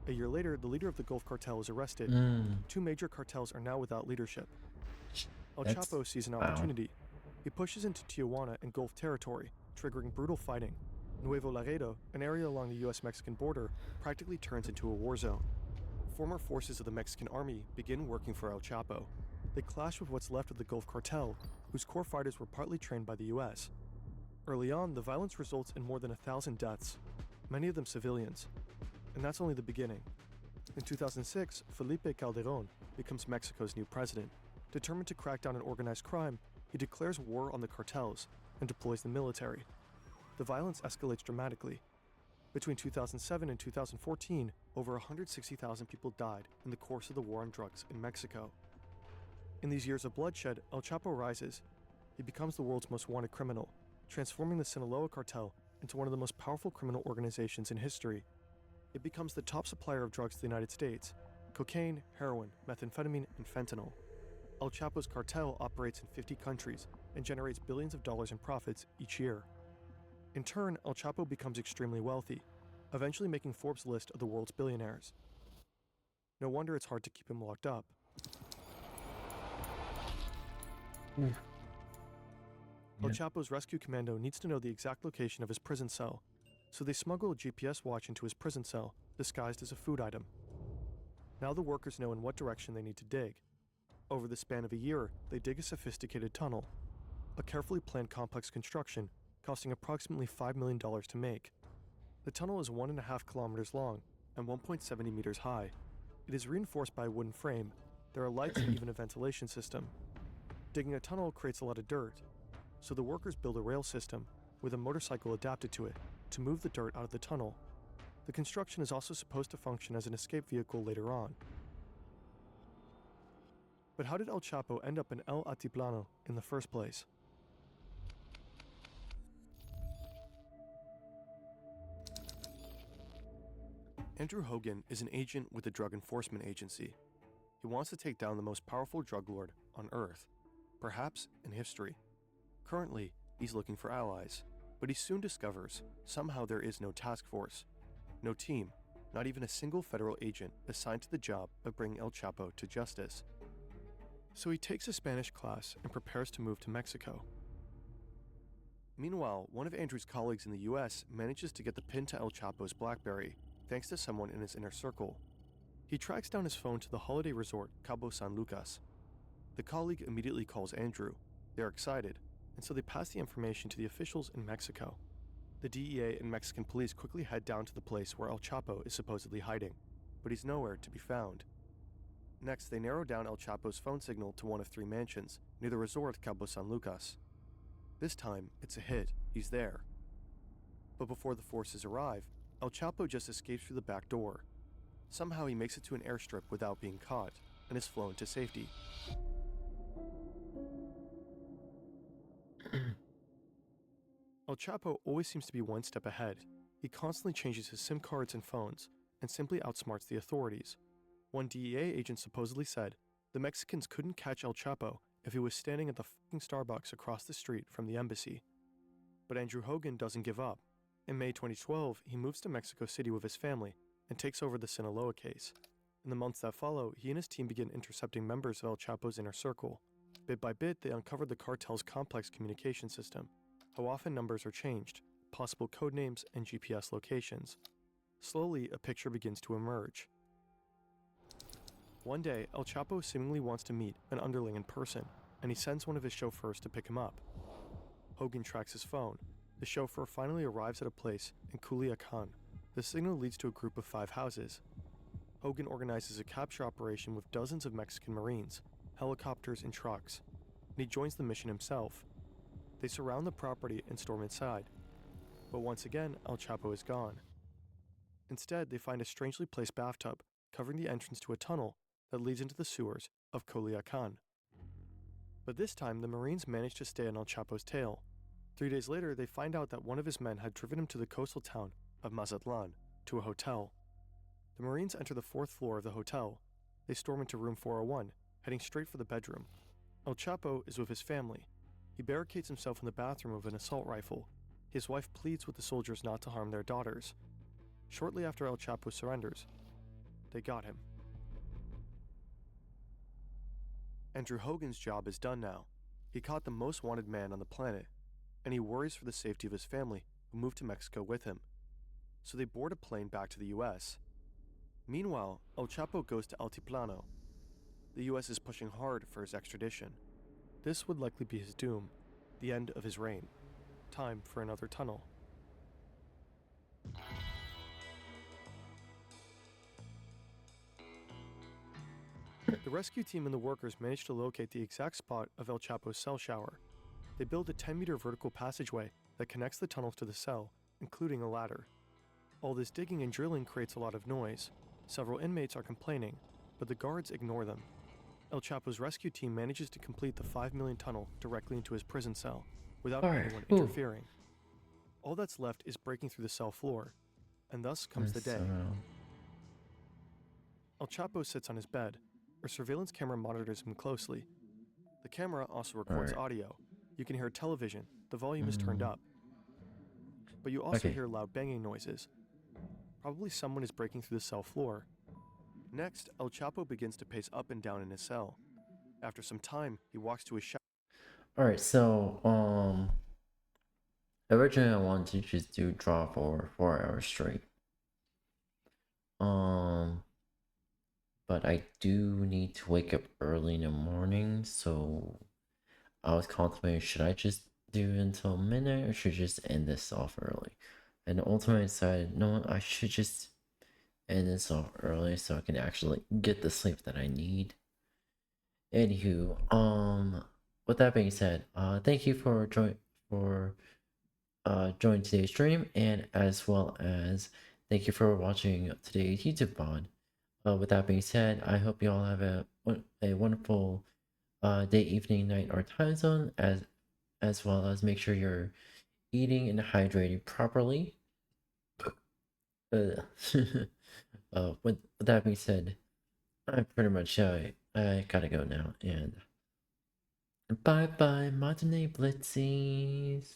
Speaker 6: A year later, the leader of the Gulf cartel is arrested. 2 major cartels are now without leadership. El
Speaker 1: That's-
Speaker 6: Chapo sees an
Speaker 1: wow.
Speaker 6: opportunity. He pushes into Tijuana and Gulf territory, triggering brutal fighting. Nuevo Laredo, an area along the US-Mexican border, practically turns into a war zone. Former forces of the Mexican army begin working for El Chapo. They clash with what's left of the Gulf cartel, whose core fighters were partly trained by the US. Early on, the violence results in more than 1,000 deaths, many of them civilians. And that's only the beginning. In 2006, Felipe Calderón becomes Mexico's new president. Determined to crack down on organized crime, he declares war on the cartels and deploys the military. The violence escalates dramatically. Between 2007 and 2014, over 160,000 people died in the course of the war on drugs in Mexico. In these years of bloodshed, El Chapo rises. He becomes the world's most wanted criminal, transforming the Sinaloa cartel into one of the most powerful criminal organizations in history. It becomes the top supplier of drugs to the United States: cocaine, heroin, methamphetamine, and fentanyl. El Chapo's cartel operates in 50 countries and generates billions of dollars in profits each year. In turn, El Chapo becomes extremely wealthy, eventually making Forbes' list of the world's billionaires. No wonder it's hard to keep him locked up. El Chapo's rescue commando needs to know the exact location of his prison cell, so they smuggle a GPS watch into his prison cell, disguised as a food item. Now the workers know in what direction they need to dig. Over the span of a year, they dig a sophisticated tunnel, a carefully planned complex construction costing approximately $5 million to make. The tunnel is 1.5 kilometers long and 1.70 meters high. It is reinforced by a wooden frame. There are lights and even a ventilation system. Digging a tunnel creates a lot of dirt, so the workers build a rail system with a motorcycle adapted to it to move the dirt out of the tunnel. The construction is also supposed to function as an escape vehicle later on. But how did El Chapo end up in El Altiplano in the first place? Andrew Hogan is an agent with the Drug Enforcement Agency. He wants to take down the most powerful drug lord on Earth, perhaps in history. Currently, he's looking for allies, but he soon discovers somehow there is no task force, no team, not even a single federal agent assigned to the job of bringing El Chapo to justice. So he takes a Spanish class and prepares to move to Mexico. Meanwhile, one of Andrew's colleagues in the US manages to get the pin to El Chapo's BlackBerry, thanks to someone in his inner circle. He tracks down his phone to the holiday resort Cabo San Lucas. The colleague immediately calls Andrew. They're excited, and so they pass the information to the officials in Mexico. The DEA and Mexican police quickly head down to the place where El Chapo is supposedly hiding, but he's nowhere to be found. Next, they narrow down El Chapo's phone signal to one of 3 mansions near the resort Cabo San Lucas. This time, it's a hit. He's there. But before the forces arrive, El Chapo just escapes through the back door. Somehow he makes it to an airstrip without being caught and is flown to safety. El Chapo always seems to be one step ahead. He constantly changes his SIM cards and phones and simply outsmarts the authorities. One DEA agent supposedly said the Mexicans couldn't catch El Chapo if he was standing at the fucking Starbucks across the street from the embassy. But Andrew Hogan doesn't give up. In May 2012, he moves to Mexico City with his family and takes over the Sinaloa case. In the months that follow, he and his team begin intercepting members of El Chapo's inner circle. Bit by bit, they uncover the cartel's complex communication system, how often numbers are changed, possible code names, and GPS locations. Slowly, a picture begins to emerge. One day, El Chapo seemingly wants to meet an underling in person, and he sends one of his chauffeurs to pick him up. Hogan tracks his phone. The chauffeur finally arrives at a place in Culiacan. The signal leads to a group of 5 houses. Hogan organizes a capture operation with dozens of Mexican Marines, helicopters, and trucks, and he joins the mission himself. They surround the property and storm inside. But once again, El Chapo is gone. Instead, they find a strangely placed bathtub covering the entrance to a tunnel that leads into the sewers of Culiacan. But this time, the Marines manage to stay on El Chapo's tail. 3 days later, they find out that one of his men had driven him to the coastal town of Mazatlan, to a hotel. The Marines enter the 4th floor of the hotel. They storm into room 401, heading straight for the bedroom. El Chapo is with his family. He barricades himself in the bathroom with an assault rifle. His wife pleads with the soldiers not to harm their daughters. Shortly after El Chapo surrenders, they got him. Andrew Hogan's job is done now. He caught the most wanted man on the planet, and he worries for the safety of his family, who moved to Mexico with him. So they board a plane back to the US. Meanwhile, El Chapo goes to Altiplano. The US is pushing hard for his extradition. This would likely be his doom, the end of his reign. time for another tunnel. The rescue team and the workers managed to locate the exact spot of El Chapo's cell shower. They build a 10-meter vertical passageway that connects the tunnels to the cell, including a ladder. All this digging and drilling creates a lot of noise. Several inmates are complaining, but the guards ignore them. El Chapo's rescue team manages to complete the 5 million tunnel directly into his prison cell, without
Speaker 1: Alright,
Speaker 6: anyone
Speaker 1: ooh.
Speaker 6: interfering. All that's left is breaking through the cell floor, and thus comes the day. El Chapo sits on his bed. A surveillance camera monitors him closely. The camera also records
Speaker 1: Alright.
Speaker 6: audio. You can hear television, the volume is turned up. But you also
Speaker 1: Okay.
Speaker 6: hear loud banging noises. Probably someone is breaking through the cell floor. Next, El Chapo begins to pace up and down in his cell. After some time, he walks to his shower.
Speaker 1: Alright, so originally I wanted to just do draw for 4 hours straight. But I do need to wake up early in the morning, so I was contemplating, should I just do it until midnight or should I just end this off early? And ultimately I decided, no, I should just end this off early so I can actually get the sleep that I need. Anywho, with that being said, thank you for joining today's stream, and as well as thank you for watching today's YouTube VOD. With that being said, I hope you all have a wonderful day, evening, night, or time zone, as well as make sure you're eating and hydrating properly. With that being said, I'm pretty much I gotta go now, and bye bye, modern day Blitzies.